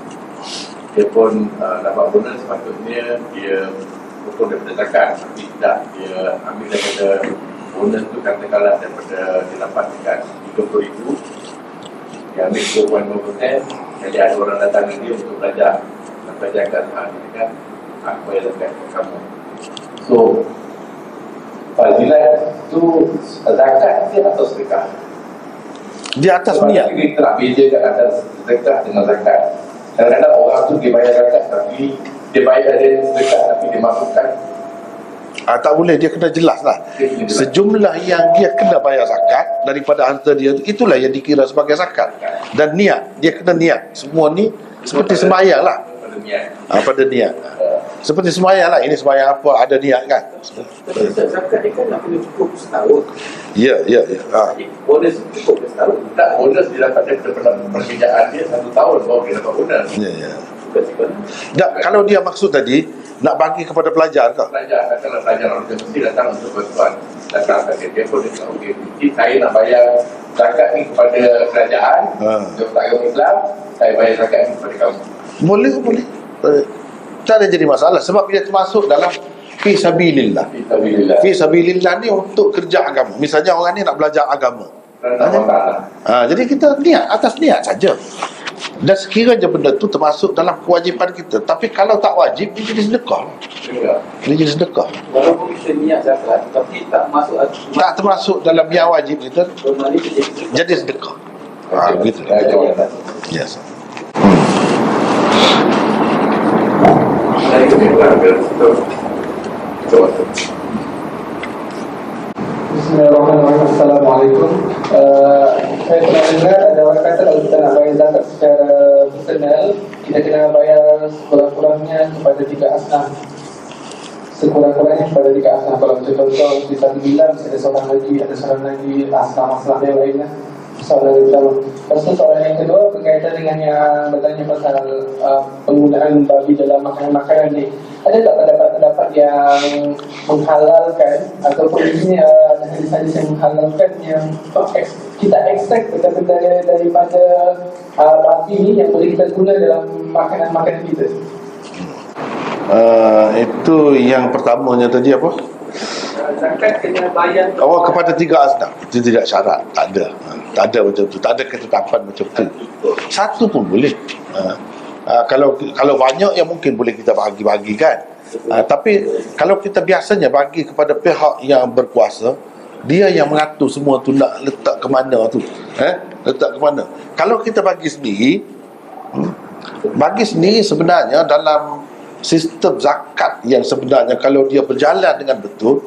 dia pun dapat bonus, sepatutnya dia potong daripada zakat, tapi tidak, dia ambil daripada bonus tu, katakanlah daripada dia dapat dekat 20,000, dia ambil 2.5%. Jadi ada orang datang dia untuk belajar agama kan, aku bayar zakat kamu. So fadilat tu zakat dia atau sedekah? Di atas niat. Kita nak bezakan antara sedekah dengan zakat. Kadang-kadang orang tu dia bayar zakat tapi dia bayar dia dekat tapi dia masukkan Tak boleh, dia kena jelas lah. Sejumlah yang dia kena bayar zakat daripada harta dia, itulah yang dikira sebagai zakat. Dan niat, dia kena niat. Semua ni seperti sembahyang lah. pada niat. Pada niat. Seperti sembahyang lah. Ini sembahyang apa, ada niat kan. Tapi zakat ni kan nak kena cukup setahun. Ya. Bonus cukup setahun. Tak, bonus dia dapat daripada pekerjaan dia 1 tahun baru dia dapat bonus. Ya. Tak, kalau dia maksud tadi nak bagi kepada pelajar ke? Pelajar, katakanlah pelajar orang dia mesti datang untuk bantuan. Datang kat dia pun dia cakap, okey, jadi saya nak bayar zakat ni kepada kerajaan, untuk agama Islam, saya bayar zakat ni kepada kamu. Boleh. Tak ada jadi masalah sebab dia termasuk dalam fi sabilillah. Alhamdulillah. Fi sabilillah ni untuk kerja agama. Misalnya orang ni nak belajar agama. Jadi kita niat, atas niat saja. Dan sekiranya benda tu termasuk dalam kewajipan kita. Tapi kalau tak wajib, dia jadi sedekah. Dia jadi sedekah. Walaupun kita niat zakat, tapi tak masuk Tak termasuk dalam yang wajib kita, bermakna kita jadi sedekah. Begitu. Yes. Bismillahirrahmanirrahim. Assalamualaikum. Saya pernah dengar ada orang kata kalau kita nak bayar zakat secara personal, kita kena bayar sekurang-kurangnya kepada 3 asnaf. Sekurang-kurangnya kepada 3 asnaf. Kalau contoh di satu bilang ada seorang lagi asnaf yang lainnya. Soalan pertama. Lepas tu soalan yang kedua berkaitan dengan yang bertanya pasal penggunaan babi dalam makanan-makanan ni. Ada tak pendapat-pendapat yang menghalalkan ataupun ini ada hadis-hadis yang menghalalkan yang kita ekstrak benda-benda daripada babi ni yang boleh kita guna dalam makanan-makanan kita? Itu yang pertamanya tadi apa? Zakat kena bayar Kepada 3 asnaf. Itu tidak syarat. Tak ada macam tu. Tak ada ketetapan macam tu. Satu pun boleh. Kalau banyak yang mungkin boleh kita bagi-bagikan. Tapi kalau kita biasanya bagi kepada pihak yang berkuasa, dia yang mengatur semua tu nak letak ke mana tu. Letak ke mana. Kalau kita bagi sendiri, sebenarnya dalam sistem zakat yang sebenarnya kalau dia berjalan dengan betul,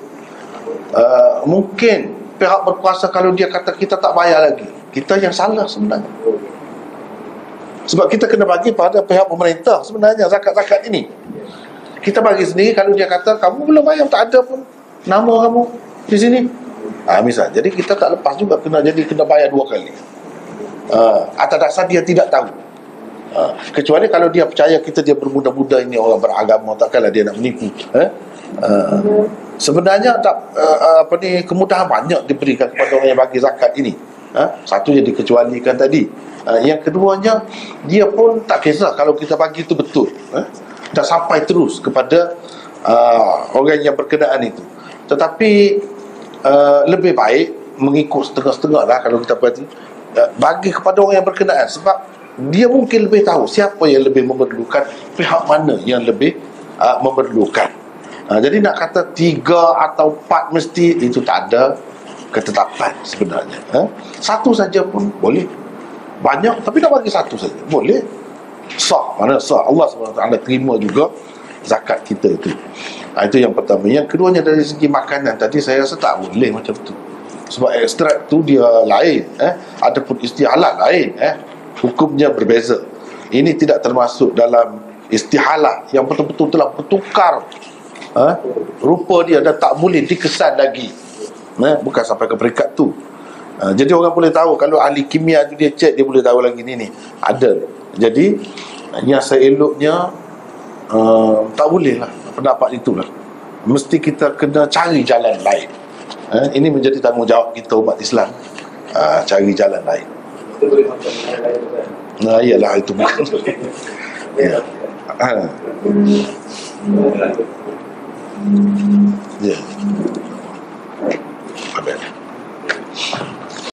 mungkin pihak berkuasa kalau dia kata kita tak bayar lagi, kita yang salah sebenarnya. Sebab kita kena bagi pada pihak pemerintah sebenarnya zakat-zakat ini. Kita bagi sendiri, kalau dia kata kamu belum bayar, tak ada pun nama kamu di sini, misal, jadi kita tak lepas juga kena bayar 2 kali. Atas dasar dia tidak tahu. Kecuali kalau dia percaya dia bermuda-muda, ini orang beragama, takkanlah dia nak menipu. Sebenarnya kemudahan banyak diberikan kepada orang yang bagi zakat ini. Satu yang dikecualikan tadi. Yang keduanya, dia pun tak kisah kalau kita bagi itu betul, dah sampai terus kepada orang yang berkenaan itu. Tetapi lebih baik mengikut setengah-setengah lah kalau kita bagi kepada orang yang berkenaan. Sebab dia mungkin lebih tahu siapa yang lebih memerlukan, pihak mana yang lebih memerlukan. Jadi nak kata 3 atau 4 mesti, itu tak ada ketetapan sebenarnya. Satu saja pun boleh. Banyak tapi nak bagi satu saja boleh. Sah, mana sah. Allah SWT terima juga zakat kita itu. Itu yang pertama. Yang keduanya dari segi makanan, tadi saya rasa tak boleh macam tu. Sebab ekstrak tu dia lain, adapun istihalat lain, hukumnya berbeza. Ini tidak termasuk dalam istihalah yang betul-betul telah bertukar rupa dia dan tak boleh dikesan lagi. Bukan sampai ke peringkat tu. Jadi orang boleh tahu, kalau ahli kimia tu dia cek, dia boleh tahu lagi ni ada. Jadi yang seeloknya tak boleh lah pendapat itulah. Mesti kita kena cari jalan lain. Ini menjadi tanggungjawab kita umat Islam, cari jalan lain. Kita boleh makan yang lain kan? Iyalah, itu bukan. Ya. Ya.